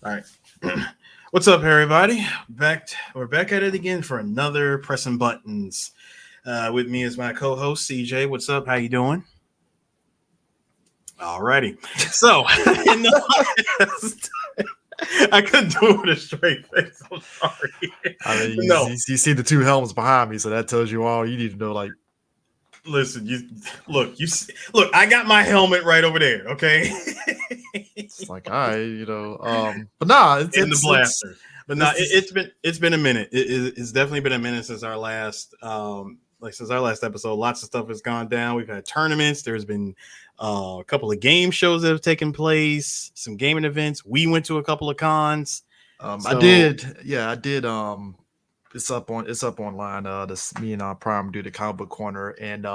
All right. What's up, everybody? We're back at it again for another pressing buttons. With me is my co-host CJ. What's up? How you doing? Alrighty. So in the last, I couldn't do it with a straight face. I'm sorry. I mean, No, you see the two helmets behind me, so that tells you all you need to know. Like, listen. Look. I got my helmet right over there. Okay. it's like, all right, but nah, In the blaster. But no, it's it's been a minute. It's definitely been a minute since our last episode. Lots of stuff has gone down. We've had tournaments. There's been a couple of game shows that have taken place. Some gaming events. We went to a couple of cons. I did. Yeah, I did. It's up online. This me and Prime do the comic book corner, and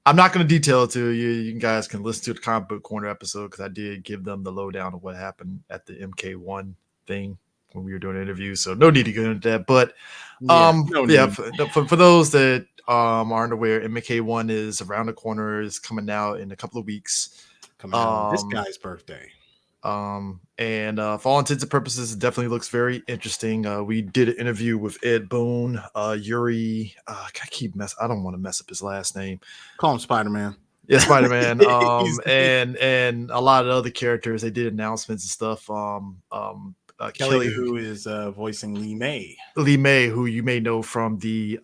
I'm not going to detail it to you. You guys can listen to the comic book corner episode because I did give them the lowdown of what happened at the MK1 thing when we were doing interviews. So no need to go into that. But for those that aren't aware, MK1 is around the corner. Is coming out in a couple of weeks. Coming out on this guy's birthday. And for all intents and purposes, it definitely looks very interesting. We did an interview with Ed Boon, Yuri. I don't want to mess up his last name. Call him Spider-Man. Yeah, Spider-Man. And a lot of other characters. They did announcements and stuff. Kelly, who is voicing Lee May. Lee May, who you may know from the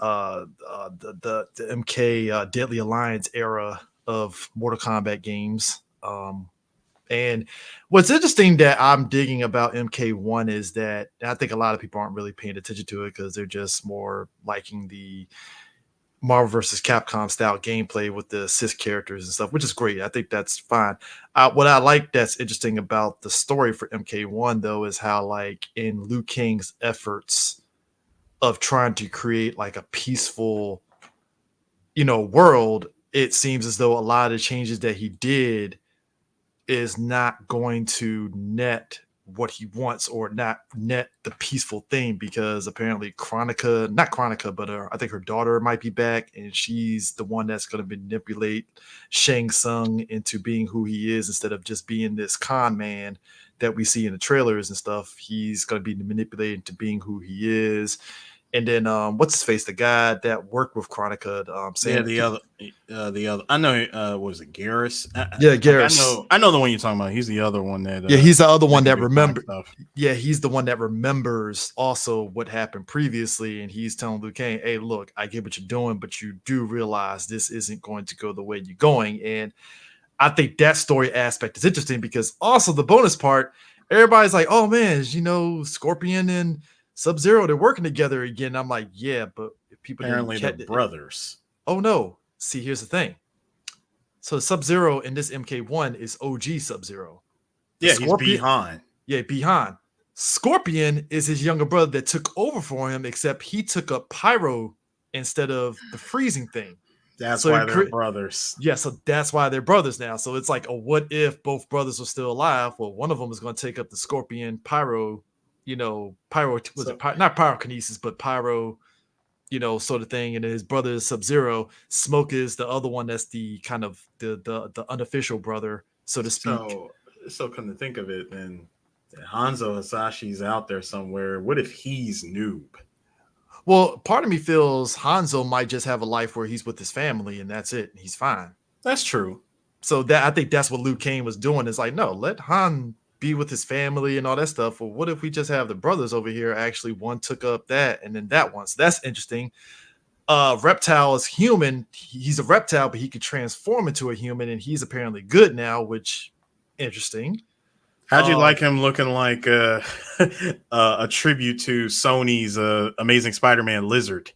MK Deadly Alliance era of Mortal Kombat games. And what's interesting that I'm digging about MK1 is that I think a lot of people aren't really paying attention to it because they're just more liking the Marvel vs. Capcom style gameplay with the assist characters and stuff, which is great. I think that's fine. What I like that's interesting about the story for MK1, though, is how, like, in Liu Kang's efforts of trying to create, like, a peaceful, world, it seems as though a lot of the changes that he did is not going to net what he wants or not net the peaceful thing, because apparently not Chronica, but I think her daughter might be back, and she's the one that's going to manipulate Shang Tsung into being who he is instead of just being this con man that we see in the trailers and stuff. He's going to be manipulated into being who he is. And then what's his face? The guy that worked with Chronica. The other. I know. Was it Garrus? Garrus. I know the one you're talking about. He's the other one that. He's the other one that remembers. Yeah, he's the one that remembers also what happened previously, and he's telling Liu Kang, "Hey, look, I get what you're doing, but you do realize this isn't going to go the way you're going." And I think that story aspect is interesting because also the bonus part, everybody's like, "Oh man, Scorpion and Sub-Zero, they're working together again." I'm like, yeah, but if people apparently they're brothers. Oh no. See, here's the thing. So Sub-Zero in this MK1 is OG Sub-Zero. Yeah, he's Bi-Han. Yeah, Bi-Han. Scorpion is his younger brother that took over for him, except he took up Pyro instead of the freezing thing. That's why they're brothers. Yeah, so that's why they're brothers now. So it's like, what if both brothers were still alive? Well, one of them is going to take up the Scorpion Pyro, not pyrokinesis, but pyro, sort of thing. And then his brother is Sub-Zero. Smoke is the other one that's the kind of the unofficial brother, so to speak. So come to think of it, then Hanzo Hasashi's out there somewhere. What if he's Noob? Well, part of me feels Hanzo might just have a life where he's with his family and that's it. He's fine. That's true. So I think that's what Liu Kang was doing. Is like, no, let Han be with his family and all that stuff. Well, what if we just have the brothers over here? Actually, one took up that and then that one. So that's interesting. Reptile is human. He's a reptile, but he could transform into a human, and he's apparently good now, which interesting. How'd you like him looking like a tribute to Sony's Amazing Spider-Man Lizard?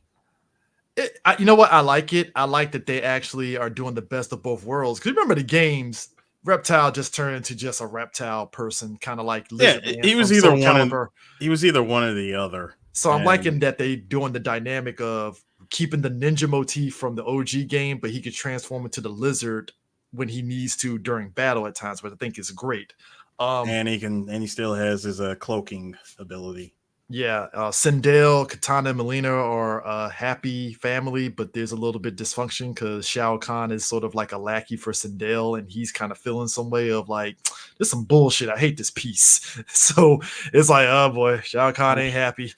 You know what? I like it. I like that they actually are doing the best of both worlds. Because remember the games, Reptile just turned into just a reptile person, kind of like Lizard Man. He was either one or the other. So I'm liking that they doing the dynamic of keeping the ninja motif from the OG game, but he could transform into the lizard when he needs to during battle at times, which I think is great. And he still has his cloaking ability. Yeah, Sindel, Katana, and Melina are a happy family, but there's a little bit dysfunction because Shao Kahn is sort of like a lackey for Sindel, and he's kind of feeling some way of like, "This some bullshit. I hate this piece." So it's like, oh boy, Shao Kahn ain't happy.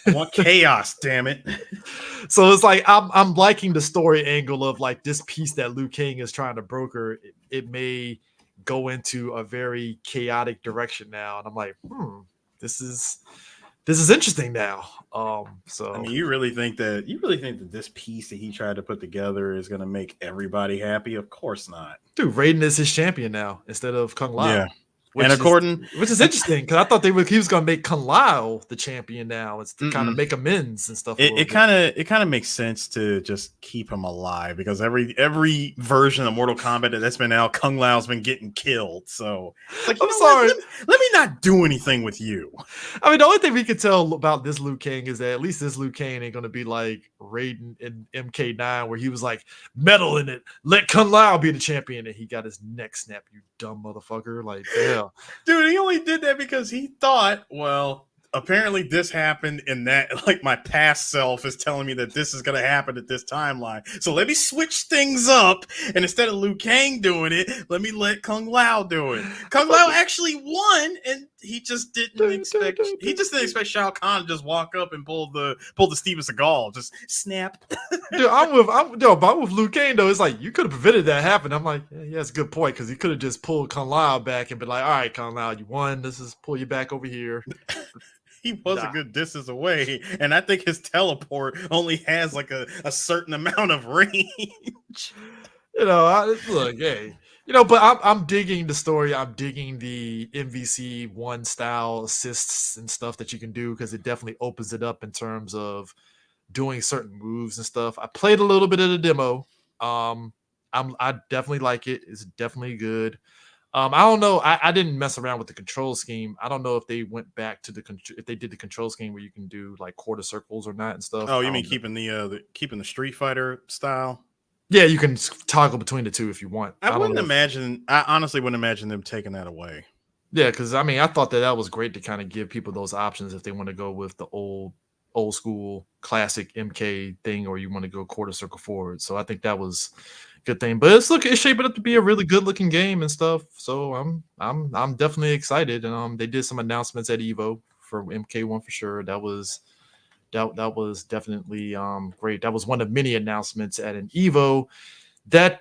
I want chaos, damn it. So it's like I'm liking the story angle of like this piece that Liu Kang is trying to broker. It may go into a very chaotic direction now, and I'm like, this is interesting now. I So mean, you really think that this piece that he tried to put together is going to make everybody happy? Of course not. dude, Raiden is his champion now instead of Kung Yeah, Lao, and according, which is interesting because I thought he was going to make Kung Lao the champion now. It's to kind of mm-mm. make amends and stuff a little it bit. kind of makes sense to just keep him alive because every version of Mortal Kombat that's been out, Kung Lao's been getting killed. So it's like, you I'm know sorry. what? Let me not do anything with you. I mean, the only thing we can tell about this Liu Kang is that at least this Liu Kang ain't going to be like Raiden in MK9, where he was like, metal in it, let Kung Lao be the champion, and he got his neck snapped, you dumb motherfucker. Like, damn. Dude, he only did that because he thought, well, apparently this happened and that, like, my past self is telling me that this is going to happen at this timeline. So let me switch things up, and instead of Liu Kang doing it, let me let Kung Lao do it. Kung Lao actually won, and he just didn't expect Shao Kahn to just walk up and pull the Steven Seagal, just snap. Dude, I'm with Liu Kang though. It's like you could have prevented that happening. I'm like, yeah, that's a good point because he could have just pulled Kung Lao back and been like, all right, Kung Lao, you won. This is pull you back over here. He was a good distance away, and I think his teleport only has like a certain amount of range. Look, hey, but I'm digging the story. I'm digging the MVC1 style assists and stuff that you can do because it definitely opens it up in terms of doing certain moves and stuff. I played a little bit of the demo. I definitely like it. It's definitely good. I don't know. I didn't mess around with the control scheme. I don't know if they went back to if they did the control scheme where you can do like quarter circles or not and stuff. Oh, you mean keeping the Street Fighter style? Yeah, you can toggle between the two if you want. I honestly wouldn't imagine them taking that away. Yeah, because I mean, I thought that was great to kind of give people those options if they want to go with the old school classic MK thing, or you want to go quarter circle forward. So I think that was a good thing. But it's shaping up to be a really good looking game and stuff. So I'm definitely excited. And they did some announcements at Evo for MK1 for sure. That was definitely great. That was one of many announcements at an Evo that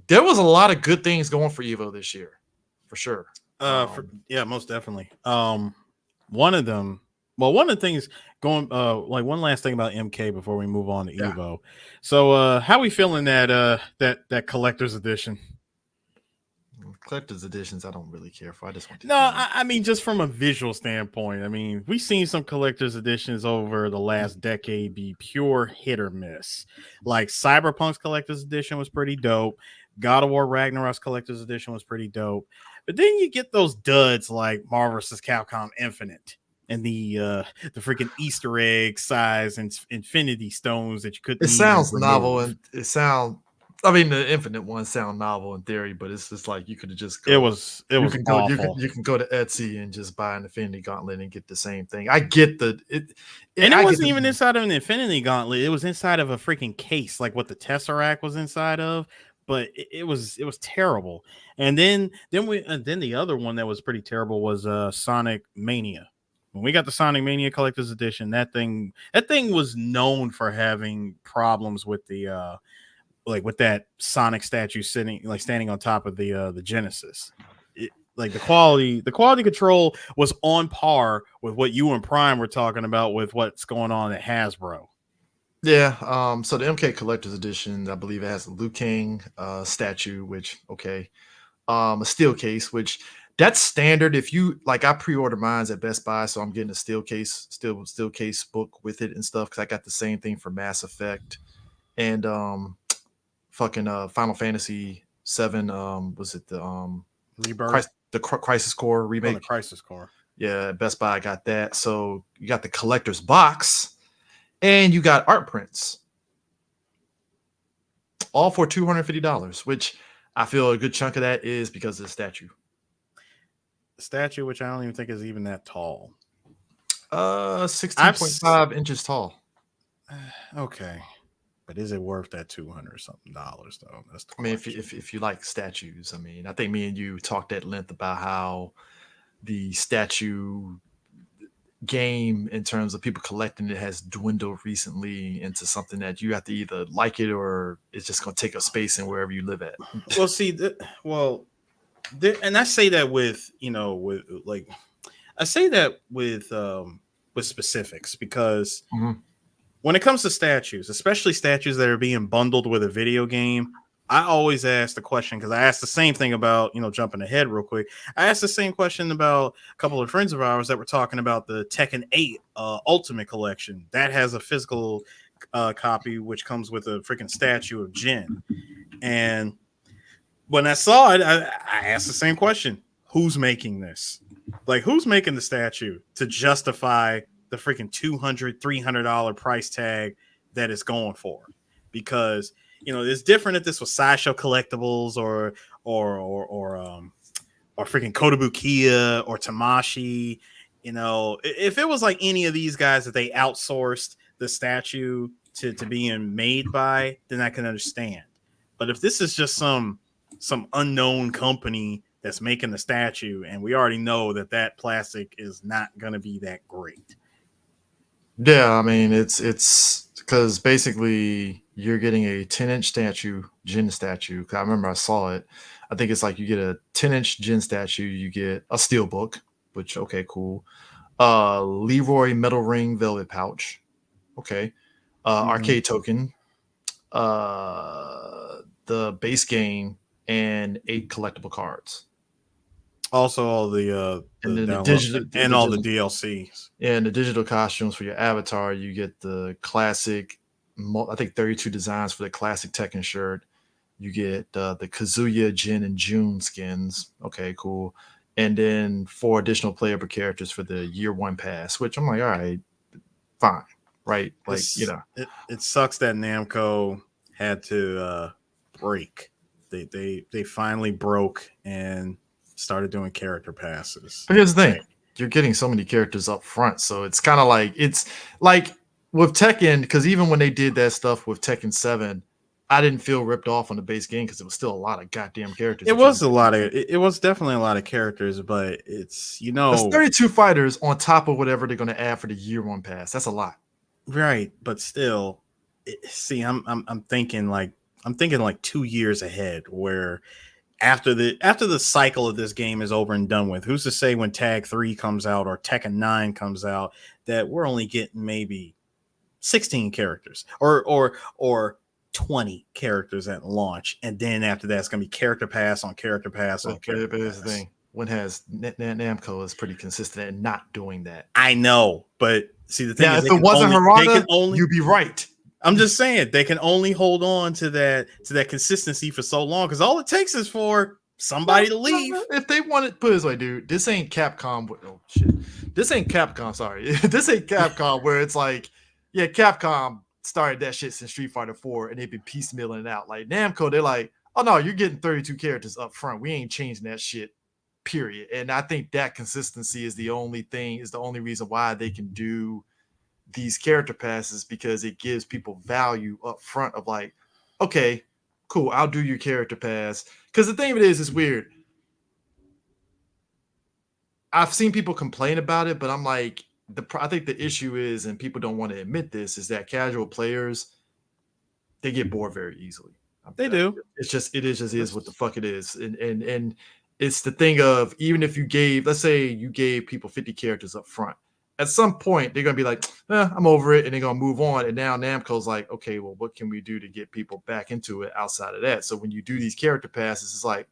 there was a lot of good things going for Evo this year, for sure. Yeah, most definitely. One of the things going like one last thing about MK before we move on to Evo. So how we feeling that collector's edition? Collector's editions I don't really care for. I just want to I mean just from a visual standpoint. I mean, we've seen some collector's editions over the last decade be pure hit or miss. Like Cyberpunk's collector's edition was pretty dope. God of War Ragnarok's collector's edition was pretty dope. But then you get those duds like Marvel vs. Capcom Infinite and the freaking Easter egg size and Infinity Stones that you couldn't. It sounds novel, and I mean, the Infinite ones sound novel in theory, but it's just like you could have just. It was awful. You can go to Etsy and just buy an Infinity Gauntlet and get the same thing. I get it wasn't even inside of an Infinity Gauntlet. It was inside of a freaking case, like what the Tesseract was inside of. But it was terrible. And then the other one that was pretty terrible was Sonic Mania. When we got the Sonic Mania Collector's Edition, that thing was known for having problems with the with that Sonic statue standing on top of the Genesis. Like the quality control was on par with what you and Prime were talking about with what's going on at Hasbro. Yeah, so the MK Collector's Edition, I believe it has a Liu Kang statue, which a steel case, which that's standard. If you like, I pre-ordered mine at Best Buy, so I'm getting a steel case book with it and stuff because I got the same thing for Mass Effect and Final Fantasy 7. Was it the Rebirth? The Crisis Core remake? The Crisis Core. Yeah, Best Buy got that. So you got the collector's box. And you got art prints, all for $250, which I feel a good chunk of that is because of the statue. The statue, which I don't even think is even that tall. I've 16.5 inches tall. okay, but is it worth that $200 something though? That's the I mean, question. if you like statues, I mean, I think me and you talked at length about how the statue game in terms of people collecting it has dwindled recently into something that you have to either like it or it's just going to take up space in wherever you live at. Well, see, and I say that with with like I say that with specifics because Mhm. when it comes to statues, especially statues that are being bundled with a video game, I always ask the question because I asked the same thing about, jumping ahead real quick. I asked the same question about a couple of friends of ours that were talking about the Tekken 8 Ultimate Collection. That has a physical copy, which comes with a freaking statue of Jin. And when I saw it, I asked the same question: who's making this? Like, who's making the statue to justify the freaking $200-$300 price tag that it's going for? Because it's different if this was Sideshow Collectibles or freaking Kotobukiya or Tamashi. If it was like any of these guys that they outsourced the statue to being made by, then I can understand. But if this is just some unknown company that's making the statue, and we already know that plastic is not going to be that great. Yeah, I mean it's because basically you're getting a 10-inch statue, Jin statue. 'Cause I remember I saw it. I think it's like you get a 10-inch Jin statue, you get a steel book, which okay, cool. Leroy metal ring velvet pouch. Okay. Arcade token, the base game, and 8 collectible cards. Also, all the And then download and all the DLCs. and the digital costumes for your avatar. You get the classic, I think 32 designs for the classic Tekken shirt. You get the Kazuya, Jin, and June skins. Okay, cool. And then 4 additional playable characters for the year 1 pass, which I'm like, all right, fine, right? Like, It sucks that Namco had to break. They finally broke and started doing character passes. But here's the thing: you're getting so many characters up front, so it's kind of like with Tekken, because even when they did that stuff with Tekken 7, I didn't feel ripped off on the base game because it was still a lot of goddamn characters. It was a lot of it was definitely a lot of characters, but it's that's 32 fighters on top of whatever they're going to add for the year 1 pass. That's a lot, right? But still, see, I'm thinking like 2 years ahead, where after the cycle of this game is over and done with, who's to say when Tag 3 comes out or Tekken 9 comes out that we're only getting maybe 16 characters or 20 characters at launch, and then after that it's going to be character pass on character pass on character but here's pass. the thing: when has Namco is pretty consistent at not doing that. I know, but see, the thing now, is, if it wasn't Harada, you'd be right. I'm just saying they can only hold on to that consistency for so long because all it takes is for somebody to leave. If they want it, put it this way, dude. This ain't Capcom. Oh shit, this ain't Capcom. Sorry, this ain't Capcom. Where it's like, yeah, Capcom started that shit since Street Fighter 4, and they've been piecemealing it out. Like Namco, they're like, oh no, you're getting 32 characters up front. We ain't changing that shit. Period. And I think that consistency is the only reason why they can do these character passes, because it gives people value up front of like, okay, cool, I'll do your character pass. Because the thing of it is, it's weird. I've seen people complain about it, but I'm like, I think the issue is, and people don't want to admit this, is that casual players, they get bored very easily. They do. It is what the fuck it is. And it's the thing of, even if you gave, let's say you gave people 50 characters up front, at some point they're gonna be like, I'm over it, and they're gonna move on. And now Namco's like, okay, well, what can we do to get people back into it outside of that? So when you do these character passes, it's like,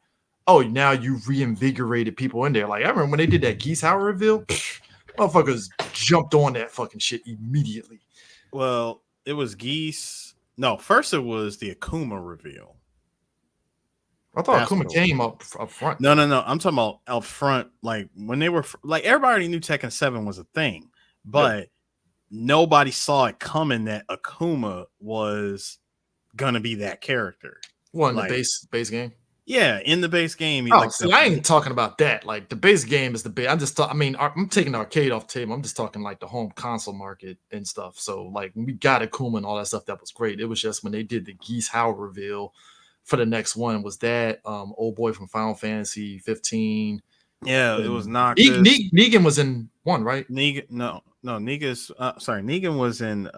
oh, now you reinvigorated people in there. Like I remember when they did that Geese Hour reveal, motherfuckers jumped on that fucking shit immediately. Well, it was Geese. No, first it was the Akuma reveal. I thought Akuma came up front. No. I'm talking about up front, like when they were like, everybody already knew Tekken 7 was a thing, but nobody saw it coming that Akuma was gonna be that character. What, in the base game? Yeah, in the base game, Oh, like see, I ain't talking about that. Like the base game is the base. I'm just, I mean, I'm taking the arcade off the table. I'm just talking like the home console market and stuff. So like we got Akuma and all that stuff. That was great. It was just when they did the Geese Howl reveal for the next one was that old boy from Final Fantasy 15. yeah, it was And Noctis. Negan was in one, right? Negan, no, Negan was in.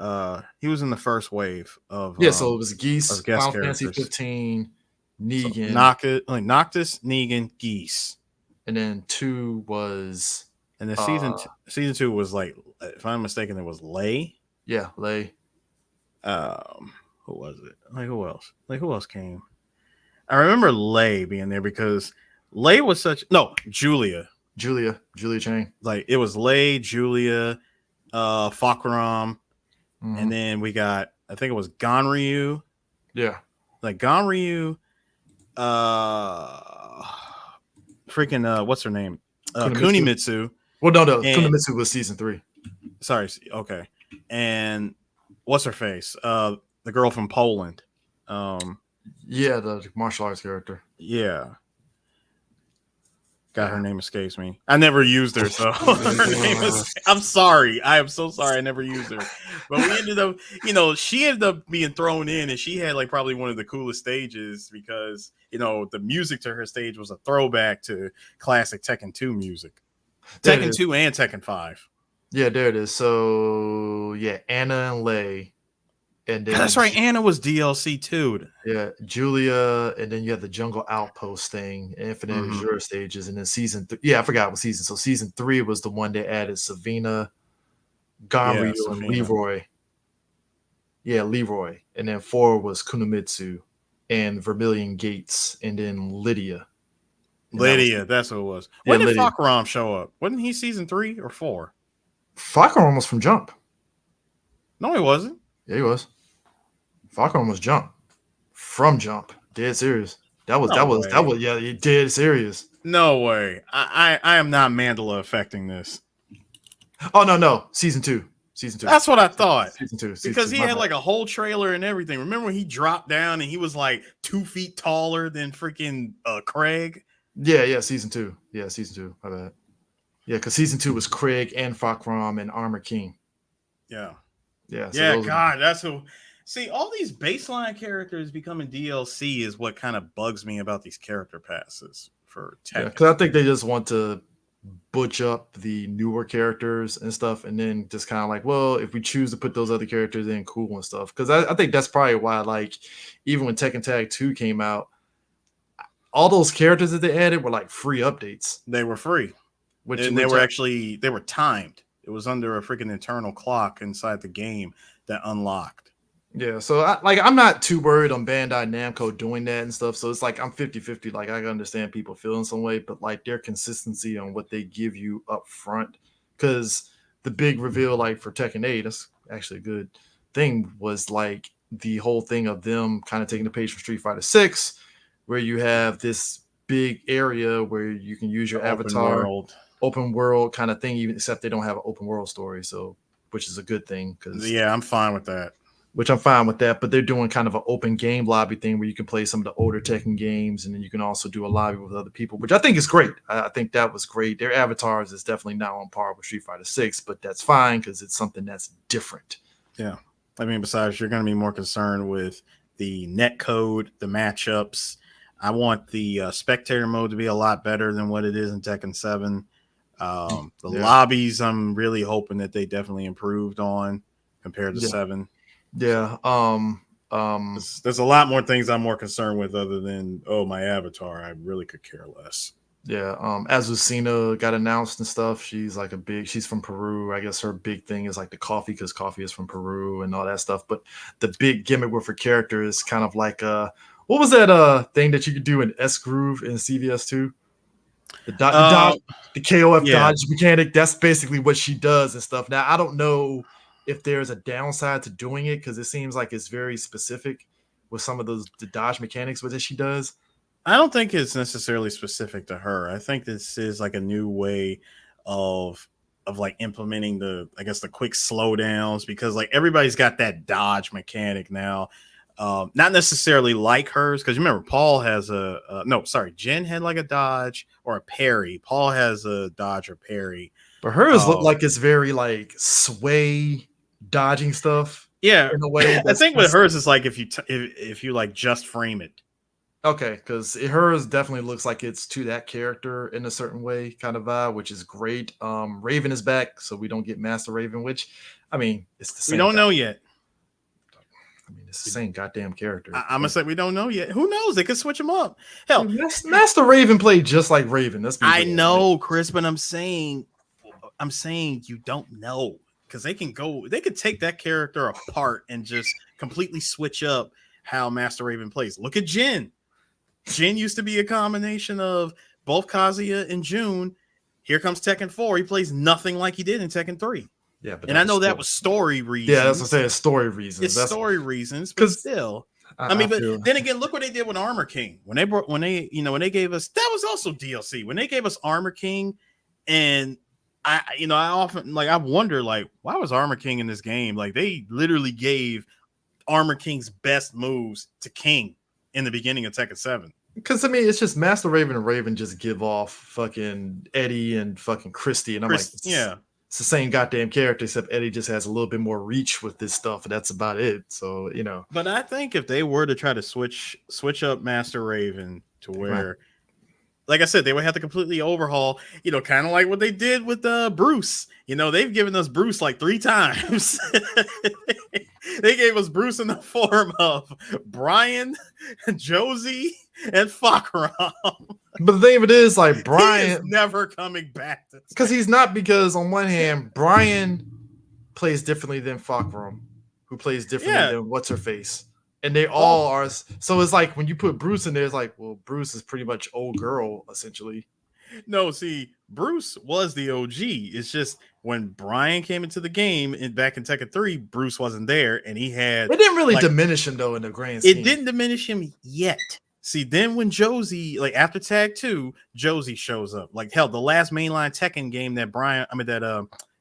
He was in the first wave Yeah, so it was Geese, of guest Final Fantasy characters. 15, So Negan, Noctis, Negan, Geese, and then 2 was and the uh season 2 was like, if I'm mistaken, it was Lay. yeah, Lay. Who was it? Like who else? Like who else came? I remember Lay being there because Lay was Julia. Julia Chang. Like it was Lay, Julia, Fakaram, and Mhm. then we got, I think it was Ganryu. Yeah. Like Ganryu, freaking what's her name? Kunimitsu. Well, no, And Kunimitsu was season 3. sorry, okay. And what's her face? The girl from Poland. Yeah, the martial arts character. Yeah. God, her name escapes me. I never used her, so I'm sorry. I am so sorry I never used her. But we ended up, she ended up being thrown in, and she had like probably one of the coolest stages because, the music to her stage was a throwback to classic Tekken 2 music. Tekken 2 and Tekken 5. Yeah, there it is. So, yeah, Anna and Lay. And then That's right. Anna was DLC too. Yeah, Julia, and then you have the Jungle Outpost thing, Infinite Azure stages, and then I forgot what season. So season 3 was the one that added Savina, Ganryu, and Leroy. Yeah, Leroy. And then 4 was Kunimitsu and Vermilion Gates, and then Lydia. And that's what it was. When did Fakaram show up? Wasn't he season 3 or 4? Fakaram was from Jump. No, he wasn't. Yeah, he was. Fakaram was Jump. From Jump. Dead serious. That was yeah, dead serious. No way. I am not Mandela affecting this. Oh no. Season 2. That's what I thought. Season 2. Because he had like a whole trailer and everything. Remember when he dropped down and he was like 2 feet taller than freaking Craig? Yeah, season 2. Yeah, season 2. My bad. Yeah, because season 2 was Craig and Fakaram and Armor King. Yeah. Yeah. So God, that's who. See, all these baseline characters becoming DLC is what kind of bugs me about these character passes for Tekken. Yeah, because I think they just want to butch up the newer characters and stuff, and then just kind of like, well, if we choose to put those other characters in, cool and stuff. Because I think that's probably why, like, even when Tekken Tag 2 came out, all those characters that they added were like free updates. They were free, and they were timed. It was under a freaking internal clock inside the game that unlocked. Yeah, so I'm not too worried on Bandai Namco doing that and stuff. So it's like I'm 50-50. Like I can understand people feeling some way, but like their consistency on what they give you up front, because the big reveal, like for Tekken 8, that's actually a good thing, was like the whole thing of them kind of taking the page from Street Fighter 6, where you have this big area where you can use your avatar, open world kind of thing, even except they don't have an open world story. So, which is a good thing. I'm fine with that. But they're doing kind of an open game lobby thing where you can play some of the older Tekken games, and then you can also do a lobby with other people, which I think is great. I think that was great. Their avatars is definitely not on par with Street Fighter 6, but that's fine because it's something that's different. Yeah. I mean, besides, you're going to be more concerned with the net code, the matchups. I want the spectator mode to be a lot better than what it is in Tekken 7. Lobbies, I'm really hoping that they definitely improved on compared to 7. Yeah. There's a lot more things I'm more concerned with other than, my avatar. I really could care less. Yeah. Azucena got announced and stuff. She's like she's from Peru. I guess her big thing is like the coffee, because coffee is from Peru and all that stuff. But the big gimmick with her character is kind of like what was that thing that you could do in S Groove in CVS2? The dodge, the KOF dodge mechanic. That's basically what she does and stuff. Now I don't know if there's a downside to doing it, because it seems like it's very specific with some of the dodge mechanics that she does. I don't think it's necessarily specific to her. I think this is like a new way of like implementing the quick slowdowns, because like everybody's got that dodge mechanic now. not necessarily like hers, because remember Paul has Jen had like a dodge or a parry. Paul has a dodge or parry. But hers look like it's very like sway dodging stuff. Yeah, In a way I think with that's hers is like if you like just frame it. okay, because hers definitely looks like it's to that character in a certain way, kind of vibe, which is great. Raven is back, so we don't get Master Raven, which I mean, it's the We same. don't know yet. I mean, it's the same goddamn character. I'm gonna say we don't know yet. Who knows? They could switch them up. Hell, dude, Master Raven played just like Raven. I know, Chris, but I'm saying you don't know, because they could take that character apart and just completely switch up how Master Raven plays. Look at Jin. Jin used to be a combination of both Kazuya and June. Here comes Tekken 4. He plays nothing like he did in Tekken 3. Yeah, but and I know that was story reasons. Yeah, that's what I'm saying. Story reasons. It's story reasons, but still. I mean, but then again, look what they did with Armor King. When they gave us, that was also DLC. When they gave us Armor King, and I often I wonder why was Armor King in this game? Like, they literally gave Armor King's best moves to King in the beginning of Tekken 7. Because I mean, it's just Master Raven and Raven just give off fucking Eddie and fucking Christy, and I'm yeah. It's the same goddamn character, except Eddie just has a little bit more reach with this stuff, and that's about it. So, But I think if they were to try to switch up Master Raven to where, like I said, they would have to completely overhaul, kind of like what they did with Bruce. They've given us Bruce like 3 times. They gave us Bruce in the form of Brian, Josie, and Fakram. But the thing of it is, like, Brian is never coming back. Because he's not, because on one hand, Brian plays differently than Fakram, who plays differently than What's-Her-Face. And they all are. So it's like when you put Bruce in there, it's like, well, Bruce is pretty much old girl, essentially. No, see, Bruce was the OG. It's just when Brian came into the game back in Tekken 3, Bruce wasn't there, and he had. It didn't really diminish him though in the grand scheme. It didn't diminish him yet. See, then when Josie, after Tag 2, Josie shows up. Like, hell, the last mainline Tekken game that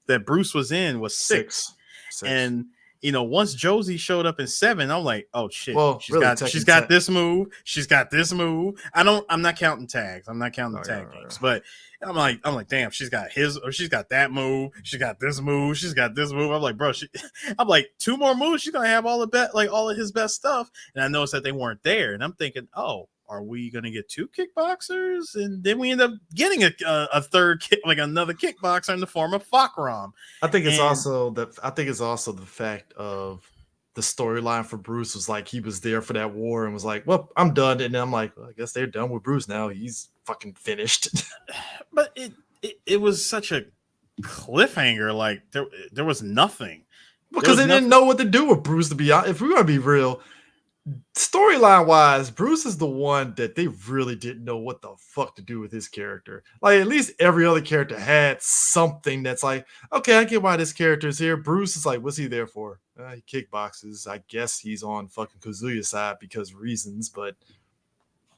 that Bruce was in was 6. And once Josie showed up in 7, I'm like, oh shit. Well, she's got this move. She's got this move. I'm not counting tags. I'm not counting tag games. But I'm like, damn, she's got that move. She's got this move. She's got this move. I'm like, bro, I'm like, 2 more moves. She's gonna have all of his best stuff. And I noticed that they weren't there. And I'm thinking, oh, are we gonna get 2 kickboxers? And then we end up getting a third another kickboxer in the form of Fakram. I think it's also the fact of the storyline for Bruce was like he was there for that war and was like, well, I'm done. And I'm like, well, I guess they're done with Bruce now. He's fucking finished. But it was such a cliffhanger. Like, there was nothing. Because they didn't know what to do with Bruce, to be honest. If we're gonna be real, storyline wise, Bruce is the one that they really didn't know what the fuck to do with his character. Like, at least every other character had something that's like, okay, I get why this character is here. Bruce is like, what's he there for? He kickboxes. I guess he's on fucking Kazuya's side because reasons, but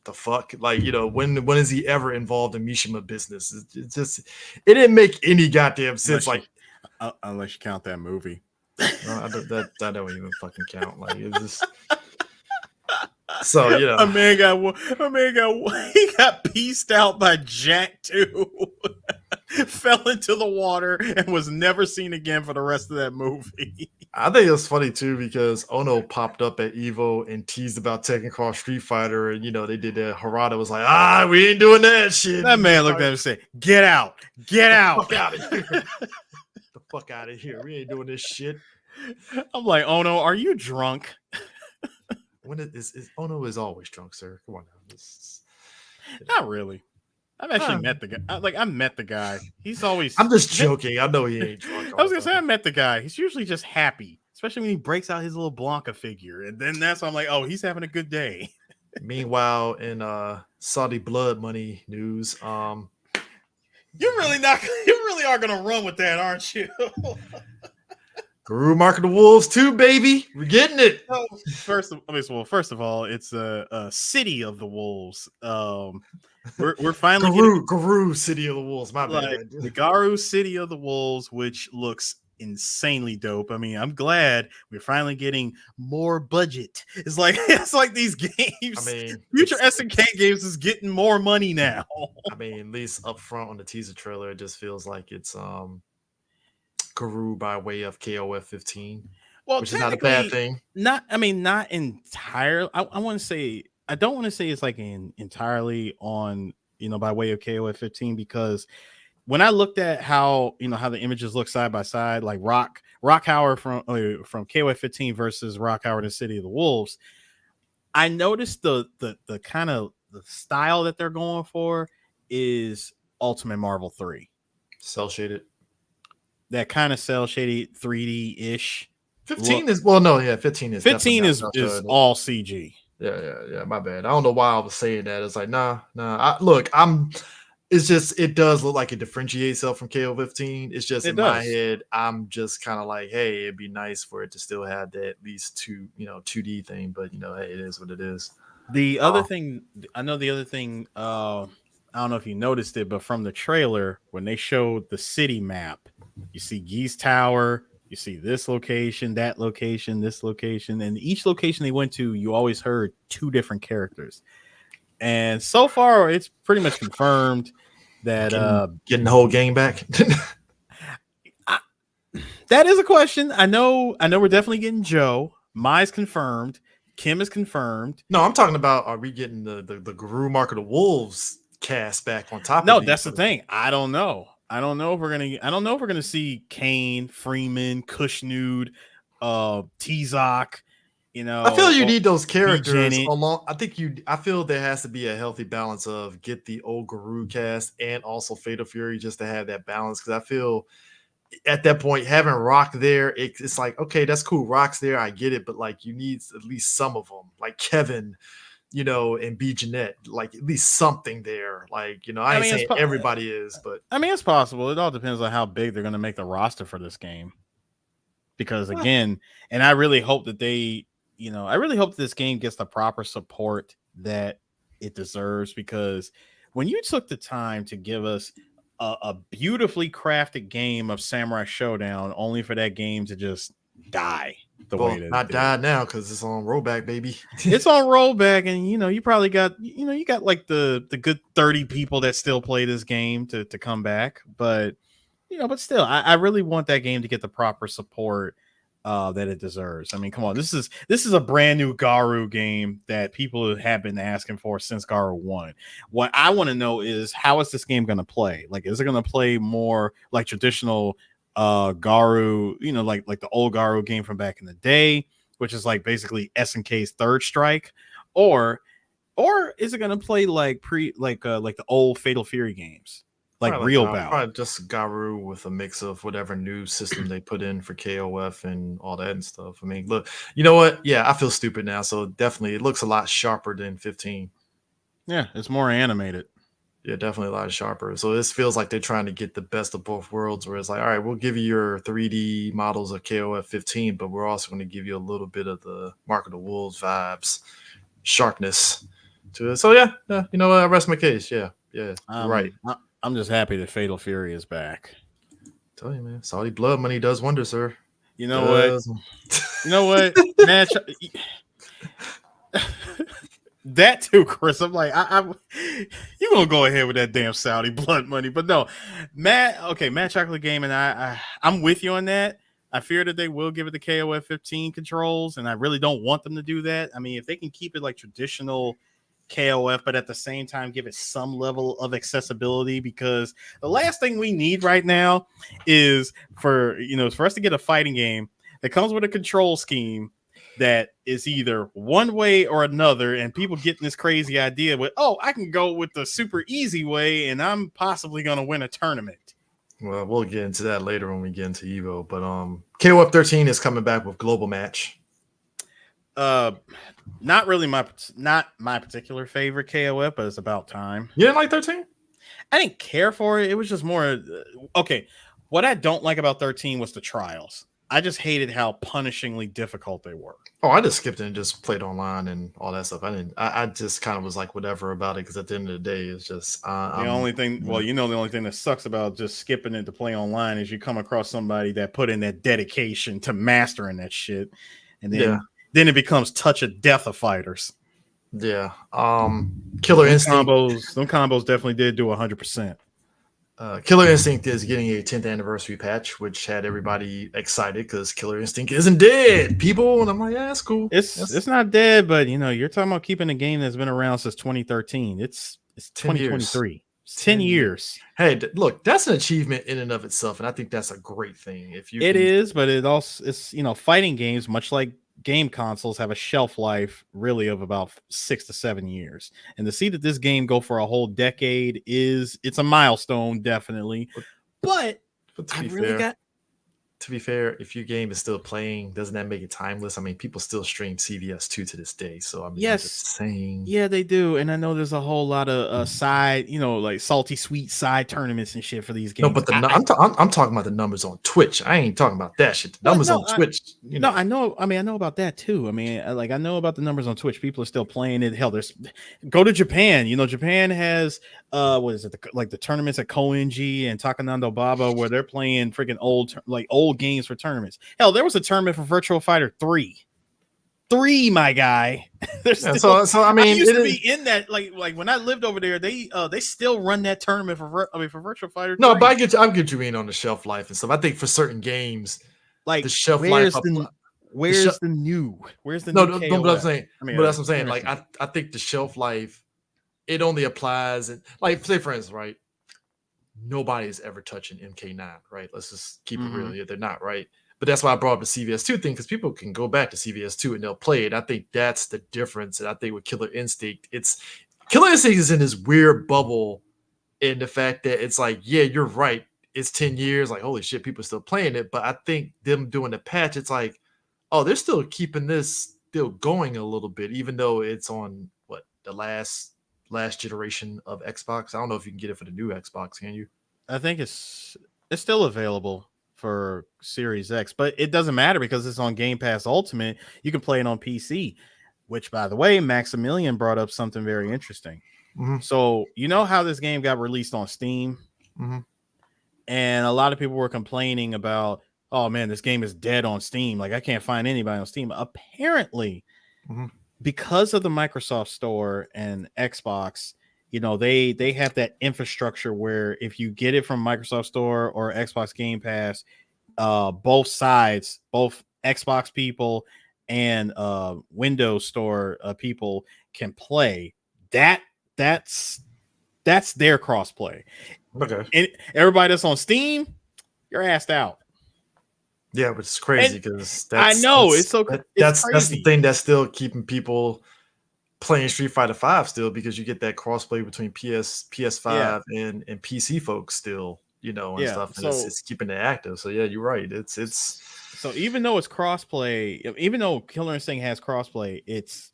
the fuck, when is he ever involved in Mishima business? It didn't make any goddamn sense. Unless you count that movie. That don't even fucking count. Like, it's just. So a man he got pieced out by Jack too. Fell into the water and was never seen again for the rest of that movie. I think it was funny too because Ono popped up at Evo and teased about Tekken Cross Street Fighter, and they did that. Harada was like, we ain't doing that shit. That man looked at him and said, "Get out, get out, out of here, the fuck out of here. We ain't doing this shit." I'm like, Ono, are you drunk? When Ono is always drunk, sir. Come on now. Not really. I've actually met the guy. I met the guy. He's always. I'm just joking. I know he ain't drunk. I was gonna say I met the guy. He's usually just happy, especially when he breaks out his little Blanca figure, and then that's when I'm like, oh, he's having a good day. Meanwhile, in Saudi blood money news, you really are gonna run with that, aren't you? Guru Mark of the Wolves 2, baby. We're getting it. First of all, it's a City of the Wolves. We're finally Guru City of the Wolves. My bad. The Garu City of the Wolves, which looks insanely dope. I mean, I'm glad we're finally getting more budget. It's like these I games, mean, future SNK games is getting more money now. I mean, at least up front on the teaser trailer, it just feels like it's Guru by way of KOF 15, Well, which is not a bad technically, thing. not entirely. I want to say I don't want to say it's like entirely on by way of KOF 15 because when I looked at how how the images look side by side, like Rock Howard from KOF 15 versus Rock Howard in City of the Wolves, I noticed the kind of the style that they're going for is Ultimate Marvel 3. Cell shaded. That kind of cell shady 3D ish 15 look. is well, no, yeah, 15 is definitely 15 not is cell is shaded. all CG. Yeah. My bad. I don't know why I was saying that. It's like, nah. Look, it's just it does look like it differentiates itself from KO 15. It's just It in my does. head, I'm just kind of like, hey, it'd be nice for it to still have that at least 2D thing, but hey, it is what it is. The other thing, I know the other thing, I don't know if you noticed it, but from the trailer, when they showed the city map, you see Geese Tower, you see this location, that location, this location, and each location they went to, you always heard two different characters. And so far, it's pretty much confirmed that Getting the whole game back. I, that is a question. I know we're definitely getting Joe. Mai's confirmed. Kim is confirmed. No, I'm talking about are we getting the Guru Mark of the Wolves cast back on top No, of these? that's the thing. I don't know. I don't know if we're gonna see Kane, Freeman, Kushnude, Tizok. I feel you need those characters Janet. along. I feel there has to be a healthy balance of get the old Guru cast and also Fatal Fury just to have that balance. Because I feel at that point having Rock there, it's like okay, that's cool. Rock's there, I get it, but like you need at least some of them, like Kevin, and B Jeanette, like at least something there. Like I I ain't mean, saying everybody is, but it's possible. It all depends on how big they're gonna make the roster for this game. Because again, and I really hope that I really hope this game gets the proper support that it deserves. Because when you took the time to give us a beautifully crafted game of Samurai Showdown, only for that game to just die the way that not it did. died now because it's on rollback, baby. It's on rollback, and you probably got you got like the good 30 people that still play this game to come back, but but still, I really want that game to get the proper support that it deserves. I mean, come on, this is a brand new Garu game that people have been asking for since Garu 1. What I want to know is how is this game going to play? Like, is it going to play more like traditional Garu, like the old Garu game from back in the day, which is like basically SNK's Third Strike, or is it going to play like the old Fatal Fury games? Like real bout. Probably just Garu with a mix of whatever new system they put in for KOF and all that and stuff. I mean, look, you know what? Yeah, I feel stupid now. So definitely, it looks a lot sharper than 15. Yeah, it's more animated. Yeah, definitely a lot sharper. So this feels like they're trying to get the best of both worlds. Where it's like, all right, we'll give you your 3D models of KOF 15, but we're also going to give you a little bit of the Mark of the Wolves vibes, sharpness to it. So yeah, you know what? I rest my case. Yeah, you're right. I'm just happy that Fatal Fury is back. Tell you, man, Saudi blood money does wonders, sir. You know what? You know what? Match that too, Chris. I'm like, you gonna go ahead with that damn Saudi blood money, but no, Matt Chocolate Game, and I'm with you on that. I fear that they will give it the KOF 15 controls, and I really don't want them to do that. I mean, if they can keep it like traditional KOF, but at the same time give it some level of accessibility, because the last thing we need right now is for us to get a fighting game that comes with a control scheme that is either one way or another, and people getting this crazy idea with, I can go with the super easy way and I'm possibly going to win a tournament. Well, we'll get into that later when we get into Evo, but KOF 13 is coming back with global match. Not really my particular favorite KOF, but it's about time. You didn't like 13? I didn't care for it. It was just more okay. What I don't like about 13 was the trials. I just hated how punishingly difficult they were. Oh, I just skipped it and just played online and all that stuff. I didn't. I just kind of was like whatever about it because at the end of the day, it's just The I'm. only thing, well, the only thing that sucks about just skipping it to play online is you come across somebody that put in that dedication to mastering that shit, and Yeah, then it becomes touch of death of fighters. yeah. Killer Instinct. Them combos definitely did do 100%. Killer Instinct is getting a 10th anniversary patch, which had everybody excited because Killer Instinct isn't dead, people. And I'm like, yeah, that's cool. It's not dead, but you're talking about keeping a game that's been around since 2013. It's 10 years. 2023. It's 10 years. Hey, look, that's an achievement in and of itself, and I think that's a great thing. If you It can, is, but it's fighting games, much like game consoles, have a shelf life really of about 6 to 7 years. And to see that this game go for a whole decade it's a milestone, definitely. But but to I be really fair, got if your game is still playing, doesn't that make it timeless? I mean, people still stream CVS2 to this day, so I mean, I'm just yes. saying. Yeah, they do, and I know there's a whole lot of side, like salty sweet side tournaments and shit for these No, games. but I'm talking about the numbers on Twitch. I ain't talking about that shit. The Well, numbers no, on Twitch, no, I know. I mean, I know about that too. I mean, I know about the numbers on Twitch. People are still playing it. Hell, there's go to Japan. Japan has what is it? The tournaments at Koenji and Takanando Baba where they're playing freaking old games for tournaments. Hell, there was a tournament for Virtual Fighter 3. 3, my guy. There's yeah, still. so I I mean, used it to is. be in that. Like when I lived over there, they still run that tournament for Virtual Fighter No, 3. but I get you in on the shelf life and stuff. I think for certain games, the Like shelf life where's the the shelf. where's the No, new no, but I'm KOF? saying, I mean, but that's what I'm saying. Like, tournament. I think the shelf life it only applies, and like, say for instance, right? Nobody is ever touching MK9, right? Let's just keep it Mm-hmm. real. Yeah, they're not, right? But that's why I brought up the CVS2 thing because people can go back to CVS2 and they'll play it. I think that's the difference. And I think with Killer Instinct, Killer Instinct is in this weird bubble in the fact that it's like, yeah, you're right. It's 10 years. Like, holy shit, people are still playing it. But I think them doing the patch, it's like, oh, they're still keeping this still going a little bit, even though it's on what the last generation of Xbox. I don't know if you can get it for the new Xbox, can you? I think it's still available for Series X, but it doesn't matter because it's on Game Pass Ultimate. You can play it on PC, which, by the way, Maximilian brought up something very interesting. Mm-hmm. So you know how this game got released on Steam, Mm-hmm. and a lot of people were complaining about, oh man, this game is dead on Steam. Like I can't find anybody on Steam. Apparently, Mm-hmm. because of the Microsoft Store and Xbox, they have that infrastructure where if you get it from Microsoft Store or Xbox Game Pass, both sides, both Xbox people and Windows Store people can play. That's their crossplay. Okay. And everybody that's on Steam, you're asked out. Yeah, but it's And crazy because I know it's it's that's the crazy. thing that's still keeping people playing Street Fighter 5 still because you get that crossplay between Yeah, PS5 and PC folks still, and yeah. stuff, and it's So it's keeping it active. So yeah, you're right. It's so even though it's crossplay, even though Killer Instinct has crossplay, it's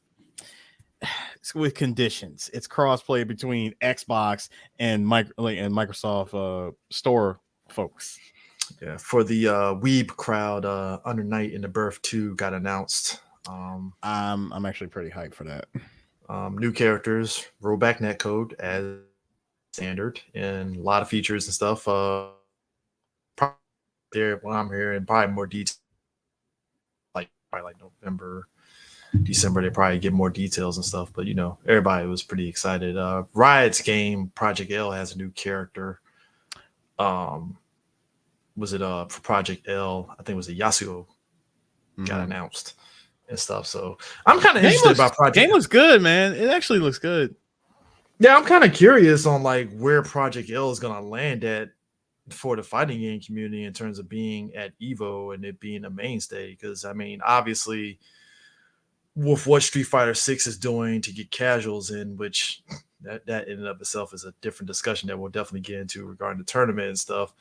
with conditions. It's crossplay between Xbox and Microsoft Store folks. yeah, for the Weeb crowd, Under Night in the Birth 2 got announced. I'm actually pretty hyped for that. New characters, rollback netcode as standard, and a lot of features and stuff. There when I'm here and probably more details like probably like November, December, they probably get more details and stuff. But everybody was pretty excited. Riot's game Project L has a new character. Um, was it for Project L? I think it was a Yasuo got announced and stuff. So I'm kind of interested about Project. Game looks good, man. It actually looks good. Yeah, I'm kind of curious on like where Project L is gonna land at for the fighting game community in terms of being at Evo and it being a mainstay. Because I mean, obviously, with what Street Fighter 6 is doing to get casuals in, which that in and of itself is a different discussion that we'll definitely get into regarding the tournament and stuff.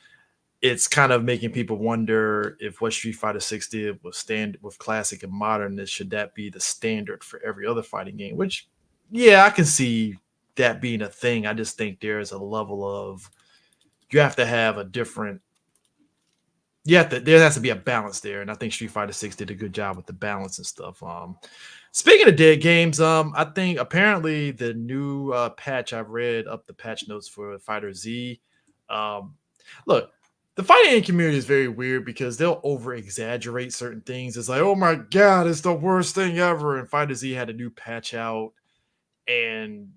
It's kind of making people wonder if what Street Fighter 6 did with classic and modern, should that be the standard for every other fighting game? Which, yeah, I can see that being a thing. I just think there's a level of you have to have a different there has to be a balance there, and I think Street Fighter 6 did a good job with the balance and stuff. Speaking of dead games, I think apparently the new patch, I've read up the patch notes for Fighter Z. Um, Look, the fighting game community is very weird because they'll over exaggerate certain things. It's like, oh my god, it's the worst thing ever. And Fighter Z had a new patch out, and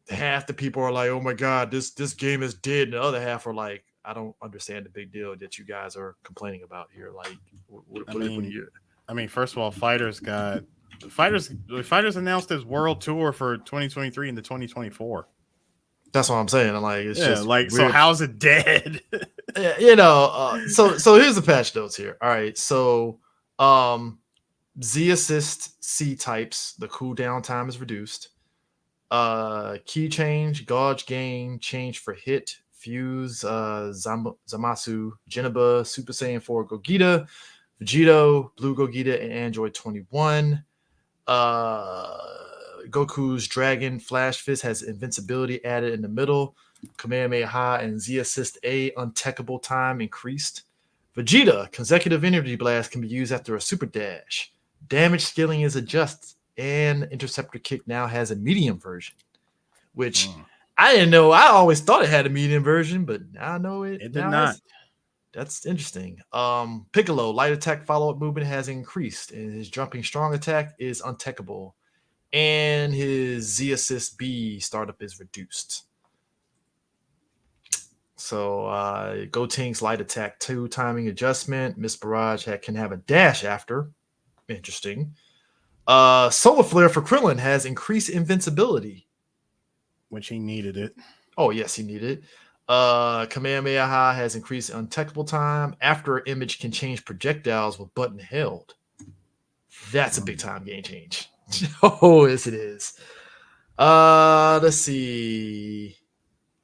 half the people are like, oh my god, this game is dead, and the other half are like, I don't understand the big deal that you guys are complaining about here. Like, I what are mean, you? first of all, Fighters announced his world tour for 2023 into 2024. That's what I'm saying. I'm like, it's Yeah, just like so weird. how's it dead? So here's the patch notes here. All right, so Z assist C types, the cooldown time is reduced. Key change, gauge gain, change for hit, fuse, Zamasu, Jinaba, Super Saiyan 4 Gogeta, Vegito, Blue Gogeta, and Android 21. Goku's Dragon Flash Fist has invincibility added in the middle. Kamehameha and Z Assist A untechable time increased. Vegeta consecutive energy blast can be used after a super dash. Damage scaling is adjusted, and Interceptor Kick now has a medium version, which I didn't know. I always thought it had a medium version, but now I know it. It did Now not. that's interesting. Piccolo light attack follow-up movement has increased, and his jumping strong attack is untechable, and his Z assist B startup is reduced. So Goting's light attack 2 timing adjustment. Miss Barrage can have a dash after. Interesting. Solar Flare for Krillin has increased invincibility. Which he needed it. Oh, yes, he needed it. Kamehameha has increased untechable time. After image can change projectiles with button held. That's a big time game change. Oh, yes, it is. Let's see.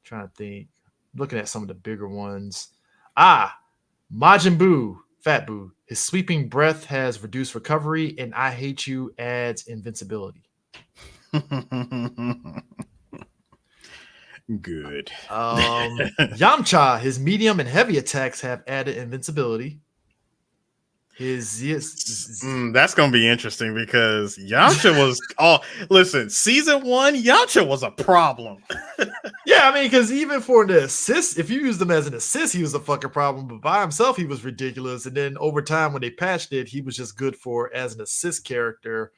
Trying to think. Looking at some of the bigger ones. Majin Buu, Fat Buu. His sweeping breath has reduced recovery, and I Hate You adds invincibility. Good. Yamcha, his medium and heavy attacks have added invincibility. That's gonna be interesting because Yamcha was listen, season 1, Yamcha was a problem. Yeah, I mean, because even for the assist, if you use them as an assist, he was a fucking problem. But by himself, he was ridiculous. And then over time, when they patched it, he was just good for as an assist character.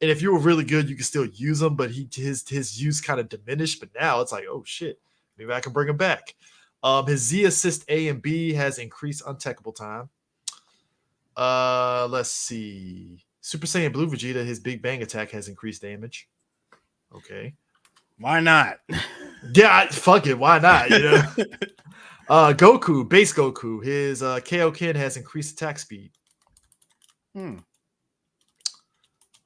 And if you were really good, you could still use him, but his use kind of diminished. But now it's like, oh shit, maybe I can bring him back. His Z assist A and B has increased untechable time. Let's see. Super Saiyan Blue Vegeta, his Big Bang attack has increased damage. Okay. Why not? Yeah, fuck it. Why not? You know? Goku, base Goku, his Kaioken has increased attack speed.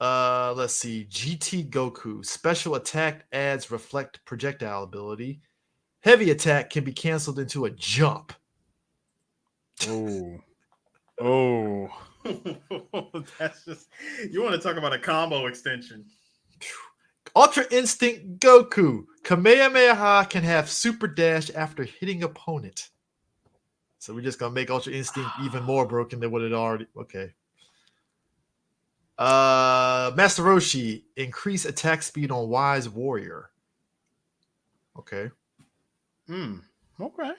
Let's see. GT Goku, special attack adds reflect projectile ability. Heavy attack can be canceled into a jump. Oh. That's just, you want to talk about a combo extension. Ultra Instinct Goku. Kamehameha can have super dash after hitting opponent. So we're just going to make Ultra Instinct even more broken than what it already... Okay. Master Roshi. Increase attack speed on Wise Warrior. Okay. Okay.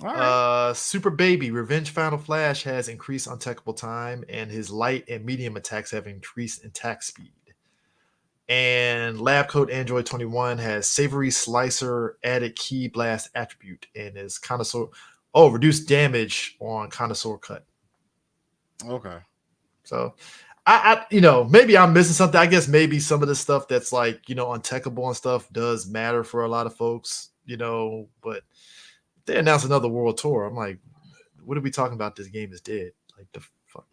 All right. Super Baby. Revenge Final Flash has increased untechable time, and his light and medium attacks have increased attack speed. And Lab Coat Android 21 has Savory Slicer added Key Blast attribute and is Connoisseur. Oh, reduced damage on Connoisseur Cut. Okay. So, I maybe I'm missing something. I guess maybe some of the stuff that's like, untechable and stuff does matter for a lot of folks, but they announced another world tour. I'm like, what are we talking about? This game is dead. Like the fuck,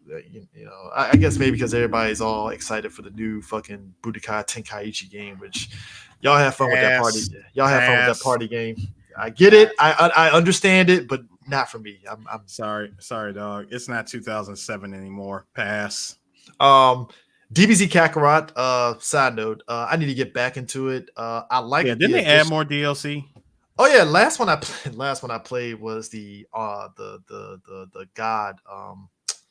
I guess maybe because everybody's all excited for the new fucking Budokai Tenkaichi game, which y'all have fun with that party. Y'all have fun with that party game. I get it. I understand it, but not for me. I'm sorry, dog. It's not 2007 anymore. Pass. DBZ Kakarot. Side note, I need to get back into it. I like. Yeah, didn't they add more DLC? Oh yeah, last one I played was the God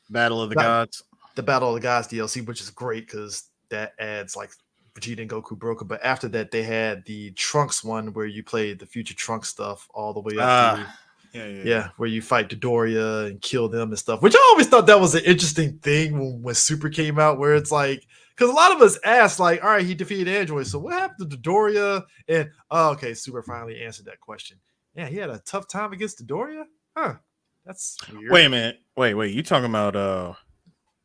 Battle of the not Gods. the Battle of the Gods DLC, which is great because that adds like Vegeta and Goku broken. But after that, they had the Trunks one where you played the future Trunks stuff all the way up Ah, through. yeah. Yeah, where you fight Dodoria and kill them and stuff. Which I always thought that was an interesting thing when Super came out, where it's like, because a lot of us asked, like, all right, he defeated Android, so what happened to Dodoria? And oh, okay, Super finally answered that question. Yeah, he had a tough time against Dodoria? Huh. That's Wait weird. a minute. Wait. You talking about Future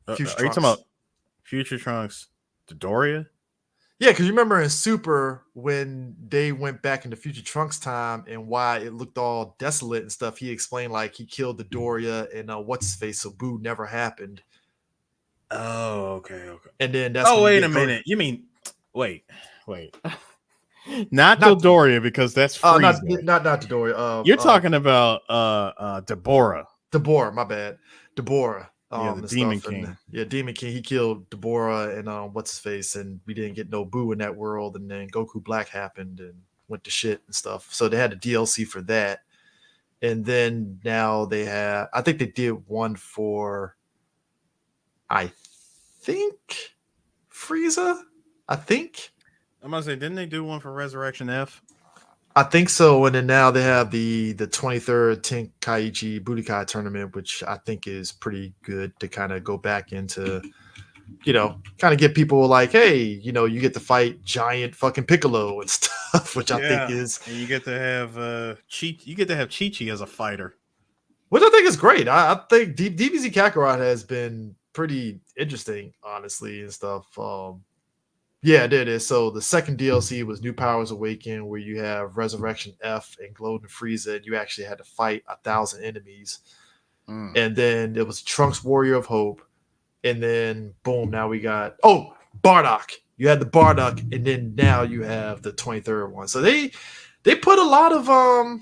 are you talking about Trunks. Future Trunks Dodoria? Yeah, because you remember in Super when they went back into Future Trunks time and why it looked all desolate and stuff, he explained like he killed the Doria and what's his face, so Boo never happened. Oh, okay. And then that's Oh, when you wait a get go minute. You mean wait. Not not Dodoria because that's Frieza. not Dodoria. You're talking about Deborah. Deborah, my bad. Deborah, Yeah, the and Demon stuff. And King. yeah, Demon King, he killed Deborah and what's his face, and we didn't get no Boo in that world, and then Goku Black happened and went to shit and stuff. So they had a DLC for that. And then now they have I think they did one for I think Frieza. I think. I'm gonna say, didn't they do one for Resurrection F? I think so. And then now they have the 23rd Tenkaichi Budokai tournament, which I think is pretty good to kind of go back into, kind of get people like, hey, you get to fight giant fucking Piccolo and stuff, which I think Yeah, is, and you get to have Chi. You get to have Chi Chi as a fighter. which I think is great. I think DBZ Kakarot has been pretty interesting, honestly, and stuff. Yeah, there it is. So the second DLC was New Powers Awaken, where you have Resurrection F and Golden Frieza, and you actually had to fight 1,000 enemies. Mm. And then it was Trunks Warrior of Hope, and then boom, now we got Bardock. You had the Bardock, and then now you have the 23rd one. So they put a lot of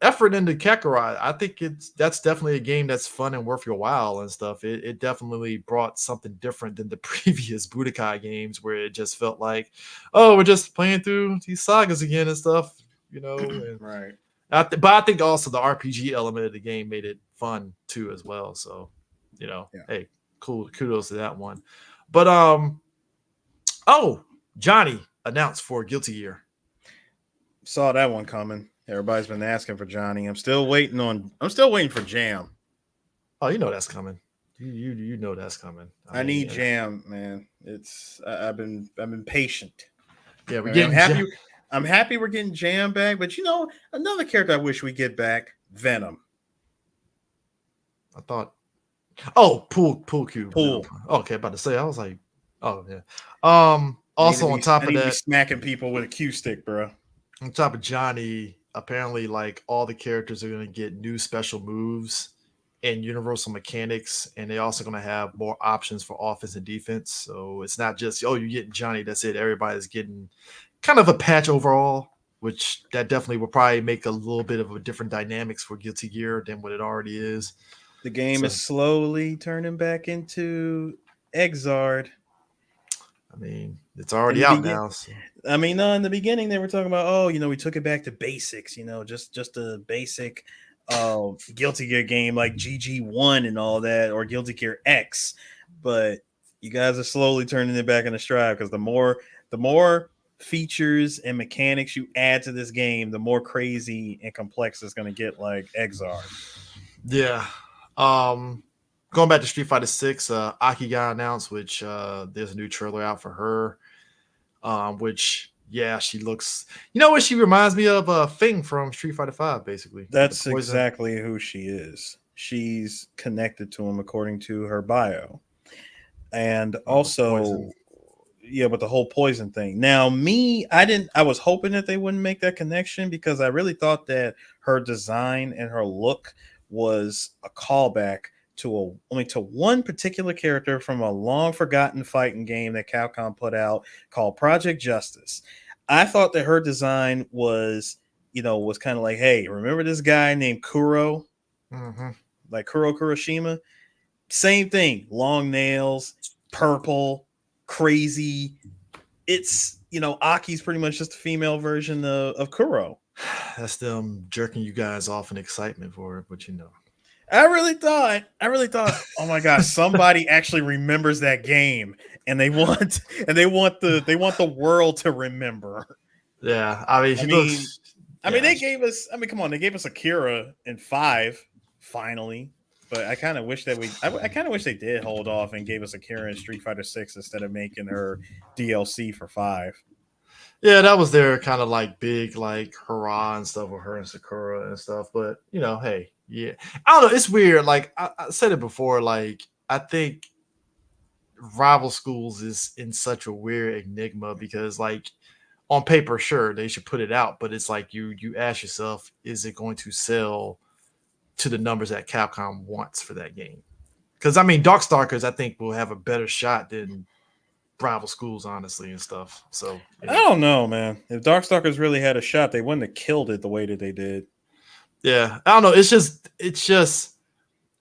effort into Kakarot. I think that's definitely a game that's fun and worth your while and stuff. It definitely brought something different than the previous Budokai games where it just felt like, oh, we're just playing through these sagas again and stuff, And Right. but I think also the RPG element of the game made it fun too as well. So, Yeah. hey, cool, kudos to that one. But Johnny announced for Guilty Gear. Saw that one coming. Everybody's been asking for Johnny. I'm still waiting for Jam. Oh, you know that's coming. You know that's coming. I mean, need Jam, man. I've been patient. Yeah, we're I mean, getting I'm happy we're getting Jam back, but another character I wish we get back, Venom. I thought, oh, pool cube. Pool. Okay, about to say, I was like, oh yeah. Also on top I of need to be that, smacking people with a cue stick, bro. on top of Johnny, apparently like all the characters are gonna get new special moves and universal mechanics, and they're also gonna have more options for offense and defense. So it's not just you're getting Johnny, that's it. Everybody's getting kind of a patch overall, which that definitely will probably make a little bit of a different dynamics for Guilty Gear than what it already is. The game So is slowly turning back into Exard. I mean, it's In already the out begin, now. So. I mean, no, in the beginning they were talking about, we took it back to basics, just a basic Guilty Gear game like GG1 and all that, or Guilty Gear X. But you guys are slowly turning it back into stride because the more features and mechanics you add to this game, the more crazy and complex it's going to get, like Exard. Yeah. Going back to Street Fighter 6, Aki got announced, which there's a new trailer out for her. Which she looks, what she reminds me of, Fing from Street Fighter 5, basically. That's exactly who she is. She's connected to him according to her bio. And also, with the whole poison thing. Now, I was hoping that they wouldn't make that connection because I really thought that her design and her look was a callback to only to one particular character from a long forgotten fighting game that Capcom put out called Project Justice. I thought that her design was kind of like, hey, remember this guy named Kuro? Mm-hmm. Like Kuro Kuroshima? Same thing. Long nails, purple, crazy. It's, Aki's pretty much just a female version of Kuro. That's them jerking you guys off in excitement for it, but I really thought, oh my gosh, somebody actually remembers that game, and they want the world to remember. Yeah, I mean, I she mean, looks. they Yeah, gave us. I mean, come on, they gave us Akira in 5 finally, but I kind of wish that I kind of wish they did hold off and gave us Akira in Street Fighter 6 instead of making her DLC for 5. yeah, that was their kind of like big like hurrah and stuff with her and Sakura and stuff. But hey, yeah, I don't know. It's weird. Like I said it before. Like I think rival schools is in such a weird enigma because like on paper, sure they should put it out, but it's like you ask yourself, is it going to sell to the numbers that Capcom wants for that game? Because I mean, Darkstalkers, I think will have a better shot than rival schools, honestly, and stuff. So I don't know, man. If Darkstalkers really had a shot, they wouldn't have killed it the way that they did. yeah, I don't know. It's just.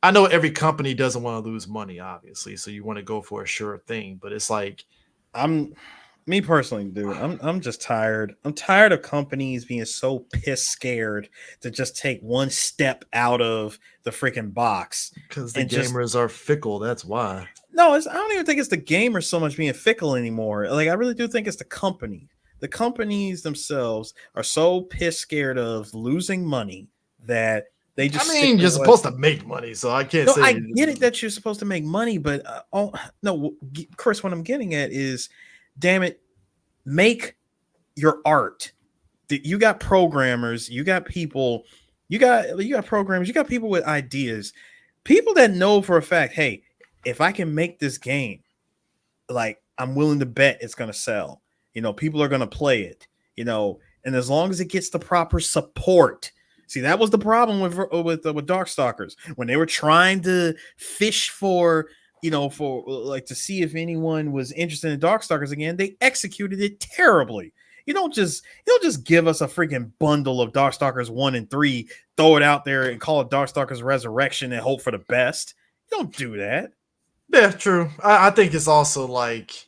I know every company doesn't want to lose money, obviously, so you want to go for a sure thing. But it's like, I'm Me personally, dude. I'm just tired. I'm tired of companies being so piss scared to just take one step out of the freaking box because the and just gamers are fickle. That's why. no. I don't even think it's the gamers so much being fickle anymore. Like I really do think it's the company. The companies themselves are so piss scared of losing money that they I just stick mean, to you're what. supposed to make money, so I can't No, say. I get it that you're supposed to make money, but no, Chris. What I'm getting at is, damn it, make your art. You got programmers, you got people, you got programmers, you got people with ideas, people that know for a fact, hey, if I can make this game, like I'm willing to bet it's gonna sell. People are gonna play it. And as long as it gets the proper support. See, that was the problem with Darkstalkers when they were trying to fish for for like to see if anyone was interested in Darkstalkers again. They executed it terribly. You don't just give us a freaking bundle of Darkstalkers 1 and 3, throw it out there and call it Darkstalkers Resurrection and hope for the best. You don't do that. Yeah, true. I think it's also like,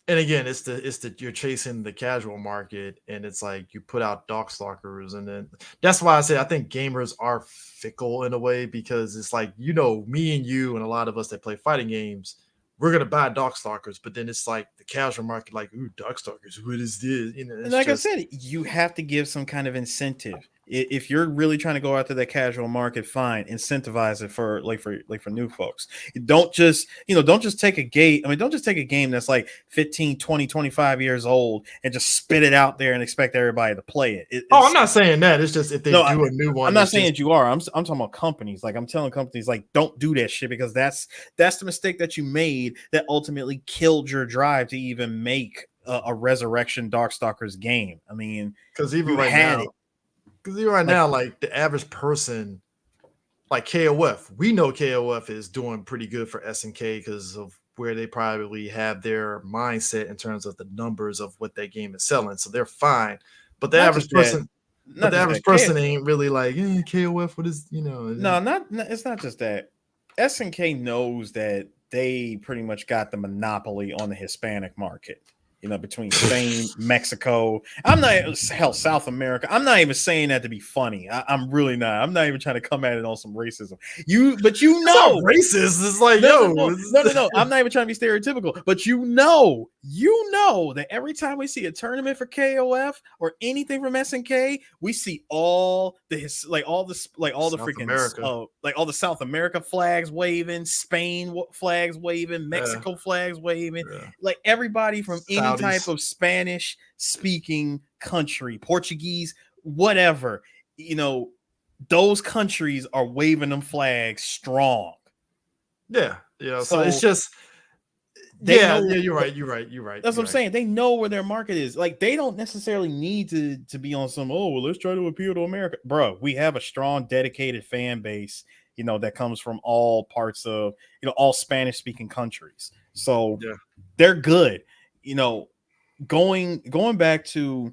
and again, it's the you're chasing the casual market, and it's like you put out Darkstalkers, and then that's why I say I think gamers are fickle in a way because it's like me and you and a lot of us that play fighting games, we're gonna buy Darkstalkers, but then it's like the casual market, like, ooh, Darkstalkers, what is this? And It's like I just said, you have to give some kind of incentive. If you're really trying to go after that casual market, fine, incentivize it for new folks. Don't just take a game. I mean, don't just take a game that's like 15, 20, 25 years old and just spit it out there and expect everybody to play it. oh, I'm not saying that. It's just if they No, do a new I'm one, not it's saying just that you are. I'm talking about companies. Like I'm telling companies, like don't do that shit because that's the mistake that you made that ultimately killed your drive to even make a Resurrection Darkstalkers game. I mean, because even you right had now, it. Like like the average person, like KOF, we know KOF is doing pretty good for SNK because of where they probably have their mindset in terms of the numbers of what that game is selling. So they're fine. But the not average just that, person, but not the just average that. person ain't really like, KOF, what is, No, it's not just that. SNK knows that they pretty much got the monopoly on the Hispanic market. Between Spain, Mexico, I'm not hell South America. I'm not even saying that to be funny. I'm really not. I'm not even trying to come at it on some racism. But it's not racist. It's like, no, no, yo, no, no, no, no. I'm not even trying to be stereotypical, but you know that every time we see a tournament for KOF or anything from SNK, we see all the all the South freaking America. like all the South America flags waving, Spain flags waving, Yeah, Mexico flags waving, yeah. like everybody from any type Saudis. of Spanish speaking country, Portuguese, whatever, you know, those countries are waving them flags strong. Yeah. So it's So just, they yeah, know you're what right. You're right. You're right. that's what You're I'm right. saying. They know where their market is. Like they don't necessarily need to be on some, oh, well, let's try to appeal to America. Bro, we have a strong, dedicated fan base, that comes from all parts of, all Spanish speaking countries. So Yeah. they're good. You know, going back to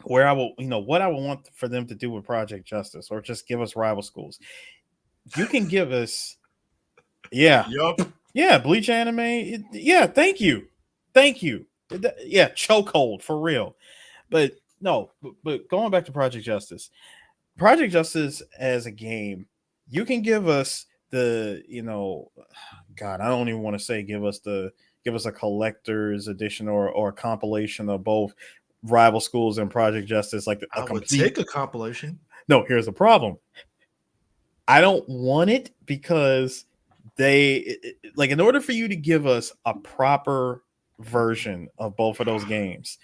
where I will, what I would want for them to do with Project Justice or just give us rival schools. You can give us, yeah, Yup. yeah, Bleach anime. Yeah, thank you. Yeah, chokehold for real. But No, but going back to Project Justice, Project Justice as a game, you can give us the, God, I don't even want to say give us a collector's edition or a compilation of both Rival Schools and Project Justice, like a I would complete. take a compilation. No, here's the problem. I don't want it because like, in order for you to give us a proper version of both of those games,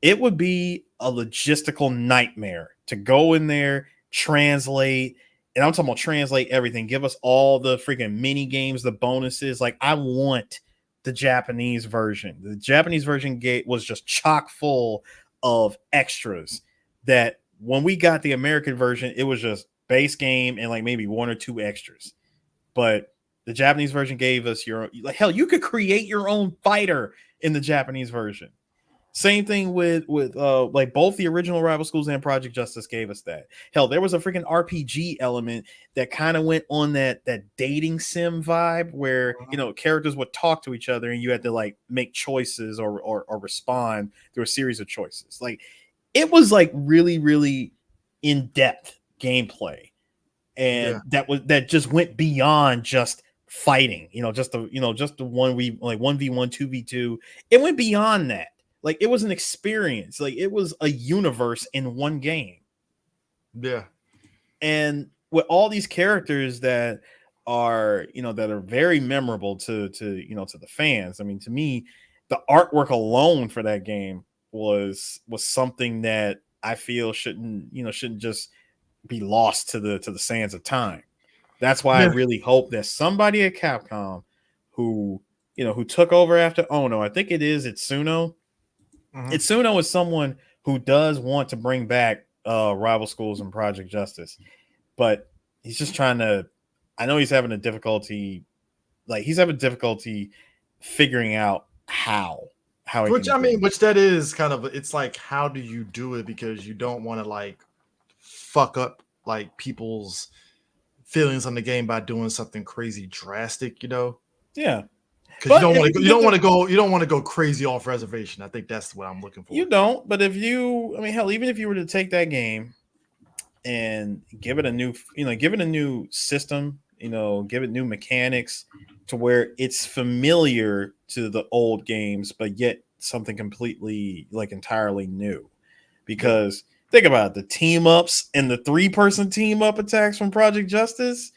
it would be a logistical nightmare to go in there, translate, and I'm talking about translate everything. Give us all the freaking mini games, the bonuses. Like, I want the Japanese version. The Japanese version was just chock full of extras that when we got the American version, it was just base game and like maybe one or two extras. But the Japanese version gave us like, hell, you could create your own fighter in the Japanese version. Same thing with like both the original Rival Schools and Project Justice gave us that. Hell, there was a freaking RPG element that kind of went on that dating sim vibe where, characters would talk to each other and you had to like make choices or respond through a series of choices. Like, it was like really really in depth gameplay, Yeah. and that just went beyond just fighting. Just the 1v1, 2v2. It went beyond that. Like, it was an experience. Like, it was a universe in one game. Yeah. And with all these characters that are very memorable to the fans. I mean, to me, the artwork alone for that game was something that I feel shouldn't just be lost to the sands of time. That's why I Yeah. really hope that somebody at Capcom who took over after Ono, I think it's Itsuno. Mhm. Itsuno is someone who does want to bring back Rival Schools and Project Justice, but he's just trying to. I know he's having difficulty figuring out how he Which can I do mean, it. which that is kind of, it's like, how do you do it? Because you don't want to like fuck up like people's feelings on the game by doing something crazy drastic, Yeah, because you but don't if want you to go, can you get don't want the to go, you don't want to go crazy off reservation. I think that's what I'm looking you for. don't, but I mean, hell, even if you were to take that game and give it a new system, give it new mechanics to where it's familiar to the old games, but yet something completely like entirely new. Yeah. Because think about it, the team ups and the 3-person team up attacks from Project Justice,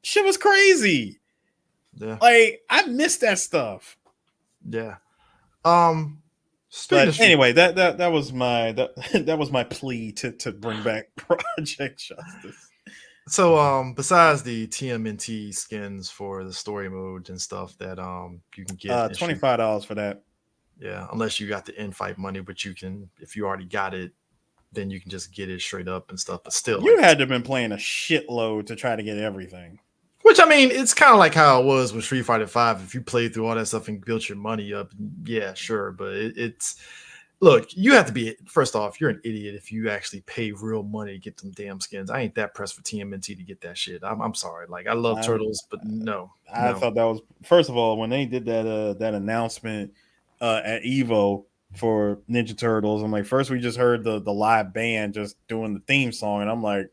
shit was crazy. Yeah. Like, I missed that stuff. Yeah. Um, Speaking But of Street, anyway, that was that was my plea to bring back Project Justice. so besides the TMNT skins for the story modes and stuff that you can get in Street, $25 for that. yeah, unless you got the in fight money, but you can, if you already got it, then you can just get it straight up and stuff. But still, You like, had to have been playing a shitload to try to get everything. which I mean, it's kind of like how it was with Street Fighter Five. If you played through all that stuff and built your money up, yeah, sure. But it's, look, you have to be, first off, you're an idiot if you actually pay real money to get them damn skins. I ain't that pressed for TMNT to get that shit. I'm sorry. Like, I love I Turtles, but no, I no. thought that was, first of all, when they did that announcement at Evo for Ninja Turtles. I'm like, first we just heard the live band just doing the theme song, and I'm like,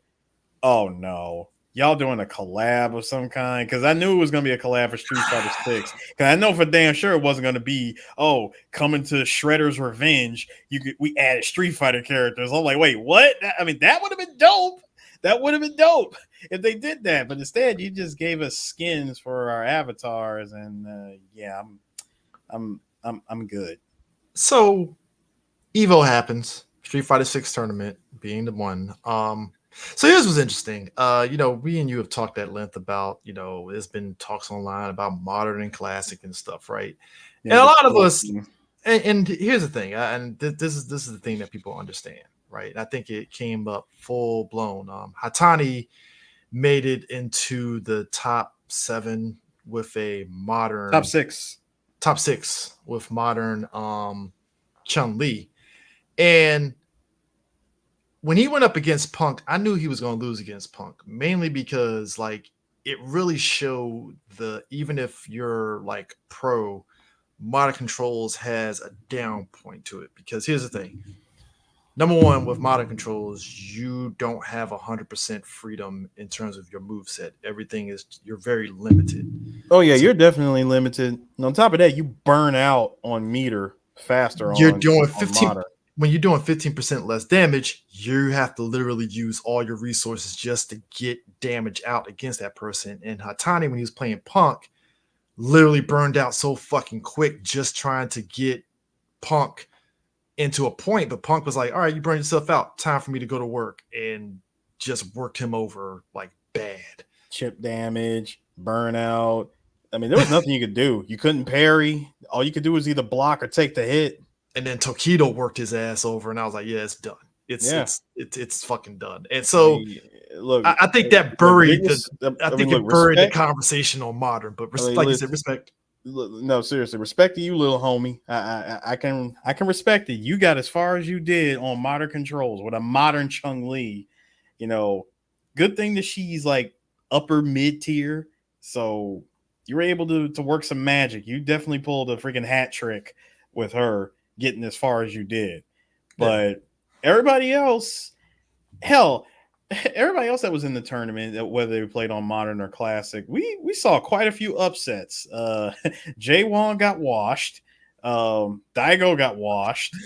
oh no, y'all doing a collab of some kind? Because I knew it was gonna be a collab for Street Fighter Six. Because I know for damn sure it wasn't gonna be, oh, coming to Shredder's Revenge. We added Street Fighter characters. I'm like, wait, what? I mean, that would have been dope. That would have been dope if they did that. But instead, you just gave us skins for our avatars, and yeah, I'm good. So Evo happens. Street Fighter Six tournament being the one. So here's what's interesting. We and you have talked at length about, there's been talks online about modern and classic and stuff, right? And Yeah, a the lot of turtle us, thing. and here's the thing, this is the thing that people understand, right? And I think it came up full blown. Hatani made it into the top seven with a Top modern, six. top six with modern Chun Li. And when he went up against Punk, I knew he was going to lose against Punk, mainly because like it really showed the, even if you're like pro, modern controls has a down point to it. Because here's the thing: number one, with modern controls, you don't have 100% freedom in terms of your move set. Everything is you're very limited. Oh yeah, So you're definitely limited. And on top of that, you burn out on meter faster you're doing on 15 modern. when you're doing 15% less damage, you have to literally use all your resources just to get damage out against that person. And Hatani, when he was playing Punk, literally burned out so fucking quick just trying to get Punk into a point. But Punk was like, all right, you burned yourself out. Time for me to go to work. And just worked him over like bad. Chip damage, burnout. I mean, there was nothing you could do. You couldn't parry. All you could do was either block or take the hit. And then Tokido worked his ass over, and I was like, yeah, it's done. Yeah. It's fucking done. And I so mean, look, I think that buried biggest, I think look, it buried the respect. conversation on modern, but I mean, like you said, respect. No, seriously, respect to you, little homie. I can respect it. You got as far as you did on modern controls with a modern Chung Li. You know, good thing that she's like upper mid tier, so you were able to work some magic. You definitely pulled a freaking hat trick with her getting as far as you did. But everybody else, hell, everybody else that was in the tournament, whether they played on modern or classic, we saw quite a few upsets. Jay Wong got washed. Daigo got washed.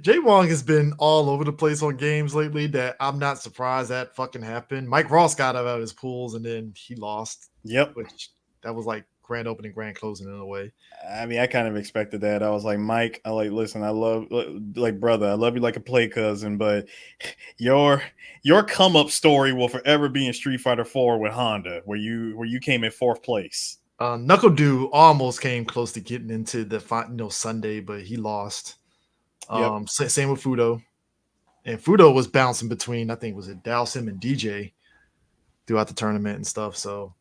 Jay Wong has been all over the place on games lately that I'm not surprised that fucking happened. Mike Ross got out of his pools and then he lost. Yep. Which that was like grand opening, grand closing in a way. I mean, I kind of expected that. I was like, Mike, listen, I love, like, brother, I love you like a play cousin, but your come up story will forever be in Street Fighter 4 with Honda, where you came in 4th place. Knuckle Dew almost came close to getting into the Sunday, but he lost. Yep. Same with Fudo. And Fudo was bouncing between, I think, was it Dalsim and DJ throughout the tournament and stuff. So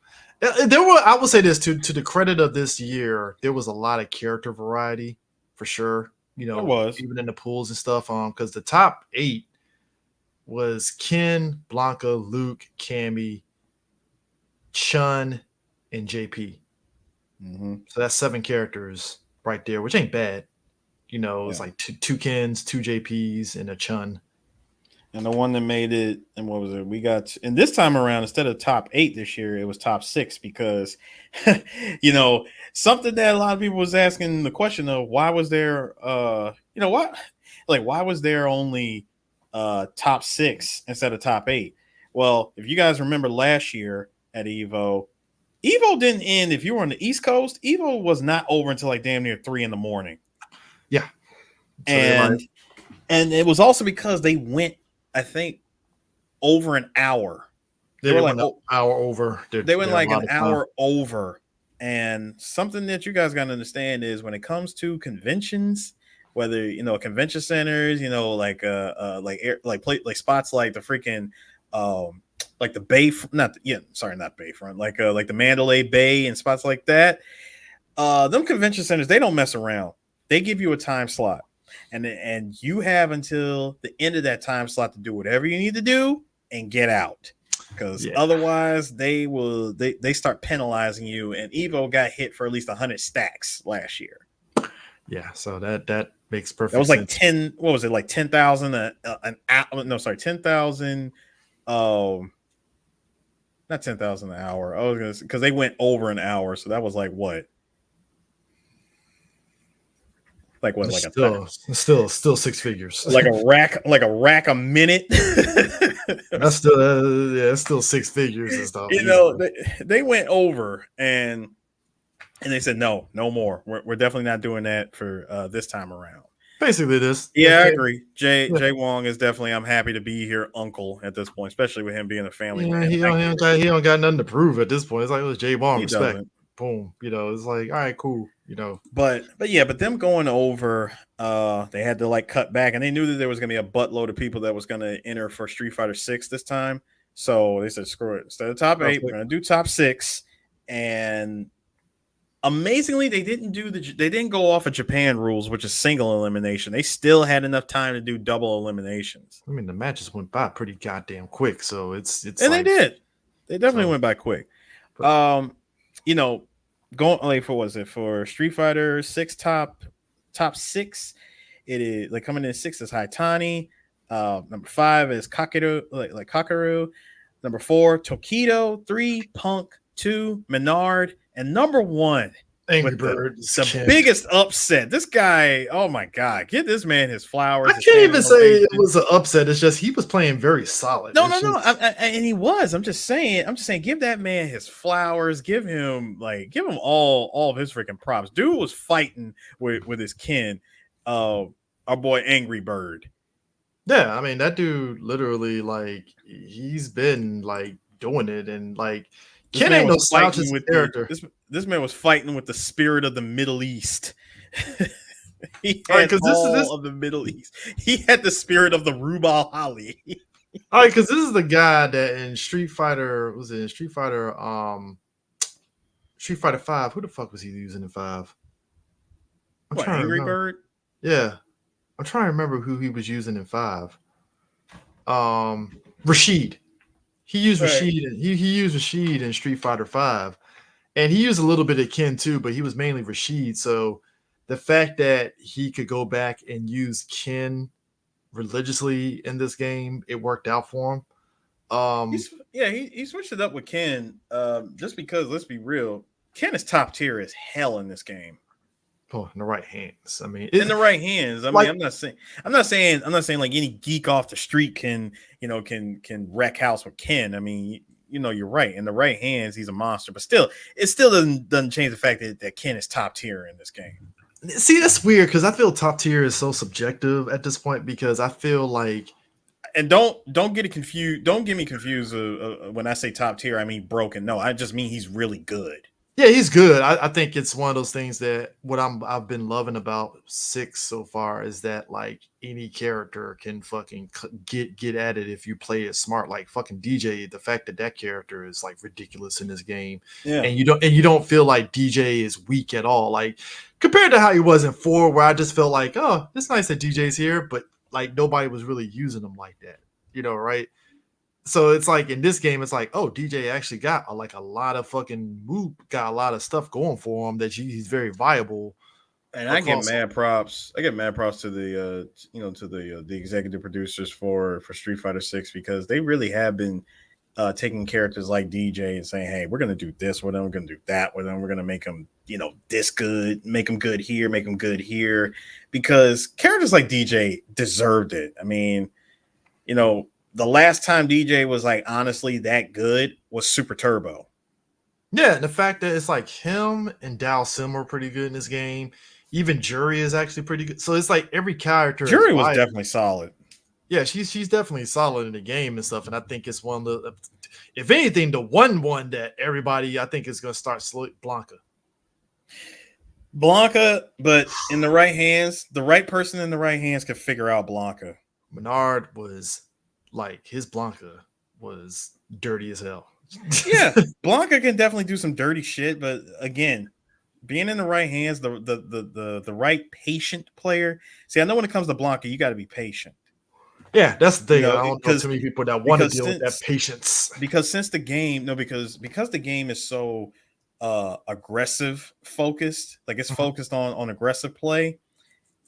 there were, I will say this to the credit of this year, there was a lot of character variety for sure. You know, There was. even in the pools and stuff. Because the top 8 was Ken, Blanca, Luke, Cammy, Chun, and JP. Mm-hmm. So that's 7 characters right there, which ain't bad. You know, it's like two Kens, 2 JPs, and a Chun. And the one that made it, and what was it? We got, and this time around, instead of top 8 this year, it was top 6 because, you know, something that a lot of people was asking the question of why was there, why was there only top 6 instead of top 8? Well, if you guys remember last year at Evo didn't end. If you were on the East Coast, Evo was not over until like damn near 3 a.m. Yeah. So and it was also because they went, I think, over an hour. They were like an hour over. They went like an hour over. And something that you guys got to understand is when it comes to conventions, whether convention centers, like spots like the freaking like the Bay, not Bayfront, like the Mandalay Bay and spots like that. Them convention centers, they don't mess around. They give you a time slot. And you have until the end of that time slot to do whatever you need to do and get out, because otherwise they start penalizing you. And Evo got hit for at least 100 stacks last year. Yeah, so that makes perfect. That was like sense. 10. What was it, like 10,000 an hour? No, sorry, 10,000. Not 10,000 an hour. I was gonna say, because they went over an hour, so that was like what? Like what? Like still 6 figures. like a rack a minute. That's still it's still 6 figures and stuff. They went over and they said no more. We're definitely not doing that for this time around. Basically, this. Yeah, I agree. Jay Wong is definitely. I'm happy to be here, uncle, at this point, especially with him being a family man. He don't got nothing to prove at this point. It's like, Jay Wong, He respect. doesn't. Boom. It's like, all right, cool. But them going over, they had to like cut back, and they knew that there was gonna be a buttload of people that was gonna enter for Street Fighter 6 this time. So they said, screw it. Instead of top 8, we're gonna do top 6. And amazingly, they didn't go off of Japan rules, which is single elimination. They still had enough time to do double eliminations. I mean, the matches went by pretty goddamn quick, so it's and like, they did. They definitely went by quick. But, going like for Street Fighter 6 top 6, it is like coming in 6 is Haitani, Number 5 is Kakeru, like Kakaru. Number 4, Tokido. 3, Punk. 2, Menard. And number 1, Angry with Birds, the Ken. biggest upset. This guy, oh my God, give this man his flowers. I His can't even say it ovation. was an upset. It's just he was playing very solid. No, It's no, no. just And he was. I'm just saying. Give that man his flowers. Give him all of his freaking props. Dude was fighting with his kin. Our boy Angry Bird. yeah. I mean, that dude literally like he's been like doing it, and like This Ken man ain't no was slouch fighting as a with character. this man was fighting with the spirit of the Middle East. He All right, had because this all of the Middle East. He had the spirit of the Rubal Hali. all right, because this is the guy that in Street Fighter was it in Street Fighter 5. Who the fuck was he using in 5? I'm What, trying to Angry remember. Bird? Yeah. I'm trying to remember who he was using in 5. Rashid. He used Right. Rashid. He used Rashid in Street Fighter 5. And he used a little bit of Ken too, but he was mainly Rashid. So the fact that he could go back and use Ken religiously in this game, it worked out for him. He switched it up with Ken. Just because, let's be real, Ken is top tier as hell in this game. Oh, in the right hands. I mean, In the right hands. I mean, like I'm not saying like any geek off the street can wreck house with Ken. I mean, you're right. In the right hands, he's a monster. But still, it still doesn't change the fact that Ken is top tier in this game. see, that's weird because I feel top tier is so subjective at this point because I feel like And don't get it confused. Don't get me confused when I say top tier. I mean broken. No, I just mean he's really good. yeah, he's good. I think it's one of those things that what I've been loving about 6 so far is that like any character can fucking get at it if you play it smart. Like fucking DJ, the fact that that character is like ridiculous in this game, Yeah. and you don't feel like DJ is weak at all. Like compared to how he was in 4, where I just felt like, oh, it's nice that DJ's here, but like nobody was really using him like that, right? So it's like in this game, it's like, oh, DJ actually got a lot of fucking got a lot of stuff going for him that he's very viable. And I get mad props. I get mad props to the the executive producers for Street Fighter 6 because they really have been taking characters like DJ and saying, hey, we're gonna do this with them, we're gonna do that with them, we're gonna make them this good, make them good here, make them good here, because characters like DJ deserved it. I mean, the last time DJ was like honestly that good was Super Turbo. Yeah, and the fact that it's like him and Dal Sim are pretty good in this game. Even Jury is actually pretty good. So it's like every character. Jury was definitely solid. Yeah, she's definitely solid in the game and stuff. And I think it's one of the, if anything, the one that everybody I think is going to start Blanca. But in the right hands, the right person in the right hands could figure out Blanca. Menard was like his Blanca was dirty as hell. Yeah, Blanca can definitely do some dirty shit, but again, being in the right hands, the right patient player. See, I know when it comes to Blanca, you got to be patient. Yeah, that's the thing. I don't know too many people that want to deal with that patience. Because since the game, because the game is so aggressive focused, like it's focused on aggressive play.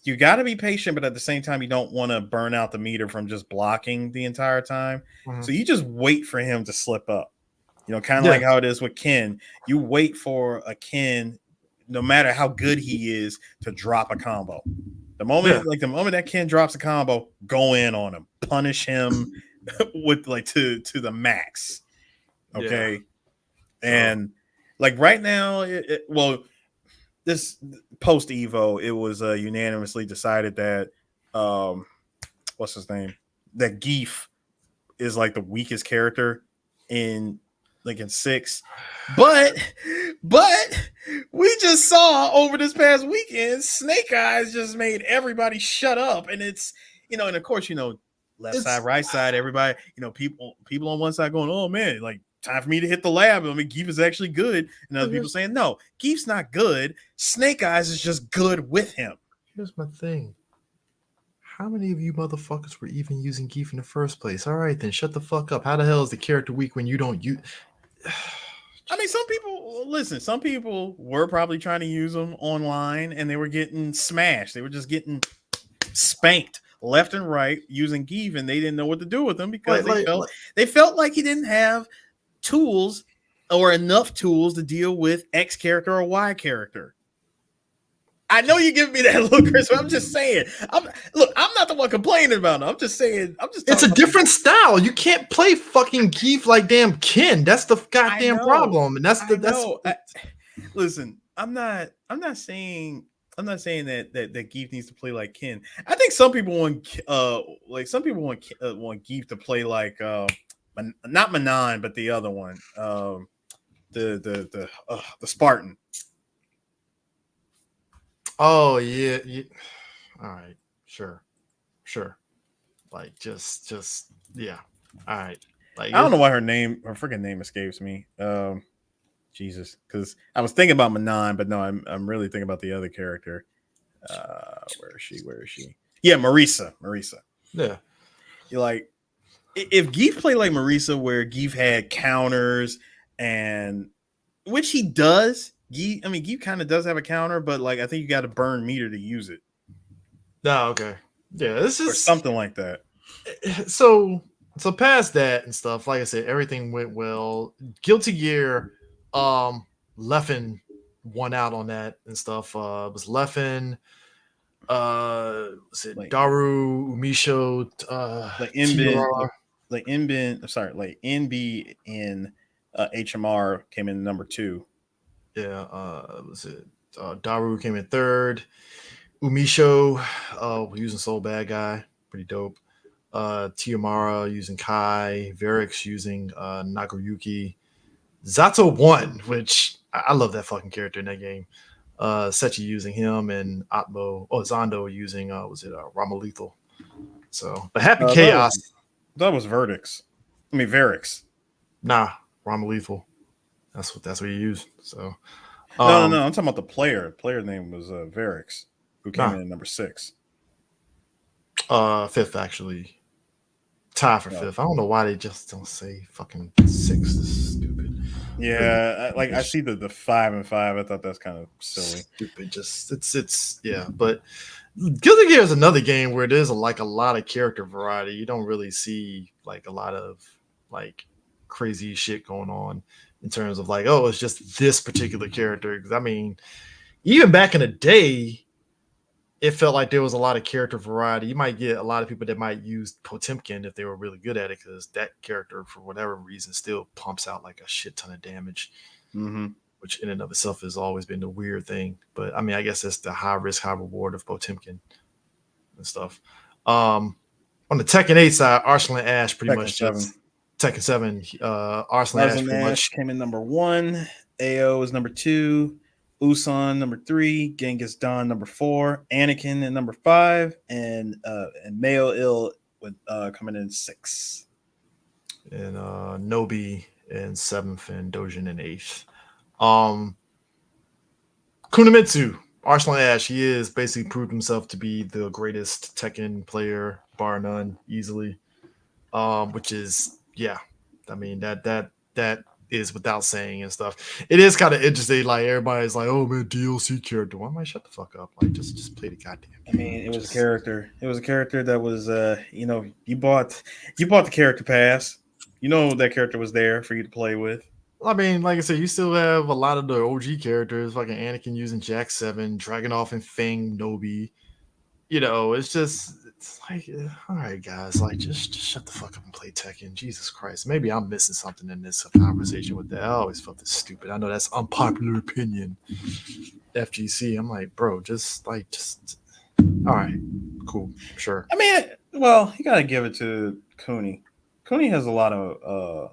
You got to be patient, but at the same time, you don't want to burn out the meter from just blocking the entire time. So you just wait for him to slip up. Kind of like how it is with Ken. You wait for a Ken, no matter how good he is, to drop a combo. The moment that Ken drops a combo, go in on him, punish him with like to the max. Okay, and like right now, this Post-Evo, it was unanimously decided that what's his name? That Geef is like the weakest character in 6. But we just saw over this past weekend, Snake Eyes just made everybody shut up. And it's, and of course, left side, right side, everybody, people on one side going, oh man, like time for me to hit the lab. I mean, Geef is actually good. And other people saying, no, Geef's not good. Snake Eyes is just good with him. Here's my thing. How many of you motherfuckers were even using Geef in the first place? All right, then shut the fuck up. How the hell is the character weak when you don't use? I mean, some people were probably trying to use them online and they were getting smashed. They were just getting spanked left and right using Geeve, and they didn't know what to do with him because like, they felt like he didn't have tools or enough tools to deal with X character or Y character. I know you give me that look, Chris, but I'm just saying. I'm not the one complaining about it. I'm just saying. I'm just. It's a different style. You can't play fucking Geef like damn Ken. That's the goddamn problem, and that's. Listen, I'm not saying. I'm not saying that Geef needs to play like Ken. I think some people want Geef to play like not Manon, but the other one, the Spartan. Oh yeah. All right, sure. Like just yeah. All right. Like I don't know why her freaking name escapes me. Jesus, because I was thinking about Manon, but no, I'm really thinking about the other character. Where is she? Yeah, Marisa. Yeah. You're like, if Geef played like Marisa, where Geef had counters and which he does. Geef kind of does have a counter, but like I think you got to burn meter to use it. No, okay. Yeah, this is or something like that. So past that and stuff, like I said, everything went well. Guilty Gear, Leffen won out on that and stuff. It was Leffen, was it Like Daru, Umisho, NB in HMR came in number 2. Yeah, was it Daru came in 3rd. Umisho, using Soul Bad Guy, pretty dope. Tiamara using Kai, Varix using Nagoriyuki. Zato won, which I love that fucking character in that game. Sechi using him, and Zondo using Rama Lethal. So, but Happy Chaos. That was Varix. Nah, Rama Lethal. That's what you use. So no, I'm talking about the player. Player name was Varix, who came in at number 6. 5th actually. Tie for 5th. I don't know why they just don't say fucking 6. This is stupid. Yeah, I see the 5 and 5. I thought that's kind of silly. Stupid. Just it's yeah. But Guilty Gear is another game where there's a lot of character variety. You don't really see like a lot of like crazy shit going on in terms of like, oh, it's just this particular character. Because I mean, even back in the day, it felt like there was a lot of character variety. You might get a lot of people that might use Potemkin if they were really good at it, because that character, for whatever reason, still pumps out like a shit ton of damage, which in and of itself has always been the weird thing. But I mean, I guess that's the high risk, high reward of Potemkin and stuff. On the Tekken 8 side, Arslan Ash pretty much just Tekken 7. Arslan Ash pretty much came in number 1. AO is number 2. Uson number 3, Genghis Khan number 4, Anakin in number 5, and Mayo Ill with coming in 6. And Nobi in 7th and Dojin in 8th. Kunimitsu, Arslan Ash, he is basically proved himself to be the greatest Tekken player, bar none, easily. Which is, yeah, I mean that is without saying and stuff. It is kind of interesting. Like everybody's like, "Oh man, DLC character." Why am I shut the fuck up? Like just play the goddamn game. I mean, it was a character. It was a character that was, you bought the character pass. You know that character was there for you to play with. I mean, like I said, you still have a lot of the OG characters, like Anakin using Jack 7, Dragunov and Fang Nobi. You know, it's like, all right, guys, like just shut the fuck up and play Tekken. Jesus Christ. Maybe I'm missing something in this conversation with that. I always felt this stupid. I know that's unpopular opinion. FGC. I'm like, bro, just all right, cool, sure. I mean, well, you gotta give it to Cooney. Cooney has a lot of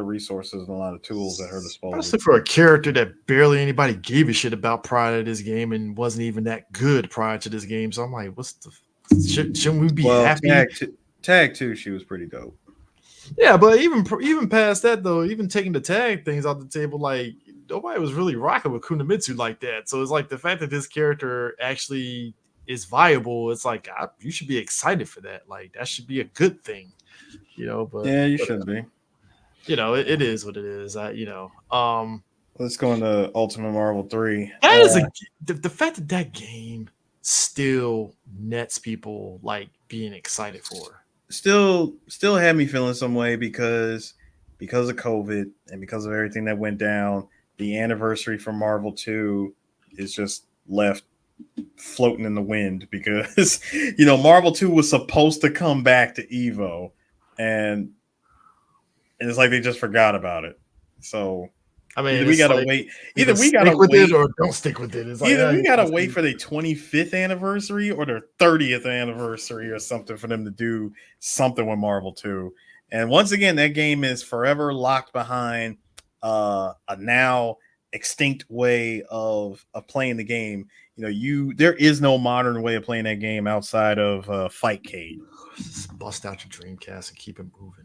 resources and a lot of tools at her disposal. Especially for a character that barely anybody gave a shit about prior to this game and wasn't even that good prior to this game. So I'm like, shouldn't we be happy? Tag 2, she was pretty dope. Yeah, but even past that though, even taking the tag things off the table, like nobody was really rocking with Kunimitsu like that. So it's like the fact that this character actually is viable, it's like you should be excited for that. Like that should be a good thing, you know. But yeah, you should be. You know, it is what it is. Let's go into Ultimate Marvel 3. That is the fact that game still nets people like being excited for. Still had me feeling some way because of COVID and because of everything that went down. The anniversary for Marvel 2 is just left floating in the wind because Marvel 2 was supposed to come back to Evo, and it's like they just forgot about it. So I mean, either we it's gotta like wait, either either we gotta stick with wait it or don't stick with it. It's like Either we gotta it's wait for their 25th anniversary or their 30th anniversary or something for them to do something with Marvel 2. And once again, that game is forever locked behind a now extinct way of playing the game. There is no modern way of playing that game outside of Fightcade. just bust out your Dreamcast and keep it moving.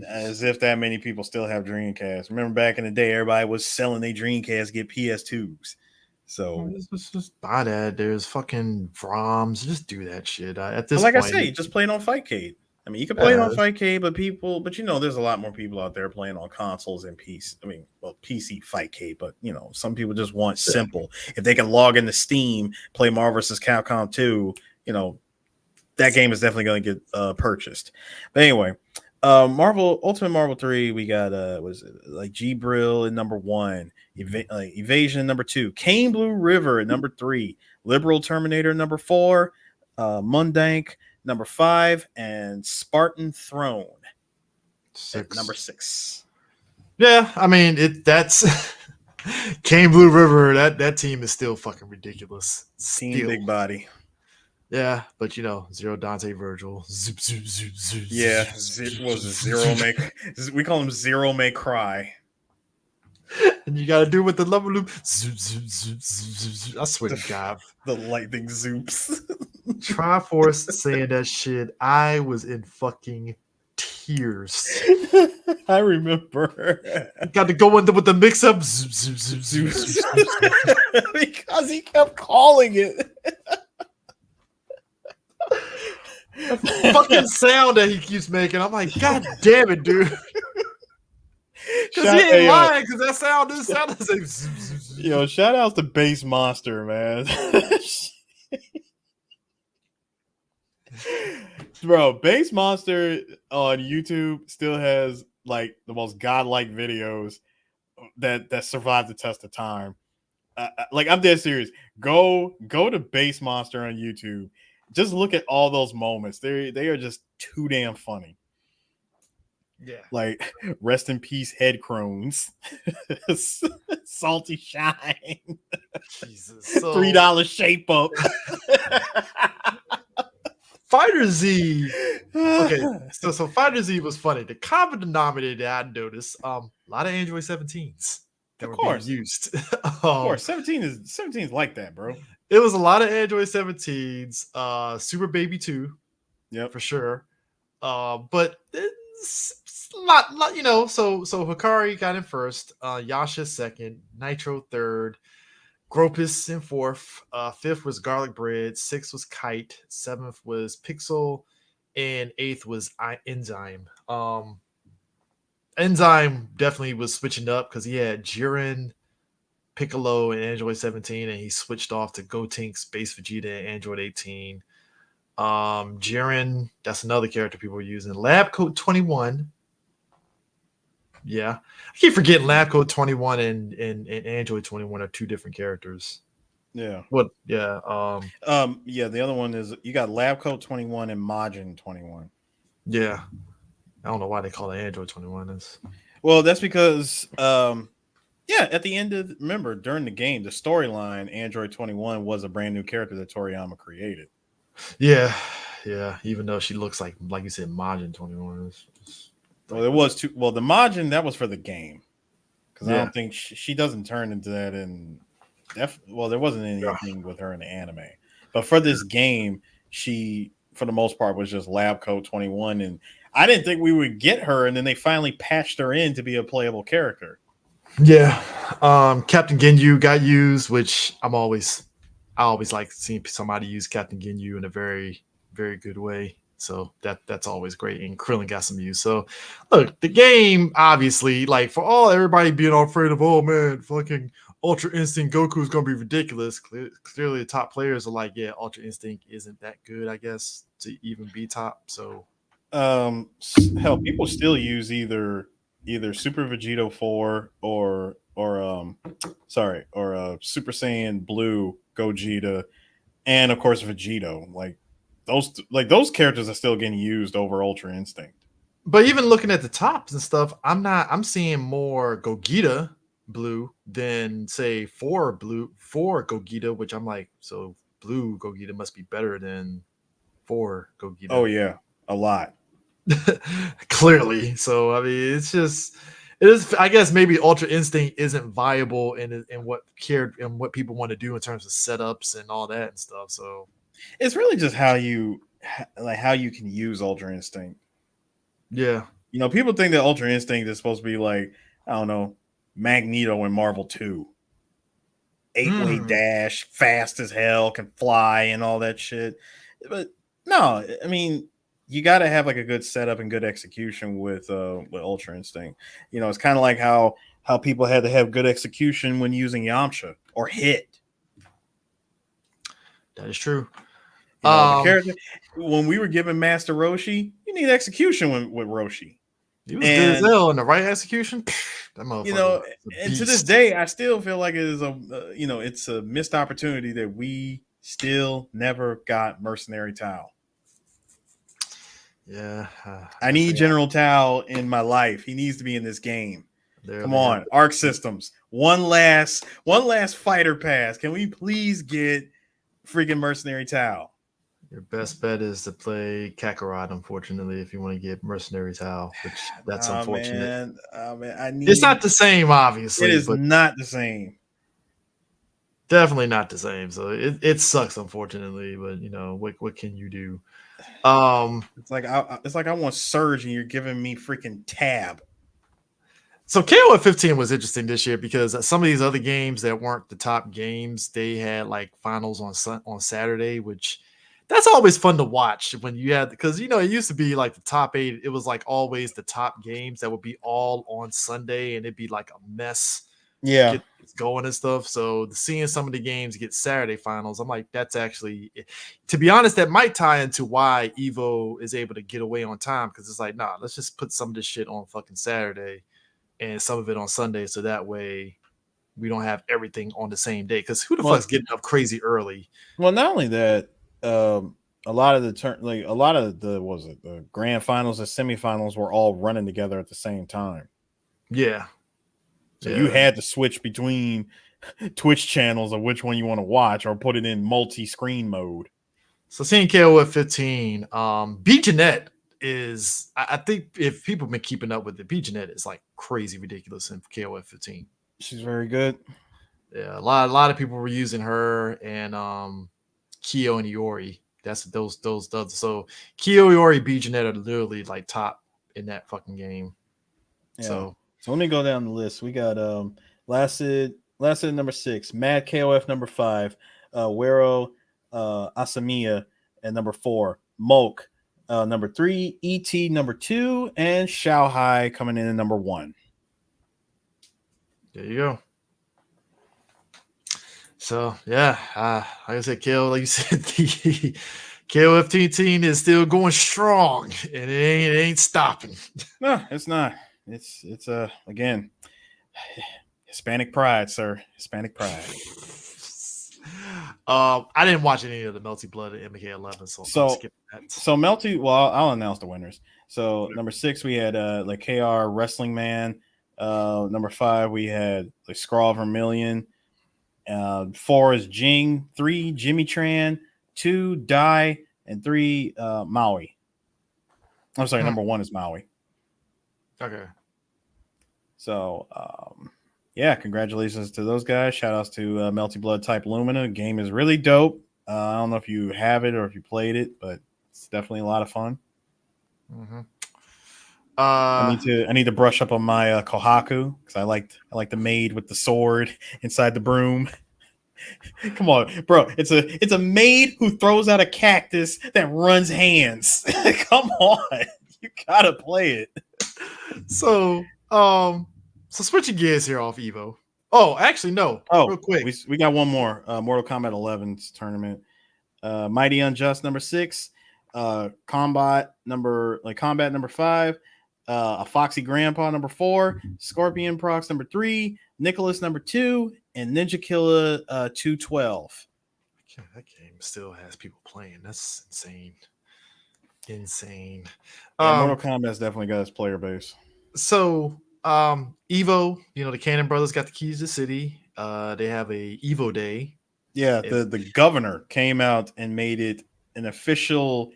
As if that many people still have Dreamcast. Remember back in the day, everybody was selling their Dreamcast, get PS2s. So just buy that. There's fucking ROMs. Just do that shit. At this like I point, say, just play it on Fightcade. I mean, you can play it on yeah, Fightcade, but there's a lot more people out there playing on consoles and PC. I mean, well, PC Fightcade, but some people just want simple. If they can log into Steam, play Marvel vs. Capcom 2, that game is definitely going to get purchased. But anyway, Ultimate Marvel 3, we got was it like G-Brill at number 1, Evasion number 2, Kane Blue River at number 3, Liberal Terminator number 4, Mundank number 5, and Spartan Throne at number 6. Yeah, I mean that's Kane Blue River. That team is still fucking ridiculous. Team Big Body. Yeah, but Zero Dante Virgil. Zoop, zoop, zoop, zoop, Yeah, was it Zero May? We call him Zero May Cry. And you got to do with the level loop. Zoop, zoop, zoop, zoop, zoop, zoop. I swear to God. The lightning zoops. Triforce saying that shit, I was in fucking tears. I remember. Got to go into with the mix up. Zoop, zoop, zoop, zoop, zoop, zoop, zoop. Because he kept calling it. The fucking sound that he keeps making. I'm like, God damn it, dude. Because he ain't lying, because that sound the same. Shout out to Base Monster, man. Bro, Base Monster on YouTube still has like the most godlike videos that survive the test of time. Like, I'm dead serious. Go to Base Monster on YouTube. Just look at all those moments. They are just too damn funny. Yeah. Like, rest in peace, head crones. Salty shine. Jesus. $3 shape up. Fighter Z. Okay, so Fighter Z was funny. The common denominator that I noticed, a lot of Android 17s that were being used. Of course, 17 is like that, bro. It was a lot of Android 17s. Super Baby 2, yeah, for sure. But it's not. So Hikari got in first, Yasha second, Nitro third, Gropus in fourth, fifth was Garlic Bread, sixth was Kite, seventh was Pixel, and eighth was Enzyme. Enzyme definitely was switching up because he had Jiren, Piccolo, and Android 17, and he switched off to Gotenks, Space Vegeta, and Android 18. Jiren, that's another character people were using. Lab Coat 21. Yeah. I keep forgetting Lab Coat 21 and Android 21 are two different characters. Yeah. What? Yeah. Yeah, the other one is you got Lab Coat 21 and Majin 21. Yeah. I don't know why they call it Android 21. Well, that's because at the end of during the game, the storyline, Android 21 was a brand new character that Toriyama created. Yeah. Even though she looks like you said, Majin 21. Well, it was too. Well, the Majin, that was for the game, because I don't think she doesn't turn into that in. Well, there wasn't anything with her in the anime, but for this game, she for the most part was just Lab Coat 21, and I didn't think we would get her, and then they finally patched her in to be a playable character. Yeah, Captain Ginyu got used, which I always like seeing somebody use Captain Ginyu in a very, very good way. So that's always great. And Krillin got some use. So look, the game obviously, like for all everybody being all afraid of, oh man, fucking Ultra Instinct Goku is gonna be ridiculous. Clearly, the top players are like, yeah, Ultra Instinct isn't that good, I guess, to even be top. So Hell, people still use either Super Vegito 4 or Super Saiyan Blue Gogeta, and of course Vegito. Those characters are still getting used over Ultra Instinct. but even looking at the tops and stuff, I'm seeing more Gogeta blue than say four Gogeta, which I'm like, so blue Gogeta must be better than four Oh Gogeta. yeah, a lot. Clearly. So I mean, it is. I guess maybe Ultra Instinct isn't viable in what people want to do in terms of setups and all that and stuff. So It's really just how you can use Ultra Instinct. yeah. People think that Ultra Instinct is supposed to be like, I don't know, Magneto in Marvel 2. 8-way Mm. dash, fast as hell, can fly and all that shit. But no, I mean, you got to have like a good setup and good execution with Ultra Instinct. It's kind of like how people had to have good execution when using Yamcha or Hit. That is true. The character when we were given Master Roshi, you need execution with Roshi. He was good as And hell in the right execution. That motherfucker was a and to this beast. day, I still feel like it is it's a missed opportunity that we still never got Mercenary Tao. Yeah, I need General Tao in my life. He needs to be in this game. Come on, Arc Systems. One last fighter pass. Can we please get freaking Mercenary Tao? Your best bet is to play Kakarot, unfortunately, if you want to get Mercenary Tao, which that's unfortunate. Man, It's not the same, It obviously, is but not the same. definitely not the same. So it sucks, unfortunately, but what can you do? It's like I want Surge, and you're giving me freaking Tab. So KOF 15 was interesting this year because some of these other games that weren't the top games, they had like finals on Saturday, which that's always fun to watch when you had, because it used to be like the top 8. It was like always the top games that would be all on Sunday, and it'd be like a mess to Yeah. get going and stuff. So seeing some of the games get Saturday finals, I'm like, that's actually, to be honest, that might tie into why Evo is able to get away on time, because it's like, nah, let's just put some of this shit on fucking Saturday and some of it on Sunday, so that way we don't have everything on the same day. Because who the fuck's getting up crazy early? Well, not only that, a lot of the grand finals and semifinals were all running together at the same time. Yeah. So you had to switch between Twitch channels of which one you want to watch, or put it in multi-screen mode. So seeing KOF 15, B Jeanette is, I think if people have been keeping up with it, B Jeanette is like crazy ridiculous in KOF 15. She's very good. Yeah, a lot of people were using her and Kyo and Iori. That's those. So Kyo, Iori, B Jeanette are literally like top in that fucking game. Yeah. So let me go down the list. We got Lacid number 6, Mad KOF number 5, Wero Asamiya at number 4, Mulk number 3, ET number 2, and Shao Hai coming in at number 1. There you go. So yeah, like I said, KO, like you said, the KOF team is still going strong, and it ain't stopping. No, it's not. It's again, Hispanic pride, sir. Hispanic pride. I didn't watch any of the Melty Blood at MK11, so I'll skip that. So Melty, well, I'll announce the winners. So number 6, we had like KR Wrestling Man. Number 5, we had like Scrawl Vermilion. 4 is Jing. 3, Jimmy Tran. 2, Dai. And 3, Maui. I'm sorry, number 1 is Maui. Okay. So, yeah, congratulations to those guys. Shout outs to Melty Blood Type Lumina. Game is really dope. I don't know if you have it or if you played it, but it's definitely a lot of fun. Mm-hmm. I need to brush up on my Kohaku, because I like the maid with the sword inside the broom. Come on, bro. It's a maid who throws out a cactus that runs hands. Come on, you gotta play it. So, so switching gears here off Evo. Oh, actually, no, Oh, real quick. we got one more. Mortal Kombat 11's tournament. Mighty Unjust number 6. Combat number 5. A Foxy Grandpa number 4. Scorpion Prox number 3. Nicholas number 2, and Ninja Killer 212. That game still has people playing. That's insane. Insane. Yeah, Mortal Kombat's definitely got its player base. So Evo, the Cannon Brothers got the keys to the city. They have a Evo Day. Yeah, the governor came out and made it an official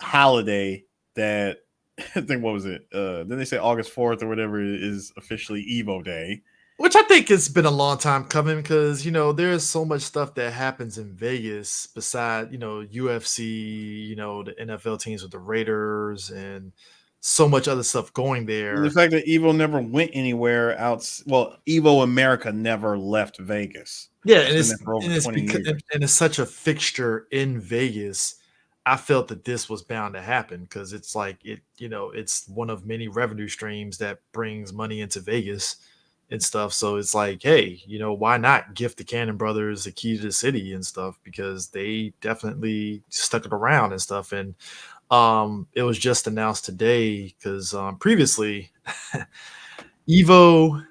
holiday that I think, what was it? Then they say August 4th or whatever is officially Evo Day. Which I think it's been a long time coming because, there's so much stuff that happens in Vegas beside, UFC, the NFL teams with the Raiders and so much other stuff going there. And the fact that Evo never went anywhere else. Well, Evo America never left Vegas. Yeah, it's for over 20 years. And it's such a fixture in Vegas. I felt that this was bound to happen because it's like it's one of many revenue streams that brings money into Vegas and stuff. So it's like, hey, why not gift the Cannon Brothers the key to the city and stuff, because they definitely stuck it around and stuff. And it was just announced today because previously Evo,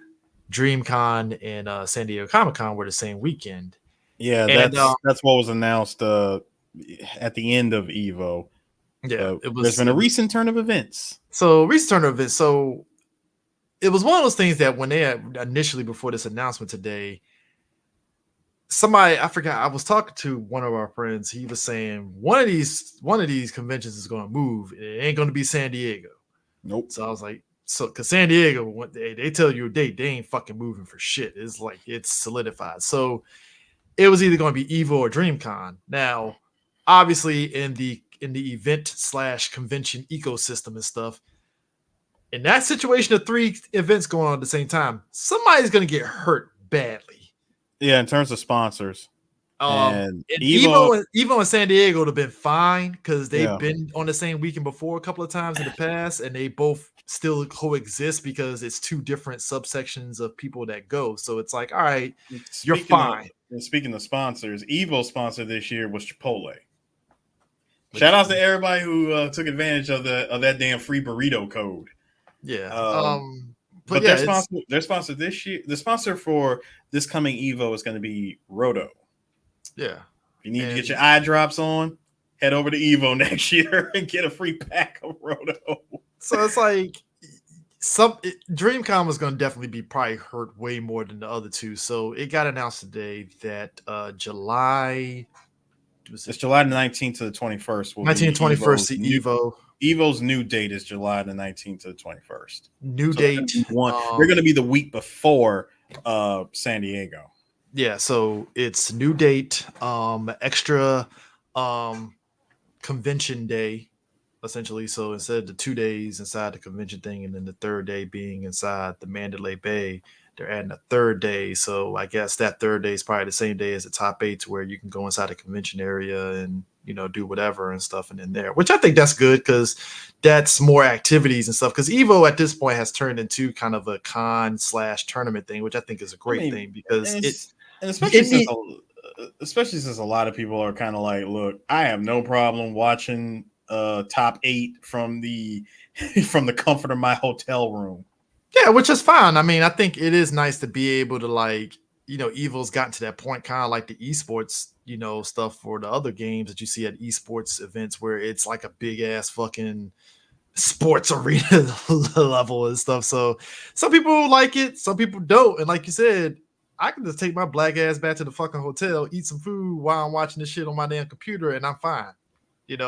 DreamCon, and San Diego Comic-Con were the same weekend. Yeah, and, that's what was announced at the end of Evo. Yeah, there's been a recent turn of events. So it was one of those things that when they had initially, before this announcement today, somebody, I forgot, I was talking to one of our friends. He was saying one of these conventions is going to move. It ain't going to be San Diego. Nope. So I was like, because San Diego, they tell you a date, they ain't fucking moving for shit. It's like it's solidified. So it was either going to be Evo or DreamCon. Now, obviously, in the event / convention ecosystem and stuff, in that situation of 3 events going on at the same time, somebody's going to get hurt badly. Yeah, in terms of sponsors. And Evo and San Diego would have been fine because they've been on the same weekend before a couple of times in the past, and they both still coexist because it's 2 different subsections of people that go. So it's like, all right, you're fine. Speaking of sponsors, Evo's sponsor this year was Chipotle. Shout outs to everybody who took advantage of that damn free burrito code. Yeah. But their sponsor this year, the sponsor for this coming Evo is going to be Roto. Yeah. If you need to get your eye drops on, head over to Evo next year and get a free pack of Roto. So it's like DreamCon was going to definitely be probably hurt way more than the other 2. So it got announced today that July. It's July the 19th to the 21st. 19th, 21st to Evo. Evo's new date is July the 19th to the 21st. New date. They're going to be the week before San Diego. Yeah, so it's new date, extra convention day, essentially. So instead of the 2 days inside the convention thing and then the 3rd day being inside the Mandalay Bay, they're adding a 3rd day. So I guess that 3rd day is probably the same day as the top 8, to where you can go inside the convention area and do whatever and stuff, and in there, which I think that's good because that's more activities and stuff. Because Evo at this point has turned into kind of a con / tournament thing, which I think is a great thing because especially since a lot of people are kind of like, look, I have no problem watching top 8 from the comfort of my hotel room. Yeah, which is fine. I mean, I think it is nice to be able to, like, Evo's gotten to that point, kind of like the esports, stuff for the other games that you see at esports events, where it's like a big ass fucking sports arena level and stuff. So some people like it, some people don't. And like you said, I can just take my black ass back to the fucking hotel, eat some food while I'm watching this shit on my damn computer, and I'm fine. I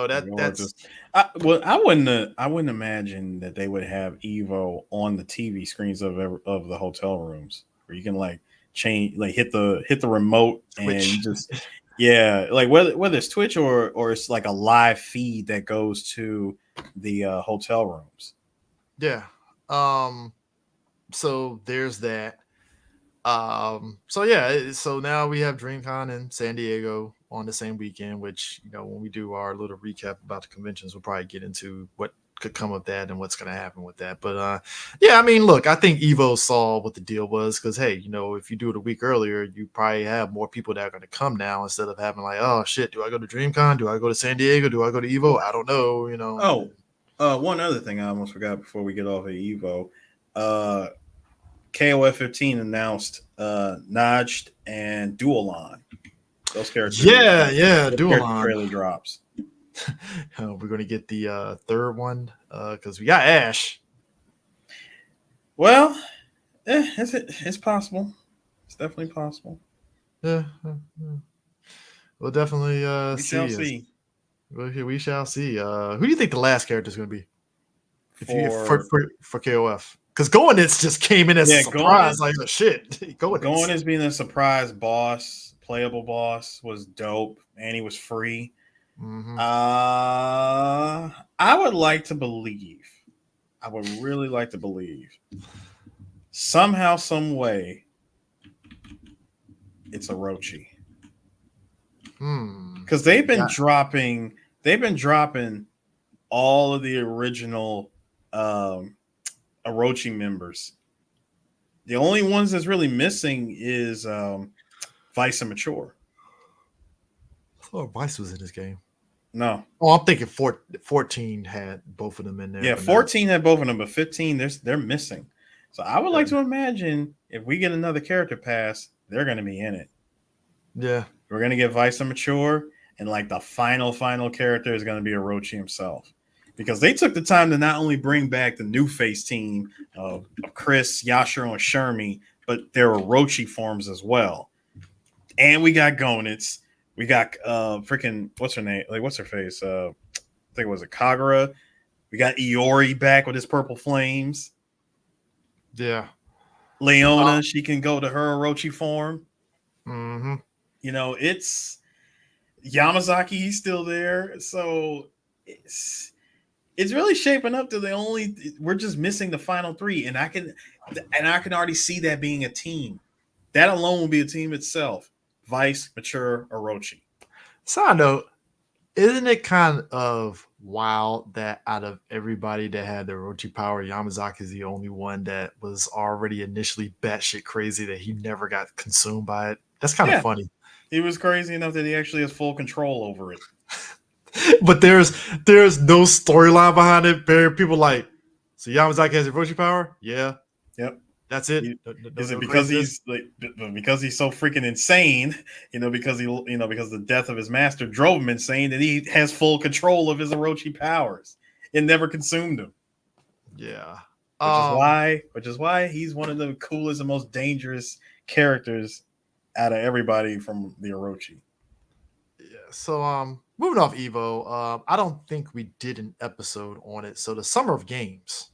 wouldn't imagine that they would have Evo on the TV screens of the hotel rooms where you can like change, like hit the remote Twitch. And just like whether it's Twitch or it's like a live feed that goes to the hotel rooms. Yeah. So there's that. So yeah, so now we have DreamCon in San Diego on the same weekend, which, when we do our little recap about the conventions, we'll probably get into what could come of that and what's going to happen with that. But yeah, I mean, look, I think Evo saw what the deal was, because hey, if you do it a week earlier, you probably have more people that are going to come now, instead of having like, oh shit, do I go to DreamCon? Do I go to San Diego? Do I go to Evo? I don't know. Oh, one other thing I almost forgot before we get off of Evo. KOF 15 announced Notched and Dualon. Those characters. Yeah, Those character Dualon. trailer drops. We're going to get the third one because we got Ash. Well, it's possible. It's definitely possible. Yeah, we'll definitely We shall see. We shall see. Who do you think the last character is going to be? For KOF? Because Goenitz just came in as a surprise. Like, oh, shit. Goenitz being a surprise boss, playable boss, was dope, and he was free. Mm-hmm. I would like to believe. I would really like to believe. Somehow, some way, it's Orochi. Because they've been dropping all of the original Orochi members. The only ones that's really missing is Vice and Mature. I thought Vice was in this game. No. Oh, I'm thinking 14 had both of them in there. Yeah, 14 had both of them, but 15 they're missing. So I would like to imagine if we get another character pass, they're going to be in it. Yeah. We're going to get Vice and Mature, and like the final character is going to be Orochi himself. Because they took the time to not only bring back the new face team of Chris, Yashiro, and Shermie, but their Orochi forms as well. And we got Goenitz. We got freaking, what's her name? Like, what's her face? I think it was a Kagura. We got Iori back with his purple flames. Yeah. Leona, she can go to her Orochi form. Mm-hmm. It's Yamazaki, he's still there. So it's really shaping up to we're just missing the final three. And I can already see that being a team. That alone will be a team itself. Vice, Mature, Orochi. Side note, isn't it kind of wild that out of everybody that had the Orochi power, Yamazaki is the only one that was already initially batshit crazy that he never got consumed by it? That's kind of funny. He was crazy enough that he actually has full control over it. But there's no storyline behind it. People like, so Yamazaki has Orochi power? Yeah. Yep. That's it. Is it because he's because he's so freaking insane? Because the death of his master drove him insane that he has full control of his Orochi powers. It never consumed him. Yeah. Which is why he's one of the coolest and most dangerous characters out of everybody from the Orochi. Yeah. So moving off Evo, I don't think we did an episode on it. So the Summer of Games.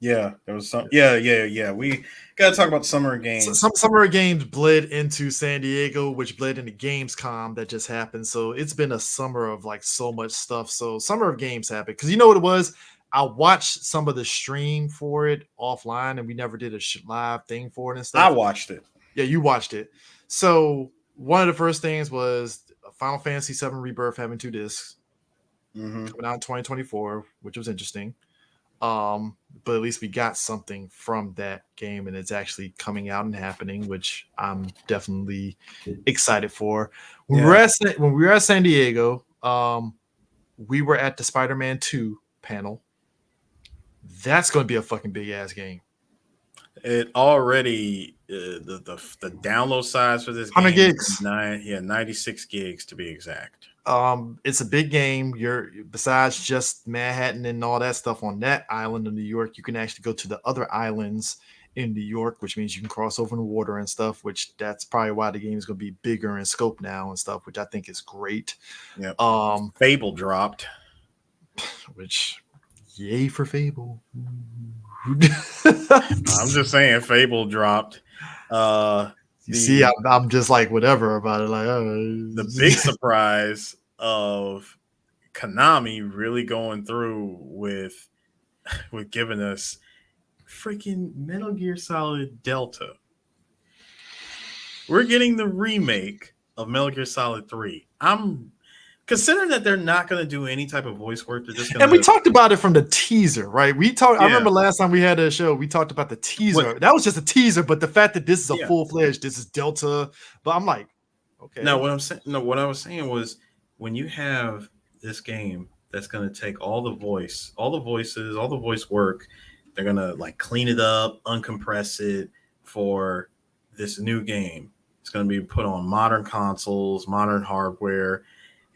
Yeah, there was some. Yeah. We got to talk about Summer Games. Some Summer Games bled into San Diego, which bled into Gamescom that just happened. So it's been a summer of like so much stuff. So Summer of Games happened because you know what it was. I watched some of the stream for it offline, and we never did a live thing for it and stuff. I watched it. Yeah, you watched it. So one of the first things was Final Fantasy VII Rebirth having 2 discs coming out in 2024, which was interesting. But at least we got something from that game, and it's actually coming out and happening, which I'm definitely excited for. When we were at San Diego, we were at the Spider-Man 2 panel. That's going to be a fucking big ass game. It already the download size for this game 100 gigs. 96 gigs to be exact. It's a big game. You're besides just Manhattan and all that stuff on that island of New York, you can actually go to the other islands in New York, which means you can cross over in the water and stuff, which that's probably why the game is going to be bigger in scope now and stuff, which I think is great. Yep. Fable dropped, which yay for Fable. I'm just saying Fable dropped. I'm just like whatever about it. Like the big surprise of Konami really going through with giving us freaking Metal Gear Solid Delta. We're getting the remake of Metal Gear Solid 3. I'm considering that they're not going to do any type of voice work. They're just going And we to, talked about it from the teaser, right? We talked. I yeah. remember last time we had a show, we talked about the What? teaser. That was just a teaser, but the fact that this is a Yeah. full fledged, this is Delta. But I'm like, No, okay, what I'm saying, no, what I was saying was when you have this game that's going to take all the voice, all the voices, all the voice work, they're going to like clean it up, uncompress it for this new game. It's going to be put on modern consoles, modern hardware,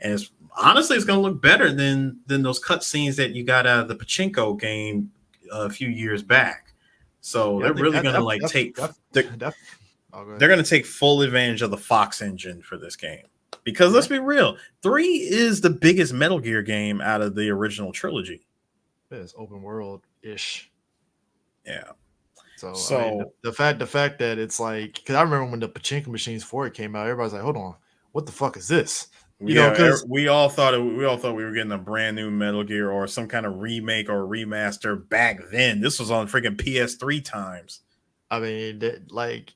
and it's honestly it's going to look better than those cutscenes that you got out of the Pachinko game a few years back. So yeah, I they're think really going to like take that oh, go ahead. they're going to take full advantage of the Fox engine for this game. Because Yeah, let's be real, 3 is the biggest Metal Gear game out of the original trilogy. it's open world ish. Yeah. So I mean, So the fact that it's like, because I remember when the Pachinko machines for it came out, everybody's like, hold on, what the fuck is this? You know, yeah, because we all thought we were getting a brand new Metal Gear or some kind of remake or remaster back then. This was on freaking PS3 times. I mean, like,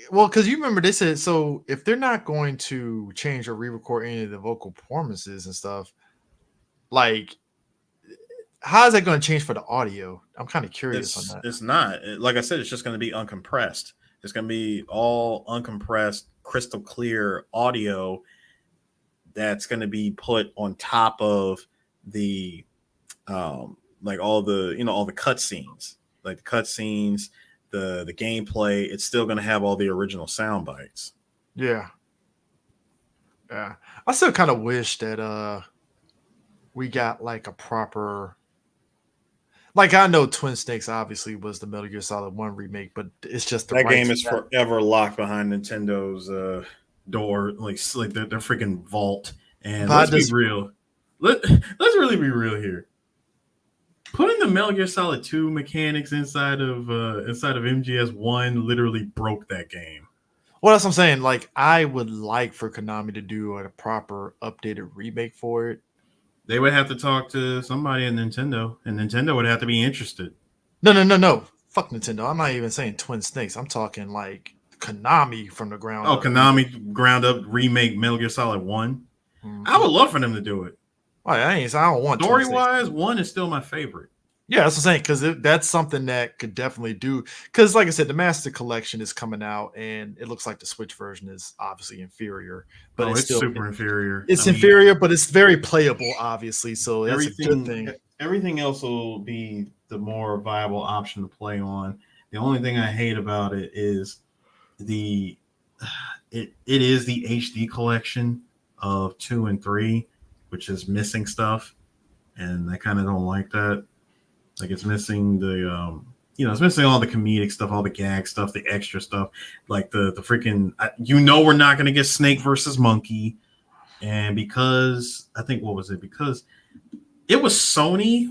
well, because you remember they said, so if they're not going to change or re-record any of the vocal performances and stuff, like, how is that going to change for the audio? I'm kind of curious on that. It's not. Like I said, it's just going to be uncompressed. It's going to be all uncompressed, crystal clear audio that's going to be put on top of the like all the all the cutscenes, like the cutscenes, the gameplay. It's still going to have all the original sound bites. Yeah, yeah. I still kind of wish that we got like a proper, like, I know Twin Snakes obviously was the Metal Gear Solid 1 remake, but it's just the That game rights. is forever locked behind Nintendo's door, like their freaking vault. And But I let's be just real. Let's really be real here. Putting the Metal Gear Solid 2 mechanics inside of MGS 1 literally broke that game. well, that's what I'm saying. Like, I would like for Konami to do a proper updated remake for it. They would have to talk to somebody at Nintendo, and Nintendo would have to be interested. No, no, no, no. Fuck Nintendo. I'm not even saying Twin Snakes. I'm talking like Konami from the ground Oh, up remake. Konami ground up remake Metal Gear Solid 1. I Mm-hmm. would love for them to do it. Oh, I don't want Twin Story Snakes. wise, 1 is still my favorite. Yeah, that's what I'm saying, because that's something that could definitely do. Because, like I said, the Master Collection is coming out, and it looks like the Switch version is obviously inferior, but Oh, it's it's still super inferior. I it's mean, inferior, but it's very playable, obviously. So that's a good everything thing. everything else will be the more viable option to play on. The only thing I hate about it is the it is the HD collection of 2 and 3, which is missing stuff, and I kind of don't like that. Like it's missing the it's missing all the comedic stuff, all the gag stuff, the extra stuff, like the freaking we're not gonna get Snake versus Monkey, and because I think what was it because it was Sony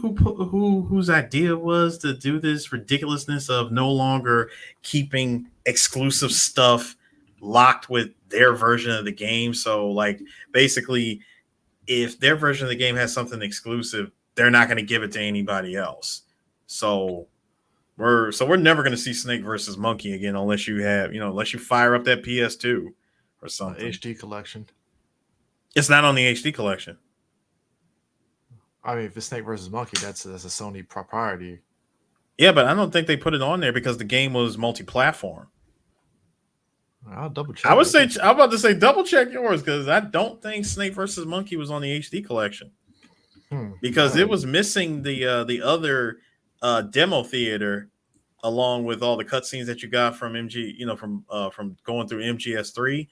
whose idea was to do this ridiculousness of no longer keeping exclusive stuff locked with their version of the game. So like basically if their version of the game has something exclusive, they're not going to give it to anybody else. So we're never going to see Snake versus Monkey again unless you have, unless you fire up that PS2 or something. HD collection. It's not on the HD collection. I mean, if it's Snake versus Monkey, that's a Sony propriety. Yeah, but I don't think they put it on there because the game was multi-platform. I'll double check. I would say I'm about to say double check yours because I don't think Snake versus Monkey was on the HD collection because it was missing the other demo theater along with all the cutscenes that you got from from going through MGS3.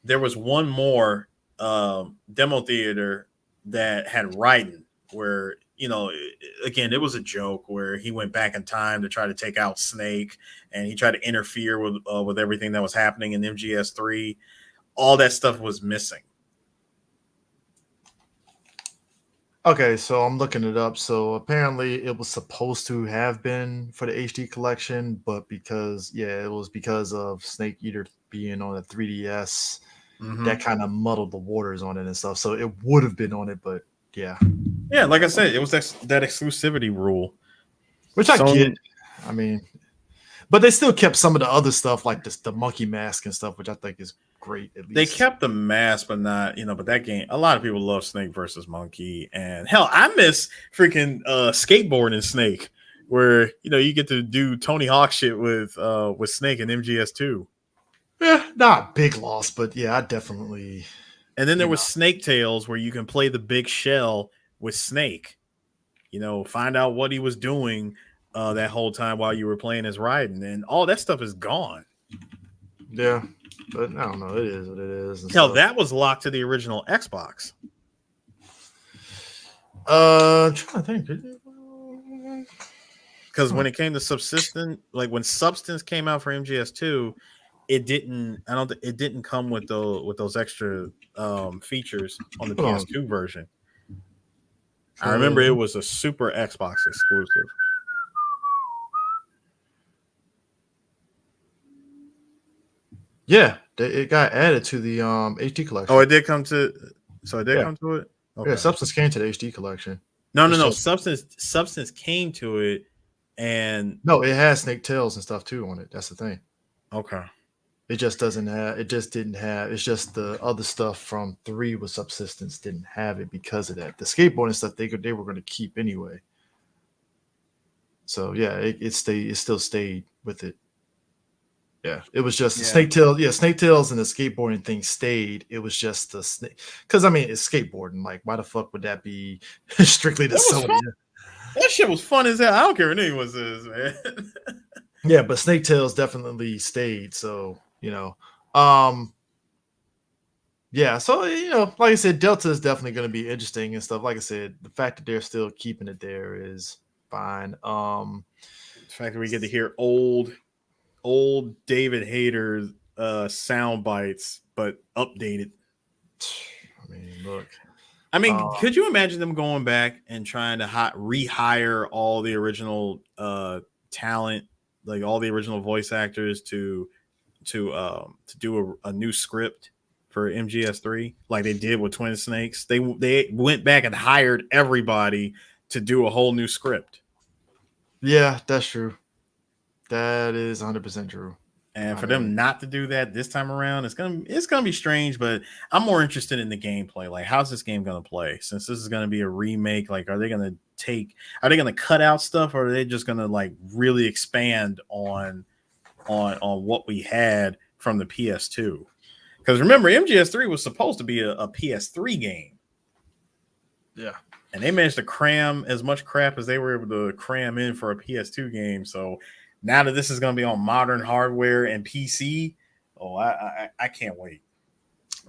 There was one more demo theater that had Raiden where again, it was a joke where he went back in time to try to take out Snake, and he tried to interfere with everything that was happening in MGS3. All that stuff was missing. Okay, so I'm looking it up. So apparently, it was supposed to have been for the HD collection, but it was because of Snake Eater being on the 3DS, that kind of muddled the waters on it and stuff. So it would have been on it, but yeah. Yeah, like I said, it was that exclusivity rule. Which I get. I mean, But they still kept some of the other stuff like the monkey mask and stuff, which I think is great. At least They kept the mask, but not, but that game, a lot of people love Snake versus Monkey. And hell, I miss freaking skateboarding Snake, where you get to do Tony Hawk shit with Snake and MGS2. yeah, not big loss, but yeah, I definitely And then there you was know Snake Tales, where you can play the big shell with Snake. Find out what he was doing that whole time while you were playing as Raiden, and all that stuff is gone. yeah, but I don't know. It is what it is. And Hell, stuff. that was locked to the original Xbox. I'm trying to think. Because when it came to Subsistence, like when Substance came out for MGS2, it didn't. I don't. It didn't come with those extra features on the Hold on. PS2 version. I remember it was a Super Xbox exclusive. Yeah, it got added to the HD collection. Oh, it did come to. So it did Yeah. come to it. Okay. Yeah, Substance came to the HD collection. No. Just, Substance came to it, and no, it has Snake Tails and stuff too on it. That's the thing. okay. It just doesn't have. It just didn't have. It's just the other stuff from 3 with Subsistence didn't have it because of that. The skateboarding stuff they were going to keep anyway. So yeah, it still stayed with it. Yeah, it was just the Snake Tails. Yeah, Snake Tails and the skateboarding thing stayed. It was just the snake, because I mean it's skateboarding. Like, why the fuck would that be strictly the Sony? That shit was fun as hell. I don't care what anyone says, man. Yeah, but Snake Tails definitely stayed. So yeah. So like I said, Delta is definitely going to be interesting and stuff. Like I said, the fact that they're still keeping it there is fine. The fact that we get to hear old David Hayter sound bites, but updated. I mean, look. Could you imagine them going back and trying to rehire all the original talent, like all the original voice actors, to do a new script for MGS3, like they did with Twin Snakes? They went back and hired everybody to do a whole new script. Yeah, that's true. That is 100% true. And for them not to do that this time around, it's gonna be strange. But I'm more interested in the gameplay. Like, how's this game gonna play? Since this is gonna be a remake, like, are they gonna cut out stuff, or are they just gonna like really expand on what we had from the PS2? Because remember, MGS3 was supposed to be a PS3 game. Yeah. And they managed to cram as much crap as they were able to cram in for a PS2 game. So now that this is going to be on modern hardware and PC, I can't wait.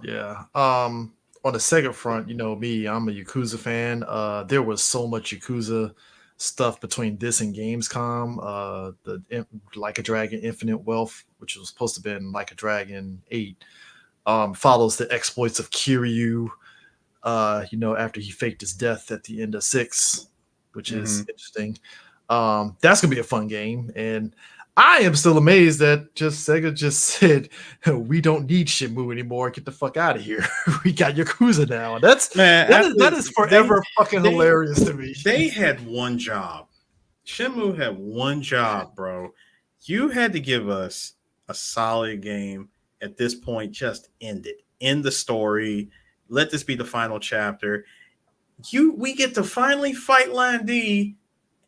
Yeah. On the Sega front, me, I'm a Yakuza fan. There was so much Yakuza stuff between this and Gamescom. The Like a Dragon Infinite Wealth, which was supposed to have been Like a Dragon 8, follows the exploits of Kiryu, after he faked his death at the end of 6, which is interesting. That's gonna be a fun game, and I am still amazed that Sega just said we don't need Shenmue anymore. Get the fuck out of here. We got Yakuza now. That is forever fucking hilarious to me. They had one job. Shenmue had one job, bro. You had to give us a solid game at this point. Just end it. End the story. Let this be the final chapter. We get to finally fight Lan Di,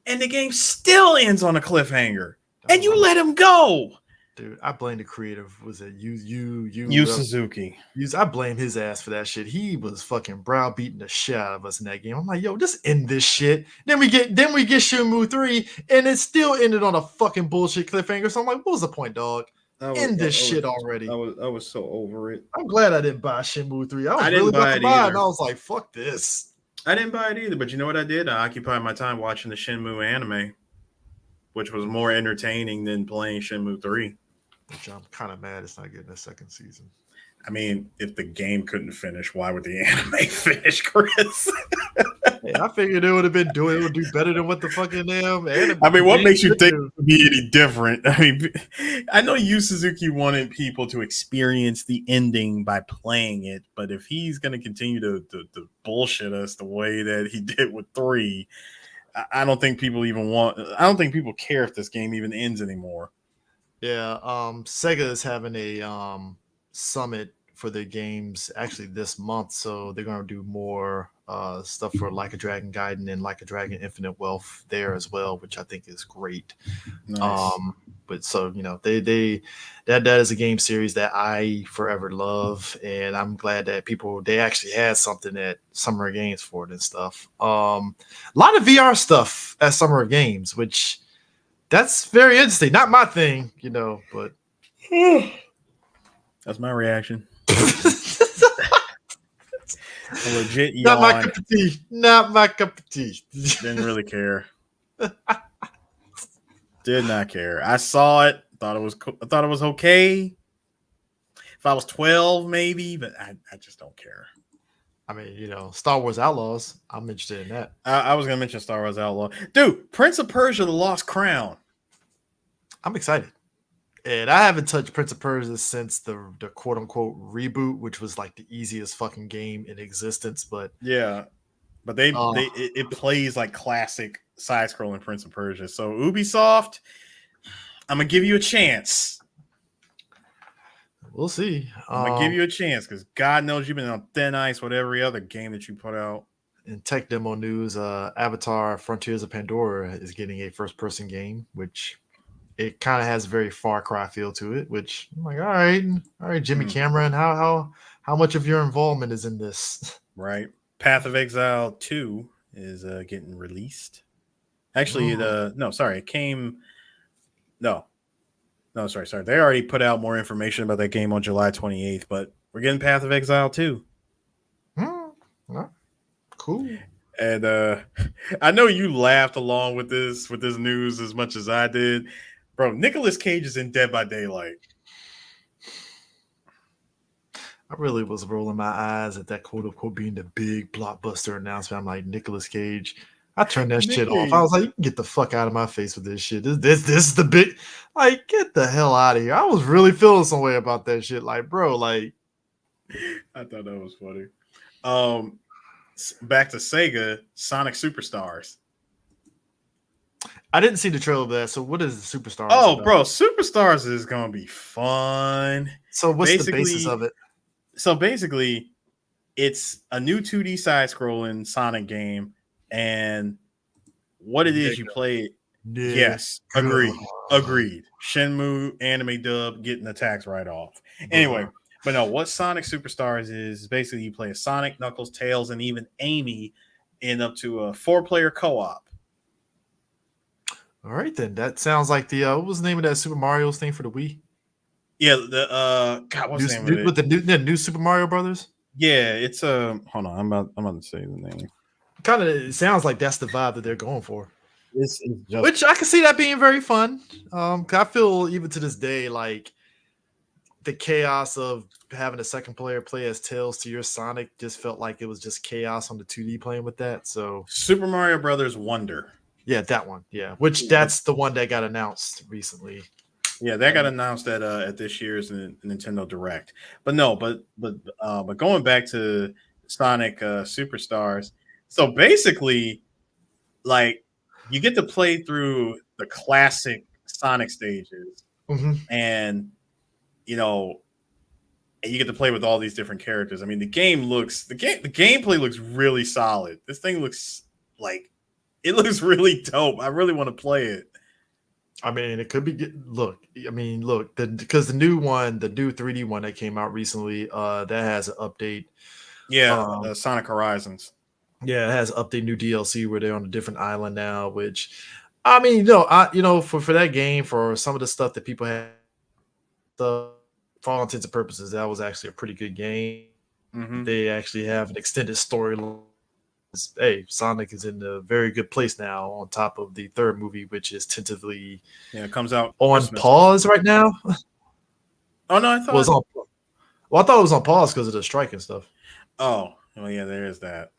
and the game still ends on a cliffhanger, and you let him go. Dude, I blame the creative. Was it Yu Suzuki? I blame his ass for that shit. He was fucking browbeating the shit out of us in that game. I'm like, yo, just end this shit. Then we get Shenmue 3, and it still ended on a fucking bullshit cliffhanger. So I'm like, what was the point, dog? End this shit already. I was so over it. I'm glad I didn't buy Shenmue 3. I was really about to buy it, and I was like, fuck this. I didn't buy it either, but you know what I did? I occupied my time watching the Shenmue anime, which was more entertaining than playing Shenmue 3. Which I'm kind of mad it's not getting a second season. I mean, if the game couldn't finish, why would the anime finish, Chris? Hey, I figured it would do better than what the fucking anime. I mean, what makes you think it would be any different? I mean, I know Yu Suzuki wanted people to experience the ending by playing it, but if he's going to continue to bullshit us the way that he did with 3, I don't think people care if this game even ends anymore. Yeah, Sega is having a summit for their games actually this month, so they're gonna do more stuff for Like a Dragon Gaiden and Like a Dragon Infinite Wealth there as well, which I think is great. Nice. Um, but so they that is a game series that I forever love, and I'm glad that people they actually had something at Summer Games for it and stuff. A lot of VR stuff at Summer Games, which that's very interesting. Not my thing, but That's my reaction. A legit not my yawn. cup of tea. Not my cup of tea. Didn't really care. Did not care. I saw it. I thought it was okay. If I was 12, maybe, but I just don't care. I mean, Star Wars Outlaws. I'm interested in that. I was gonna mention Star Wars Outlaw, dude. Prince of Persia: The Lost Crown. I'm excited. And I haven't touched Prince of Persia since the quote unquote reboot, which was like the easiest fucking game in existence. But Yeah, but uh, it plays like classic side scrolling Prince of Persia. So Ubisoft, I'm gonna give you a chance. we'll see. I'm gonna give you a chance because God knows you've been on thin ice with every other game that you put out. In tech demo news, Avatar: Frontiers of Pandora is getting a first-person game, which it kind of has a very Far Cry feel to it. Which I'm like, all right, Jimmy Hmm, Cameron, how much of your involvement is in this? right. Path of Exile 2 is getting released. Actually, Mm. no, sorry, it came. No, no, sorry. They already put out more information about that game on July 28th, but we're getting Path of Exile 2. Mm. Well, cool. And I know you laughed along with this news as much as I did. Bro, Nicolas Cage is in Dead by Daylight. I really was rolling my eyes at that quote unquote being the big blockbuster announcement. I'm like, Nicolas Cage. I turned that Nick shit off. I Cage. was like, you can get the fuck out of my face with this shit. This is the big, like, get the hell out of here. I was really feeling some way about that shit. Like, bro, like, I thought that was funny. Um, Back to Sega, Sonic Superstars. I didn't see the trailer of that. So what is the Superstars Oh, about? bro, Superstars is gonna be fun. So what's the basis Basically, of it? basically, it's a new 2D side scrolling Sonic game, and what it is you Nigga. play. Yes, Nigga. agreed. Shenmue anime dub getting attacks right off. Anyway, Bruh. but no, what Sonic Superstars is basically you play Sonic, Knuckles, Tails, and even Amy in up to a 4-player co-op. All right, then. That sounds like the, what was the name of that Super Mario's thing for the Wii? Yeah, the God, what's the name of With it? the new Super Mario Brothers? Yeah, it's hold on, I'm about to say the name. Kind of, it sounds like that's the vibe that they're going for. It's just Which I can see that being very fun. 'Cause I feel even to this day like the chaos of having a second player play as Tails to your Sonic just felt like it was just chaos on the 2D playing with that. So Super Mario Brothers Wonder. yeah, that one. Yeah, which Yeah, that's the one that got announced recently. yeah, that got announced at this year's Nintendo Direct. But no, but going back to Sonic Superstars, so basically, like you get to play through the classic Sonic stages, Mhm. and you know, and you get to play with all these different characters. I mean, the gameplay looks really solid. This thing looks like it looks really dope. I really want to play it. I mean, it could be. Look, I mean, look, because the new 3D one that came out recently, that has an update. Yeah, Um, Sonic Horizons. Yeah, it has update new DLC where they're on a different island now. Which, I mean, for that game, for some of the stuff that people had, for all intents and purposes, that was actually a pretty good game. Mm-hmm. They actually have an extended storyline. Hey, Sonic is in a very good place now. On top of the third movie, which is tentatively Yeah, it comes out on Christmas. pause right now. Oh no, I Was thought. on. Well, I thought it was on pause because of the strike and stuff. Oh, well, yeah, there is that.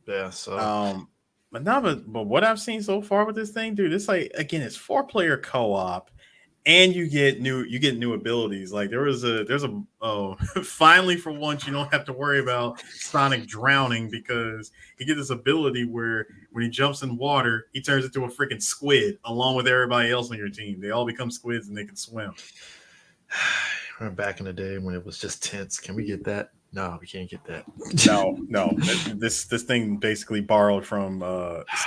Yeah, so Um, but what I've seen so far with this thing, dude, it's like again, it's 4-player co-op, and you get new abilities. Like there's a oh finally for once you don't have to worry about Sonic drowning because he gets this ability where when he jumps in water, he turns into a freaking squid along with everybody else on your team. They all become squids and they can swim. Back in the day when it was just tense. Can we get that? No, we can't get that. No. This thing basically borrowed from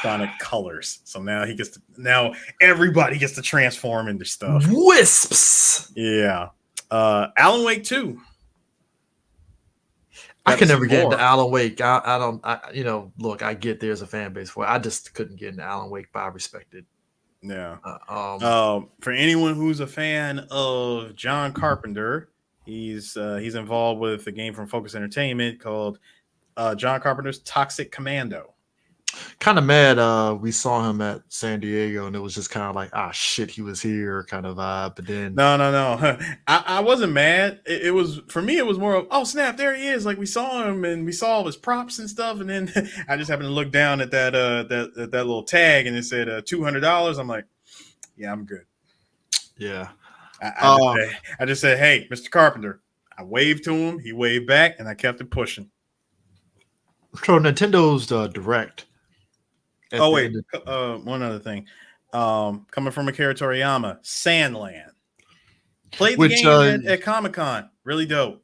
Sonic Colors. So now everybody gets to transform into stuff. Wisps. Yeah. Alan Wake 2. I Got can to see never get into more. Alan Wake. I don't. Look, I get there's a fan base for it. I just couldn't get into Alan Wake, but I respect it. Yeah. Uh, um, For anyone who's a fan of John Carpenter, he's involved with a game from Focus Entertainment called John Carpenter's Toxic Commando. Kind of mad. We saw him at San Diego, and it was just kind of like, ah, shit, he was here, kind of vibe. But then, No. I wasn't mad. It was for me. It was more of oh snap, there he is. Like we saw him and we saw all his props and stuff, and then I just happened to look down at that little tag and it said $200. I'm like, yeah, I'm good. yeah. I I just said, hey, Mr. Carpenter. I waved to him. He waved back, and I kept it pushing. So Nintendo's Direct. Oh wait, one other thing. Coming from Akira Toriyama, Sandland. Played the which game at Comic-Con. Really dope.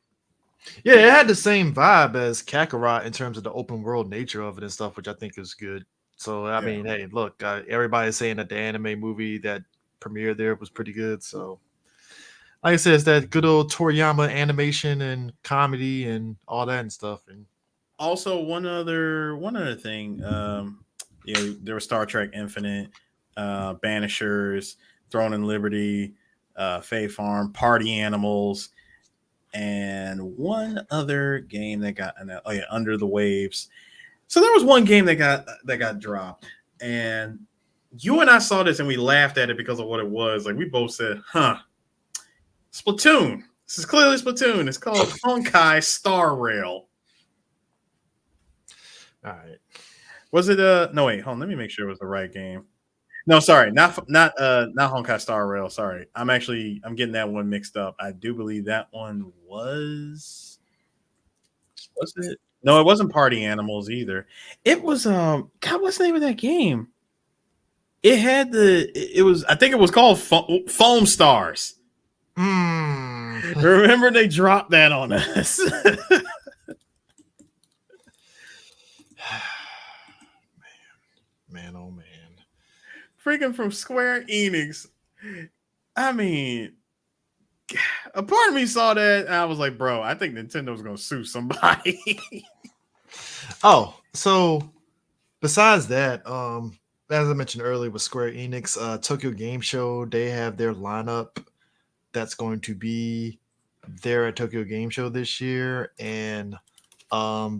yeah, it had the same vibe as Kakarot in terms of the open world nature of it and stuff, which I think is good. So I mean, hey, look, everybody's saying that the anime movie that premiered there was pretty good. So like I said, it's that good old Toriyama animation and comedy and all that and stuff. And Also, one other thing. There was Star Trek Infinite, Banishers, Throne and Liberty, Fae Farm, Party Animals, and one other game that got Under the Waves. So there was one game that got dropped, and you and I saw this and we laughed at it because of what it was. Like we both said, "Huh, Splatoon. This is clearly Splatoon. It's called Honkai Star Rail." all right, Was it no wait, hold on, let me make sure it was the right game. No, sorry, not Honkai Star Rail. Sorry. I'm getting that one mixed up. I do believe that one was it? No, it wasn't Party Animals either. It was God, what's the name of that game? It was I think it was called Foam Stars. Remember they dropped that on us. man, oh man. Freaking from Square Enix. I mean, a part of me saw that and I was like, bro, I think Nintendo's gonna sue somebody. Oh, so besides that, as I mentioned earlier with Square Enix, Tokyo Game Show, they have their lineup that's going to be there at Tokyo Game Show this year. And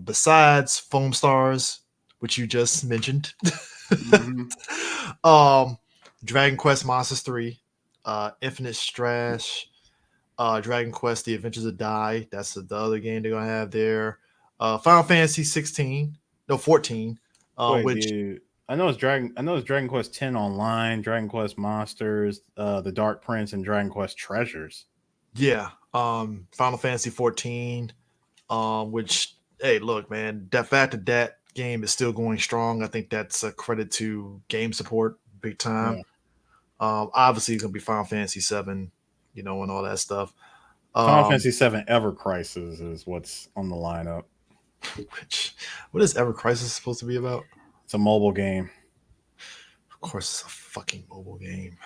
besides Foam Stars, which you just mentioned, Dragon Quest Monsters 3, Infinite Strash, Dragon Quest The Adventures of Dai, that's the other game they're gonna have there. Final Fantasy 16, no 14. Wait, Which dude. I know it's Dragon Quest 10 online, Dragon Quest Monsters, the Dark Prince, and Dragon Quest Treasures. yeah, Final Fantasy 14, which hey, look, man, the fact that that game is still going strong, I think that's a credit to game support, big time. Yeah. Obviously, it's gonna be Final Fantasy 7, and all that stuff. Final Fantasy 7 Ever Crisis is what's on the lineup. Which, what is Ever Crisis supposed to be about? It's a mobile game. Of course, it's a fucking mobile game.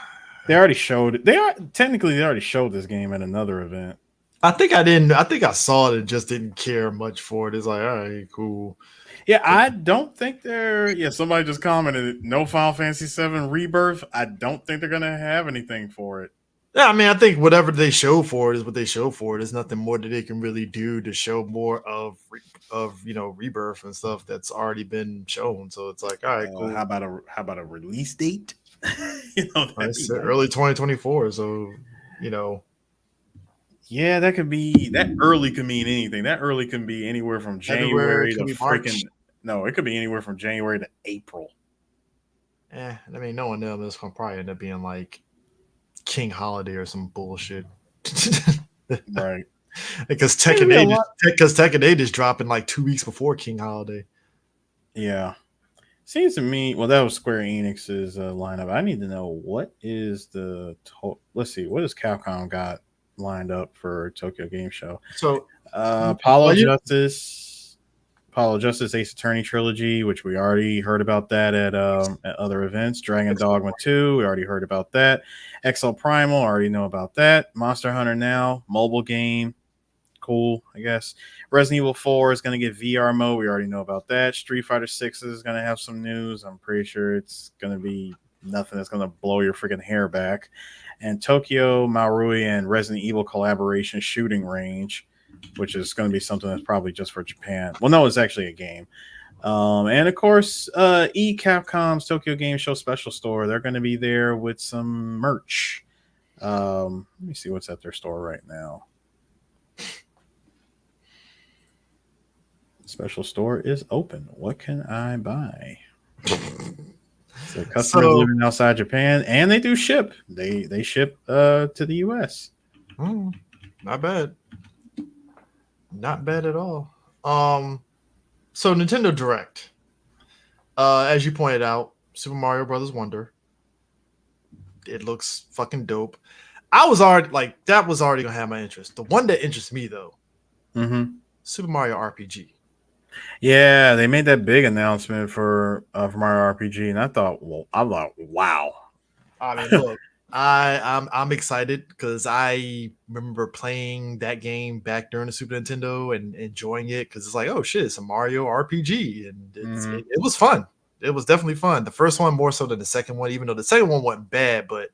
They already showed it. They already showed this game at another event. I think I didn't. I think I saw it and just didn't care much for it. It's like, all right, cool. Yeah, I don't think they're. Yeah, somebody just commented no Final Fantasy 7 Rebirth. I don't think they're gonna have anything for it. Yeah, I mean, I think whatever they show for it is what they show for it. There's nothing more that they can really do to show more of Rebirth and stuff that's already been shown. So it's like, all right, cool. How about a release date? It's early 2024. So yeah, that early could mean anything. That early can be anywhere from January to freaking no, it could be anywhere from January to April. I mean, knowing them, it's gonna probably end up being like King Holiday or some bullshit. Right. Because Seems to be a lot. Tekken 8 is dropping like 2 weeks before King Holiday. Yeah. Seems to me, well, that was Square Enix's lineup. I need to know what is let's see, what does Capcom got lined up for Tokyo Game Show? So, Apollo Justice, Ace Attorney trilogy, which we already heard about that at other events. Dragon Dogma 2, we already heard about that. XL Primal, already know about that. Monster Hunter Now, mobile game. Cool, I guess. Resident Evil 4 is going to get VR mode. We already know about that. Street Fighter 6 is going to have some news. I'm pretty sure it's going to be nothing that's going to blow your freaking hair back. And Tokyo, Maui, and Resident Evil collaboration shooting range, which is going to be something that's probably just for Japan. Well, no, it's actually a game. And of course, Capcom's Tokyo Game Show special store. They're going to be there with some merch. Let me see what's at their store right now. Special store is open. What can I buy? So customers living outside Japan, and they do ship. They ship to the US. Not bad. Not bad at all. So Nintendo Direct. As you pointed out, Super Mario Brothers Wonder. It looks fucking dope. I was already like, that was already gonna have my interest. The one that interests me though, Super Mario RPG. Yeah, they made that big announcement for Mario RPG, and I thought, wow. I mean, look, I'm excited because I remember playing that game back during the Super Nintendo and enjoying it because it's like, oh shit, it's a Mario RPG, and it was fun. It was definitely fun. The first one more so than the second one, even though the second one wasn't bad, but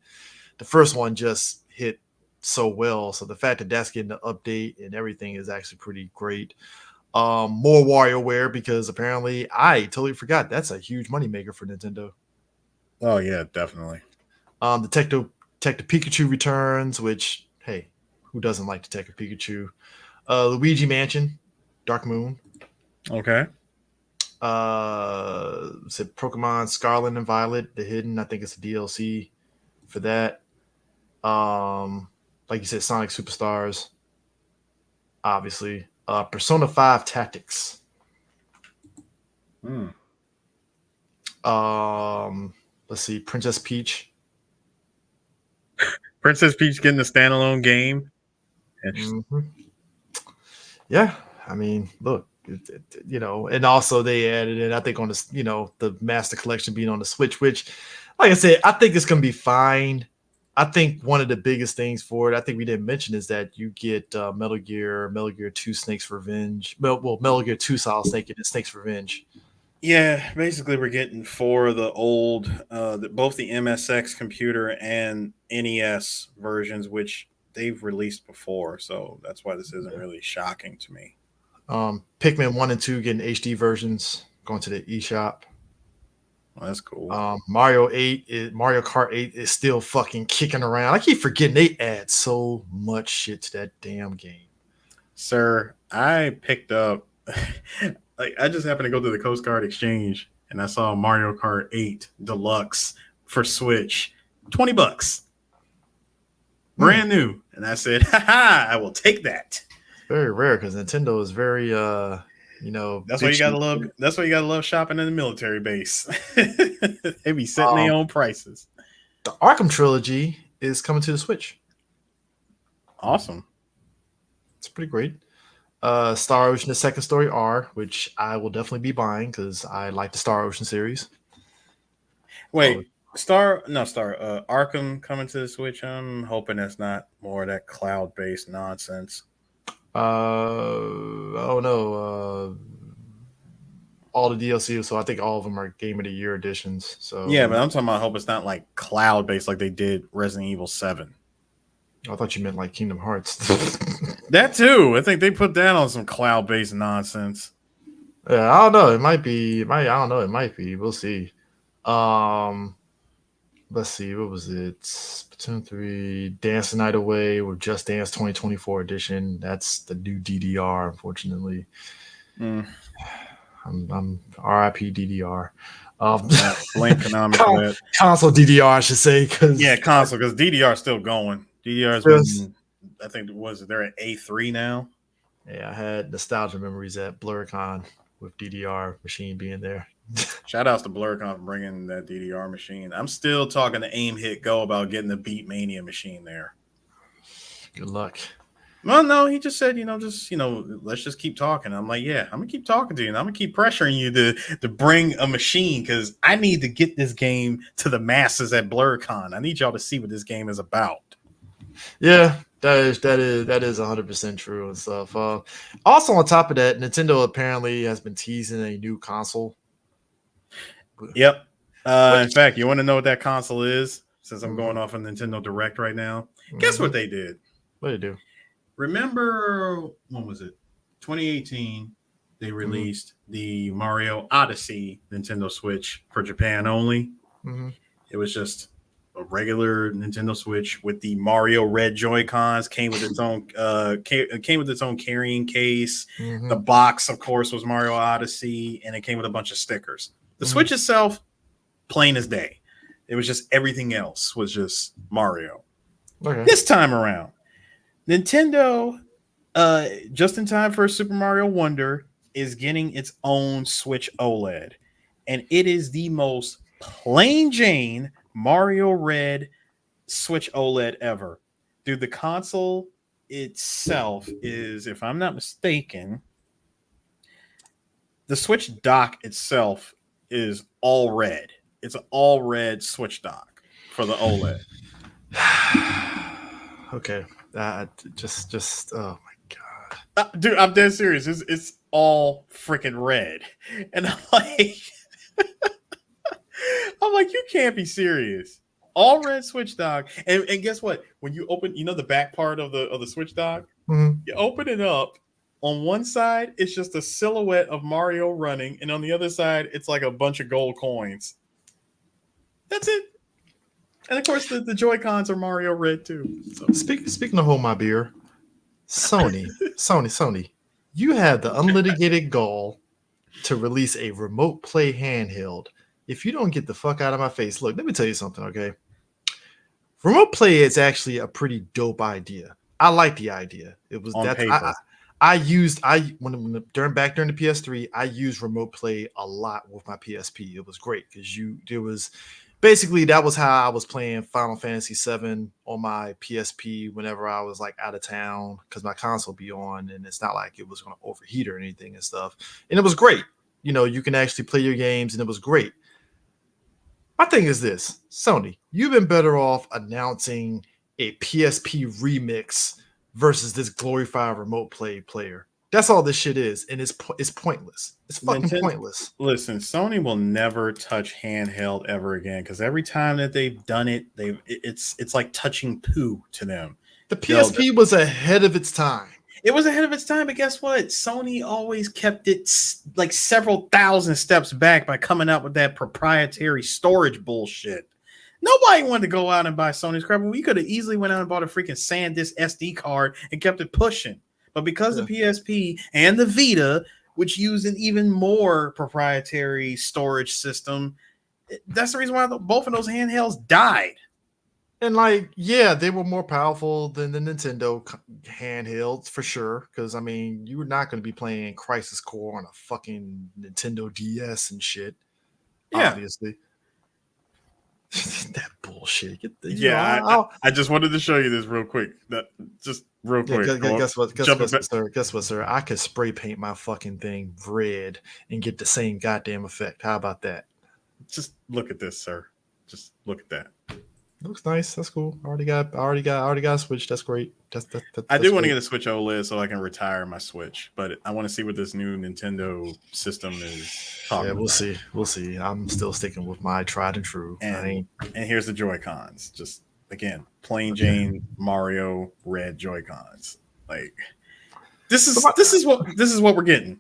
the first one just hit so well. So the fact that that's getting the update and everything is actually pretty great. More WarioWare because apparently I totally forgot that's a huge moneymaker for Nintendo. Oh yeah, definitely. Detective Pikachu returns, which hey, who doesn't like Detective Pikachu? Luigi Mansion, Dark Moon. Okay. Said Pokemon Scarlet and Violet, The Hidden. I think it's a DLC for that. Like you said, Sonic Superstars, obviously. Persona 5 Tactics. Let's see, Princess Peach. Princess Peach getting a standalone game. Yeah, I mean, look, and also they added it, I think, on the, the Master Collection being on the Switch, which, like I said, I think it's going to be fine. I think one of the biggest things for it, I think we didn't mention, is that you get Metal Gear 2 Snake's Revenge. Well, Metal Gear 2 Solid Snake and Snake's Revenge. Yeah, basically we're getting 4 of the old, both the MSX computer and NES versions, which they've released before. So that's why this isn't really shocking to me. Pikmin 1 and 2 getting HD versions, going to the eShop. Well, that's cool. Mario Kart 8 is still fucking kicking around. I keep forgetting they add so much shit to that damn game. Sir, I picked up like I just happened to go to the Coast Guard Exchange and I saw Mario Kart 8 Deluxe for Switch. $20. Brand new. And I said, haha, I will take that. Very rare because Nintendo is very that's why you gotta love. That's why you gotta love shopping in the military base. They be setting their own prices. The Arkham trilogy is coming to the Switch. Awesome. It's pretty great. Star Ocean: The Second Story R, which I will definitely be buying because I like the Star Ocean series. Wait, Arkham coming to the Switch. I'm hoping that's not more of that cloud-based nonsense. All the DLC, so I think all of them are Game of the Year editions. So yeah, but I'm talking about, I hope it's not like cloud based like they did Resident Evil 7. I thought you meant like Kingdom Hearts. That too. I think they put that on some cloud based nonsense. Yeah, I don't know. It might be. I don't know. It might be. We'll see. Let's see. What was it? Splatoon 3, Dance the Night Away with Just Dance 2024 edition. That's the new DDR, unfortunately. I'm RIP DDR. Blame Konami for that. Console DDR, I should say, because Yeah, console because DDR is still going. DDR has been, I think, they're at A3 now. yeah, I had nostalgia memories at BlurCon with DDR machine being there. Shout outs to Blurcon for bringing that DDR machine. I'm still talking to Aim Hit Go about getting the Beat Mania machine there. Good luck. Well, no, he just said, let's just keep talking. I'm like, yeah, I'm gonna keep talking to you, and I'm gonna keep pressuring you to bring a machine because I need to get this game to the masses at BlurCon. I need y'all to see what this game is about. Yeah, that is 100% true and stuff. Also, on top of that, Nintendo apparently has been teasing a new console. Yep. In fact, you want to know what that console is? Since I'm going off on Nintendo Direct right now, guess what they did? What did they do? Remember, when was it? 2018. They released the Mario Odyssey Nintendo Switch for Japan only. It was just a regular Nintendo Switch with the Mario Red Joy-Cons. Came with its own carrying case. The box, of course, was Mario Odyssey, and it came with a bunch of stickers. The Switch itself, plain as day. It was just everything else was just Mario. Okay. This time around, Nintendo, just in time for Super Mario Wonder, is getting its own Switch OLED. And it is the most plain Jane Mario Red Switch OLED ever. Dude, the console itself is, if I'm not mistaken, the Switch dock itself is all red. It's an all red Switch dock for the OLED. Okay. Just oh my god. Dude, I'm dead serious. It's all freaking red. And I'm like, you can't be serious. All red Switch dock. And guess what? When you open, the back part of the Switch dock, you open it up. On one side, it's just a silhouette of Mario running, and on the other side, it's like a bunch of gold coins. That's it. And of course, the Joy-Cons are Mario Red too. So. Speaking of hold my beer, Sony, you have the unlitigated goal to release a remote play handheld. If you don't get the fuck out of my face, look, let me tell you something, okay? Remote play is actually a pretty dope idea. I like the idea. It was on paper. During the PS3, I used remote play a lot with my PSP. It was great because that was how I was playing Final Fantasy VII on my PSP whenever I was like out of town because my console be on and it's not like it was going to overheat or anything and stuff. And it was great. You can actually play your games and it was great. My thing is this, Sony, you've been better off announcing a PSP remix versus this glorified remote play player. That's all this shit is, and it's pointless. It's fucking pointless. Listen, Sony will never touch handheld ever again because every time that they've done it, it's like touching poo to them. The PSP was ahead of its time. It was ahead of its time, but guess what? Sony always kept it like several thousand steps back by coming out with that proprietary storage bullshit. Nobody wanted to go out and buy Sony's crap. We could have easily went out and bought a freaking SanDisk SD card and kept it pushing. But because the PSP and the Vita, which use an even more proprietary storage system, that's the reason why both of those handhelds died. And they were more powerful than the Nintendo handhelds for sure. Because you were not going to be playing Crisis Core on a fucking Nintendo DS and shit. Yeah. Obviously. That bullshit. I just wanted to show you this real quick. Guess what, sir? I could spray paint my fucking thing red and get the same goddamn effect. How about that? Just look at this, sir. Just look at that. Looks nice. That's cool. I already got a Switch. That's great. I do want to get a Switch OLED so I can retire my Switch, but I want to see what this new Nintendo system is talking about. We'll see. I'm still sticking with my tried and true. And here's the Joy-Cons. Just again, plain Jane Mario Red Joy-Cons. Like this is what we're getting.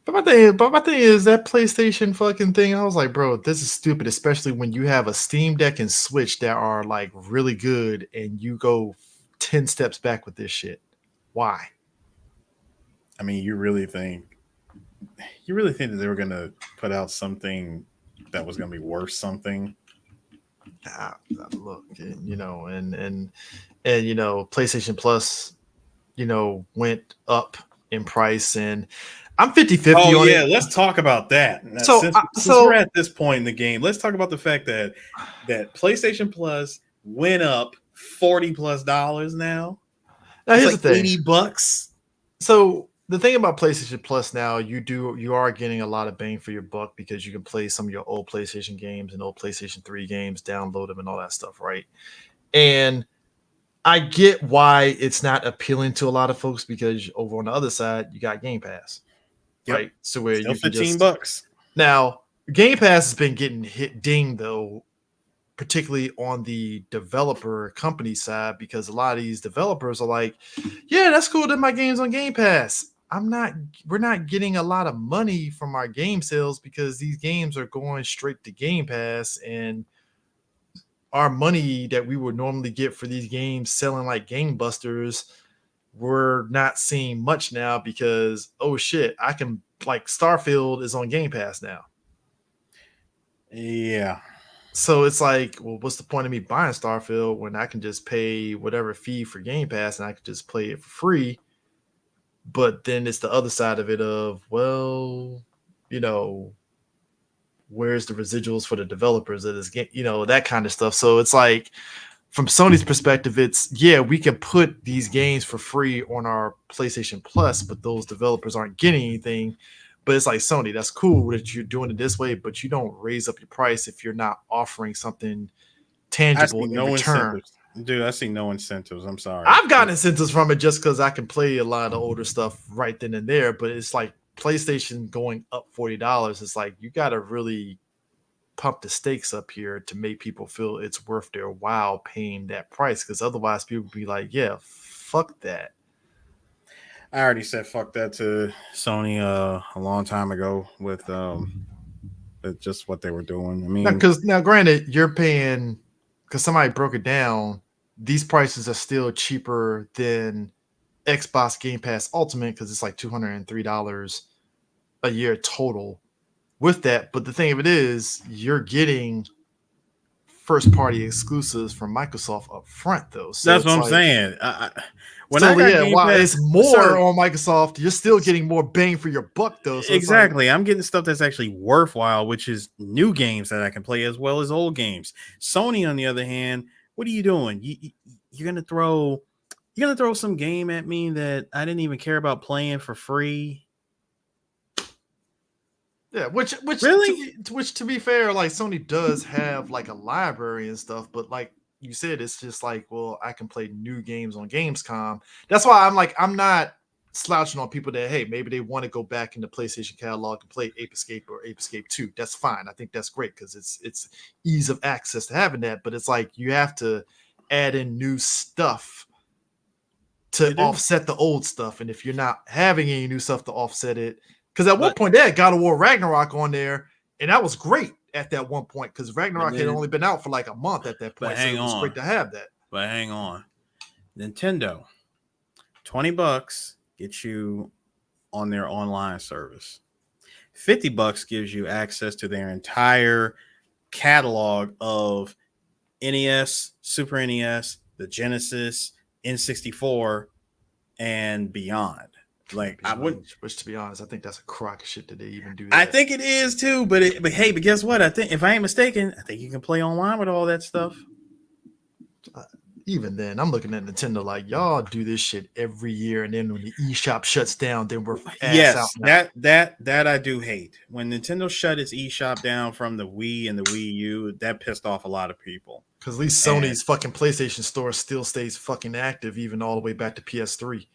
But my thing is that PlayStation fucking thing. I was like, bro, this is stupid, especially when you have a Steam Deck and Switch that are like really good, and you go 10 steps back with this shit. Why? You really think that they were gonna put out something that was going to be worth something. Look, and PlayStation Plus, went up in price, and I'm 50-50 Oh on it. yeah, let's talk about that. So, Since we're at this point in the game, let's talk about the fact that PlayStation Plus went up $40+ now. now It's here's like the thing. $80. So the thing about PlayStation Plus now, you are getting a lot of bang for your buck because you can play some of your old PlayStation games and old PlayStation 3 games, download them and all that stuff, right? And I get why it's not appealing to a lot of folks because over on the other side, you got Game Pass, Yep, right? So where still you can $15. just now Game Pass has been getting hit ding though, particularly on the developer company side, because a lot of these developers are like, yeah, that's cool that my game's on Game Pass. We're not getting a lot of money from our game sales because these games are going straight to Game Pass, and our money that we would normally get for these games selling like gangbusters, we're not seeing much now because oh shit, I can like Starfield is on Game Pass now. Yeah. So it's like, well, what's the point of me buying Starfield when I can just pay whatever fee for Game Pass and I can just play it for free? But then it's the other side of it of, well, you know, where's the residuals for the developers of this game, that kind of stuff. So it's like, from Sony's perspective, it's yeah, we can put these games for free on our PlayStation Plus, but those developers aren't getting anything. But it's like, Sony, that's cool that you're doing it this way, but you don't raise up your price if you're not offering something I tangible see in no return. incentives. Dude, I see no incentives. I'm sorry. I've gotten incentives from it just because I can play a lot of the older stuff right then and there, but it's like PlayStation going up $40. It's like you got to really pump the stakes up here to make people feel it's worth their while paying that price, because otherwise people would be like, yeah, fuck that. I already said fuck that to Sony a long time ago with just what they were doing. I Now, mean, because now, granted, you're paying, because somebody broke it down, these prices are still cheaper than Xbox Game Pass Ultimate because it's like $203 a year total with that. But the thing of it is, you're getting first party exclusives from Microsoft up front, though. So that's what it's I'm like, saying. When I so got yeah, Game while Pass, it's more sir, on Microsoft, you're still getting more bang for your buck, though. So it's like, exactly. I'm getting stuff that's actually worthwhile, which is new games that I can play as well as old games. Sony, on the other hand, what are you doing? You're gonna throw some game at me that I didn't even care about playing for free. yeah, Really? which to be fair, like Sony does have like a library and stuff, but like you said, it's just like, well, I can play new games on Gamescom. That's why I'm like, I'm not slouching on people that, hey, maybe they want to go back in the PlayStation catalog and play Ape Escape or Ape Escape 2. That's fine. I think that's great because it's ease of access to having that. But it's like you have to add in new stuff You to do. offset the old stuff. And if you're not having any new stuff to offset it, because at one But point they had God of War Ragnarok on there, and that was great at that one point because but Ragnarok had then only been out for like a month at that but point, so hang it was on. great to have that. But hang on. Nintendo, $20 gets you on their online service. $50 gives you access to their entire catalog of NES, Super NES, the Genesis, N64, and beyond. Like I wouldn't. Which, to be honest, I think that's a crock of shit that they even do I that. think it is too, but hey, but guess what? I think if I ain't mistaken, I think you can play online with all that stuff. Even then, I'm looking at Nintendo like, y'all do this shit every year, and then when the eShop shuts down, then we're ass out Yes, now. that I do hate. When Nintendo shut its eShop down from the Wii and the Wii U, that pissed off a lot of people. Because at least And Sony's fucking PlayStation Store still stays fucking active, even all the way back to PS3.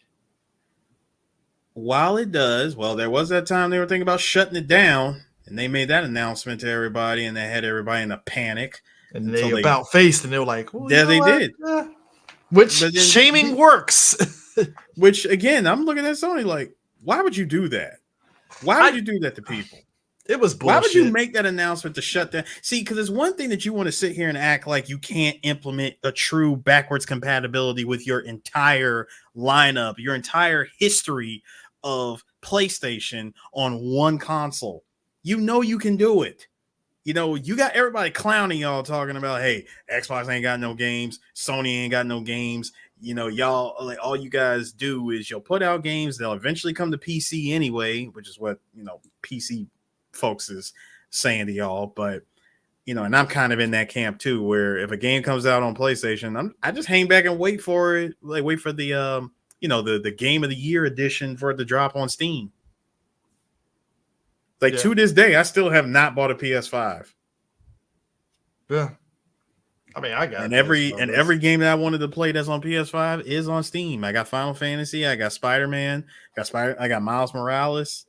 while it does, well, there was that time they were thinking about shutting it down, and they made that announcement to everybody, and they had everybody in a panic And until they about faced, and they were like, well, you there know they what? did. Which But then, shaming works. which again, I'm looking at Sony like, why would you do that? Why would I you do that to people? It was Why would you bullshit. make that announcement to shut down? See, because it's one thing that you want to sit here and act like you can't implement a true backwards compatibility with your entire lineup, your entire history of PlayStation on one console. You know you can do it. you got everybody clowning y'all talking about, hey, Xbox ain't got no games, Sony ain't got no games. Y'all, like, all you guys do is you'll put out games. They'll eventually come to PC anyway, which is what, PC folks is saying to y'all. But, and I'm kind of in that camp too, where if a game comes out on PlayStation, I just hang back and wait for it. Like, wait for the, the Game of the Year edition for it to drop on Steam. Like, to this day, I still have not bought a PS5. Yeah. I mean, I got every game that I wanted to play that's on PS5 is on Steam. I got Final Fantasy, I got Spider-Man, I got Miles Morales,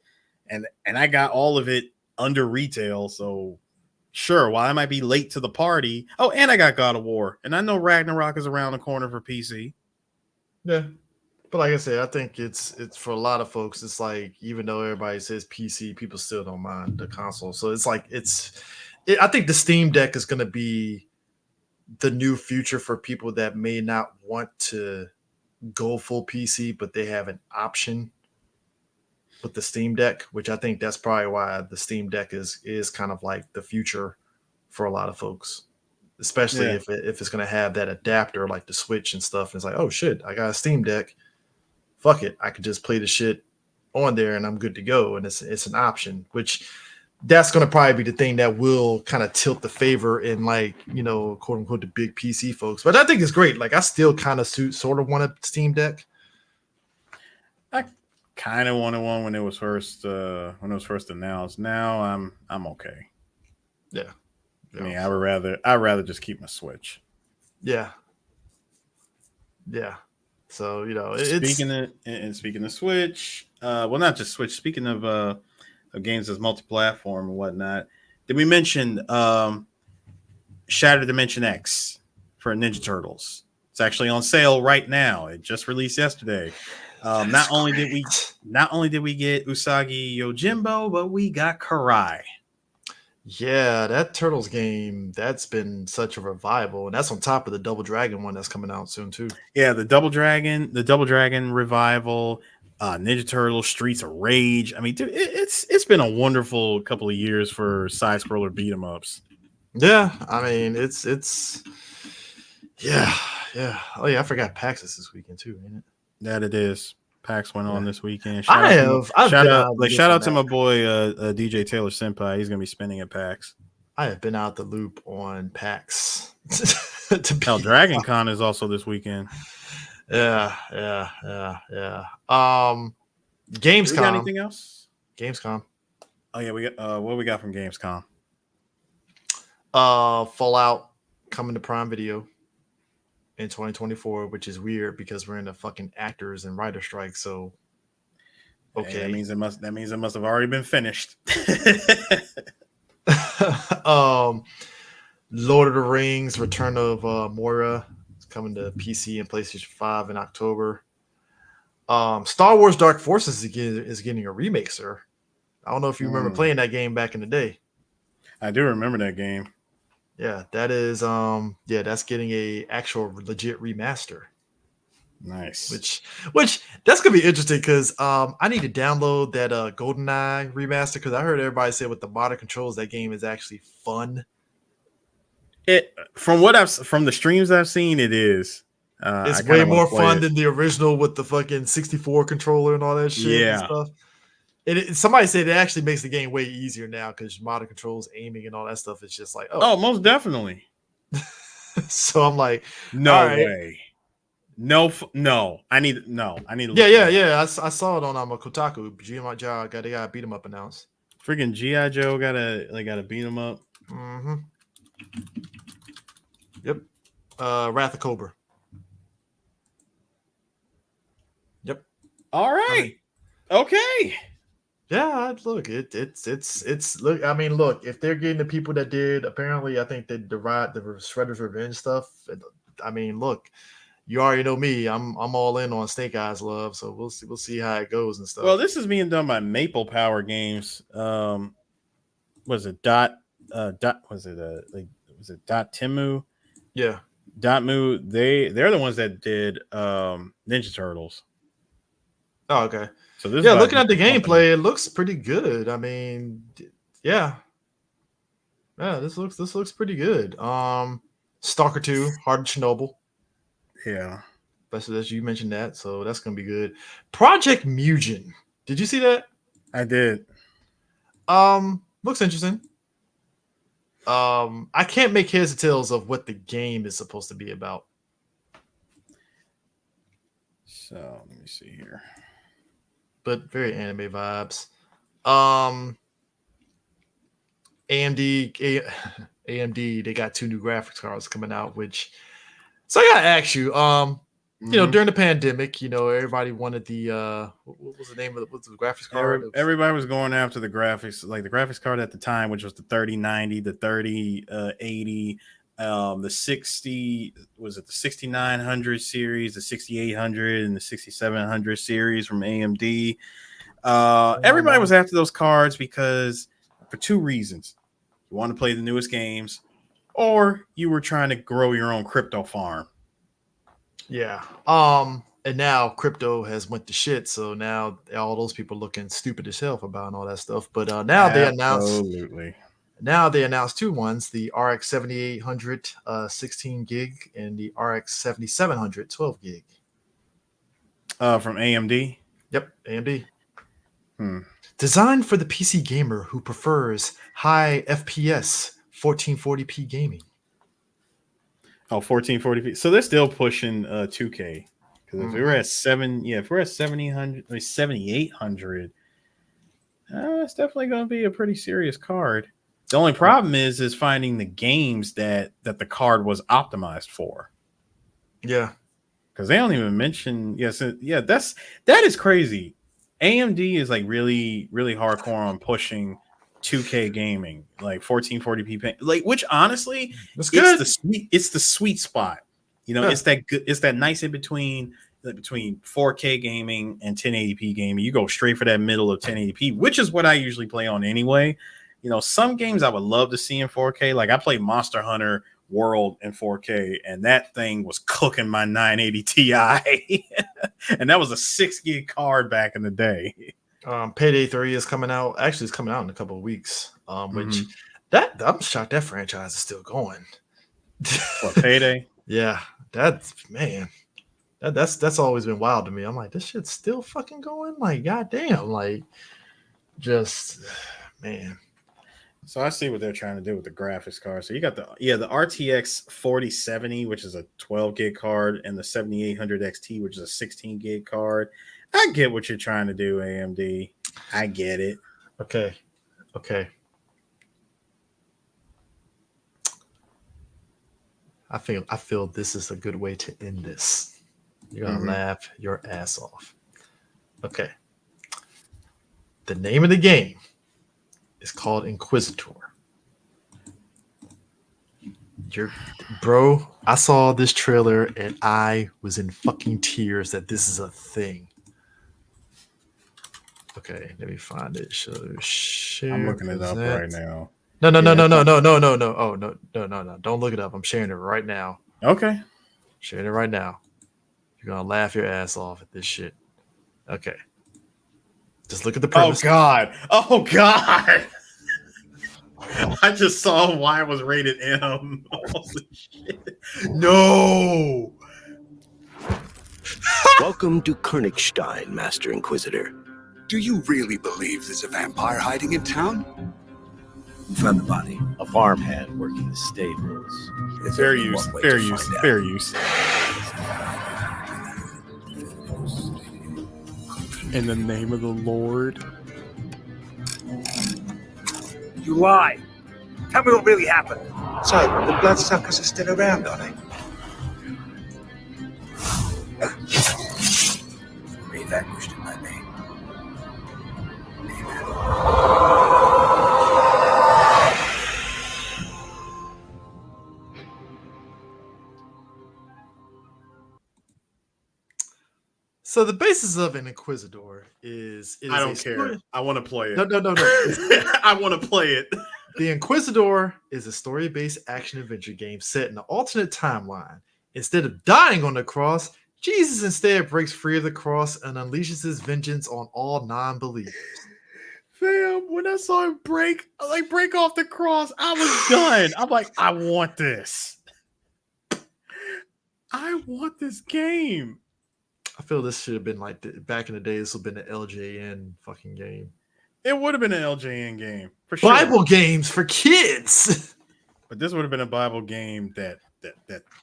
and I got all of it under retail. So sure, while I might be late to the party, and I got God of War, and I know Ragnarok is around the corner for PC. Yeah. But like I said, I think it's for a lot of folks, it's like, even though everybody says PC, people still don't mind the console. So it's like I think the Steam Deck is going to be the new future for people that may not want to go full PC, but they have an option with the Steam Deck, which I think that's probably why the Steam Deck is kind of like the future for a lot of folks, especially if it's going to have that adapter like the Switch and stuff. And it's like, oh shit, I got a Steam Deck. Fuck it, I could just play the shit on there and I'm good to go. And it's an option, which that's going to probably be the thing that will kind of tilt the favor in, like, quote unquote, the big PC folks. But I think it's great. Like, I still kind of sort of want a Steam Deck. I kind of wanted one when it was first announced. Now I'm okay. Yeah. I mean, I'd rather just keep my Switch. Yeah. Yeah. So, speaking of Switch, well, not just Switch. Speaking of games as multi-platform and whatnot, did we mention Shattered Dimension X for Ninja Turtles? It's actually on sale right now. It just released yesterday. Not only did we get Usagi Yojimbo, but we got Karai. Yeah, that Turtles game, that's been such a revival, and that's on top of the Double Dragon one that's coming out soon too. Yeah, the Double Dragon revival, Ninja Turtles, Streets of Rage. I mean, dude, it's been a wonderful couple of years for side scroller beat 'em ups. Yeah, I mean, it's yeah. Oh yeah, I forgot PAX is this weekend too, ain't it? That it is. PAX went on this weekend. Shout out to my boy DJ Taylor Senpai. He's gonna be spinning at PAX. I have been out the loop on PAX. Dragon Con is also this weekend. Yeah. Gamescom. We got anything else? Gamescom. Oh yeah, we got what we got from Gamescom. Fallout coming to Prime Video in 2024, which is weird because we're in a fucking actors and writer strike. So okay, hey, that means it must have already been finished. Lord of the Rings: Return of Moira is coming to PC and PlayStation 5 in October. Star Wars Dark Forces is getting a remake, sir. I don't know if you remember playing that game back in the day. I do remember that game. Yeah, that is that's getting a actual legit remaster. Nice. Which that's gonna be interesting because I need to download that GoldenEye remaster because I heard everybody say with the modern controls that game is actually fun. From the streams I've seen, it is. It's way more fun than the original with the fucking 64 controller and all that shit and stuff. Somebody said it actually makes the game way easier now because modern controls, aiming, and all that stuff is just like, oh most definitely. So I'm like, no way. No. I need to Yeah. I saw it on Kotaku. G.I. Joe got a beat 'em up announced. Freaking G.I. Joe gotta beat 'em up. Mm-hmm. Yep. Wrath of Cobra. Yep. All right. Okay. Yeah, look, it's look. I mean, look, if they're getting the people that did, apparently, I think that the Shredder's Revenge stuff. I mean, look, you already know me. I'm all in on Snake Eyes Love, so we'll see how it goes and stuff. Well, this is being done by Maple Power Games. Was it was it Dotemu? Yeah, Dotemu. They're the ones that did Ninja Turtles. Oh, okay. So this looking at the gameplay, it looks pretty good. I mean, yeah. Yeah, this looks pretty good. Stalker 2, Heart of Chernobyl. Yeah, Especially as you mentioned that, so that's gonna be good. Project Mugen. Did you see that? I did. Looks interesting. I can't make heads or tails of what the game is supposed to be about. So let me see here. But very anime vibes. Um, AMD, AMD, they got 2 new graphics cards coming out. Which, so I gotta ask you, Mhm. during the pandemic, everybody wanted the what was the name of what's the graphics card? It was, Everybody was going after the graphics, like the graphics card at the time, which was the 3090, the 3080, the 60 was it the 6900 series, the 6800, and the 6700 series from AMD. Everybody was after those cards because for two reasons: you want to play the newest games, or you were trying to grow your own crypto farm. yeah. And now crypto has went to shit, so now all those people looking stupid as hell for buying all that stuff. But Absolutely. now they announced 2 ones: the RX 7800 16 gig and the RX 7700 12 gig. From AMD. Yep, AMD. Hmm. Designed for the PC gamer who prefers high FPS 1440p gaming. Oh, 1440p. So they're still pushing 2K. Because if we were Mhm. at if we're at 7000, like 7800, it's definitely going to be a pretty serious card. The only problem is finding the games that the card was optimized for. Yeah. Because they don't even mention. Yes, yeah, that is crazy. AMD is like really really hardcore on pushing 2K gaming, like 1440p, like which honestly, That's good. it's the sweet spot. Yeah. It's that good, it's that nice in between, like between 4K gaming and 1080p gaming. You go straight for that middle of 1080p, which is what I usually play on anyway. Some games I would love to see in 4K. Like I played Monster Hunter World in 4K, and that thing was cooking my 980 Ti, and that was a 6 gig card back in the day. Payday 3 is coming out. Actually, it's coming out in a couple of weeks. Which Mm-hmm. that I'm shocked that franchise is still going. What, Payday? Yeah, that's man. That's always been wild to me. I'm like, this shit's still fucking going. Like, goddamn. Like, just man. So I see what they're trying to do with the graphics card. So you got the RTX 4070, which is a 12 gig card, and the 7800 XT, which is a 16 gig card. I get what you're trying to do, AMD. I get it. Okay. Okay. I feel this is a good way to end this. You're gonna Mm-hmm. laugh your ass off. Okay. The name of the game is called Inquisitor. You're, bro, I saw this trailer and I was in fucking tears that this is a thing. Okay, let me find it. I'm Share, looking it up right present. now. No, no, no, Yeah. no, no, no, no, no, no. Oh, no, no, no, no. Don't look it up. I'm sharing it right now. Okay. Sharing it right now. You're gonna laugh your ass off at this shit. Okay. Just look at the Oh premise. God. Oh God. I just saw why it was rated M. Holy shit. No. Welcome to Königstein, Master Inquisitor. Do you really believe there's a vampire hiding in town? Who found the body? A farmhand working the stables. There's Fair only use. one way Fair to use. find out. Fair use. In the name of the Lord. You lie. Tell me what really happened. So, the bloodsuckers are still around, are they? They vanquished in my name. Amen. So the basis of an Inquisitor is I don't care. I want to play it. No, no, no, no. I want to play it. The Inquisitor is a story-based action-adventure game set in an alternate timeline. Instead of dying on the cross, Jesus instead breaks free of the cross and unleashes his vengeance on all non-believers. Fam, when I saw him break off the cross, I was done. I'm like, I want this. I want this game. I feel this should have been like back in the day. This would have been an LJN fucking game. It would have been an LJN game for sure. Bible games for kids. But this would have been a Bible game that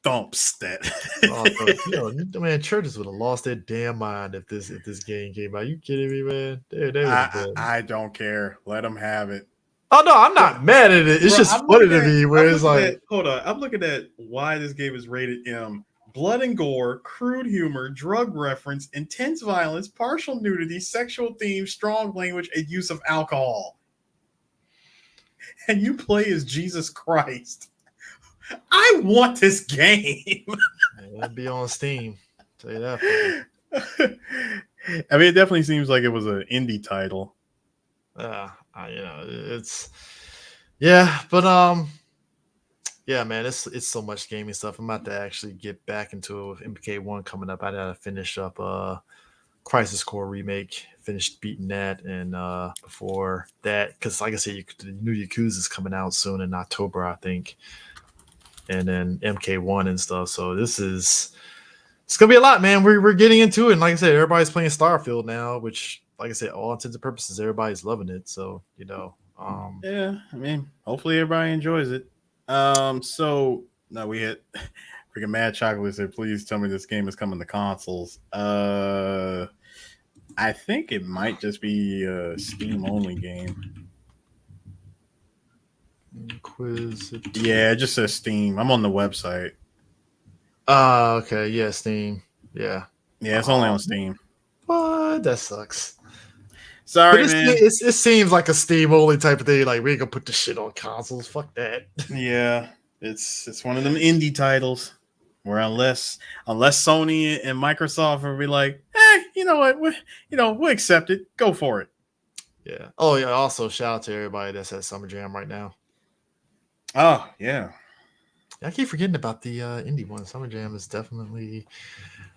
thumps that. Man, churches would have lost their damn mind if this game came out. You kidding me, man? I don't care. Let them have it. Oh no, I'm not mad at it. It's just funny to me where it's like, hold on. I'm looking at why this game is rated M. Blood and gore, crude humor, drug reference, intense violence, partial nudity, sexual themes, strong language, and use of alcohol. And you play as Jesus Christ. I want this game. It'll be on Steam. Tell you that. I mean, it definitely seems like it was an indie title. It's but yeah, man, it's so much gaming stuff. I'm about to actually get back into MK1 coming up. I gotta finish up Crisis Core remake, finished beating that, and before that, because like I said, the new Yakuza is coming out soon in October, I think, and then MK1 and stuff. So it's gonna be a lot, man. We're getting into it, and like I said, everybody's playing Starfield now, which, like I said, all intents and purposes, everybody's loving it. So yeah, I mean, hopefully everybody enjoys it. So now we hit freaking Mad Chocolate said, please tell me this game is coming to consoles. I think it might just be a Steam only game. Yeah, it just says Steam. I'm on the website. Okay, yeah, Steam. Yeah, it's only on Steam. What? That sucks. Sorry, man. It seems like a Steam only type of thing. Like, we ain't gonna put this shit on consoles. Fuck that. Yeah, it's one of them indie titles where unless Sony and Microsoft will be like, you know what, we'll accept it. Go for it. Yeah. Oh yeah. Also, shout out to everybody that's at Summer Jam right now. Oh yeah. I keep forgetting about the indie one. Summer Jam is definitely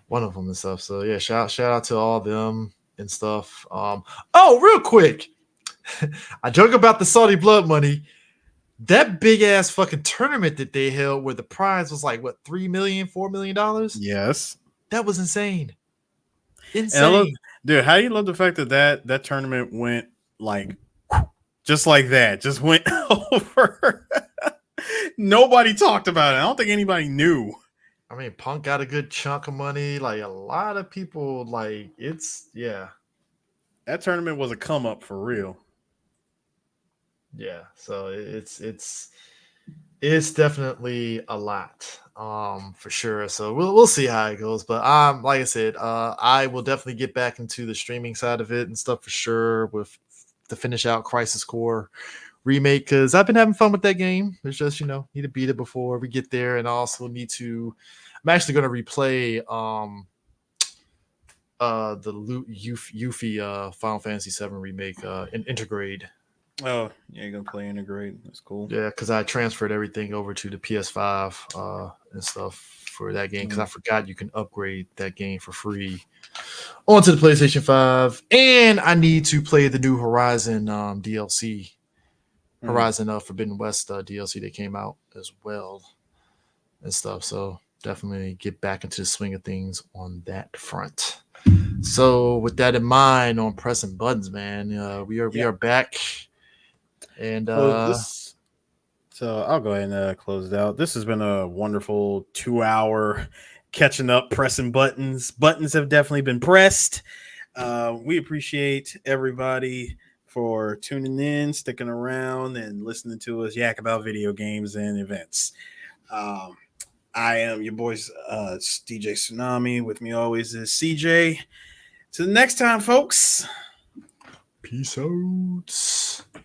one of them and stuff. So yeah, shout out to all them and stuff. Real quick, I joke about the Saudi blood money. That big ass fucking tournament that they held where the prize was like what, $3 million, $4 million? Yes. That was insane. Dude, how do you love the fact that tournament went like just like that, just went over. Nobody talked about it. I don't think anybody knew. I mean, Punk got a good chunk of money. Like, a lot of people, like, that tournament was a come up for real. Yeah, so it's definitely a lot, for sure. So we'll see how it goes. But like I said, I will definitely get back into the streaming side of it and stuff for sure to finish out Crisis Core remake, because I've been having fun with that game. It's just, need to beat it before we get there, and I also I'm actually going to replay the Yuffie Final Fantasy VII remake in Intergrade. Oh, yeah, you're gonna play Integrate. That's cool. Yeah, because I transferred everything over to the PS5 and stuff for that game, because I forgot you can upgrade that game for free onto the PlayStation 5. And I need to play the new Horizon DLC, Horizon Forbidden West DLC that came out as well and stuff. So definitely get back into the swing of things on that front. So with that in mind, on pressing buttons, man, we are back. And so I'll go ahead and close it out. This has been a wonderful 2-hour catching up, pressing buttons. Buttons have definitely been pressed. We appreciate everybody for tuning in, sticking around, and listening to us yak about video games and events. I am your boys, DJ Tsunami. With me always is CJ. Till the next time, folks. Peace out.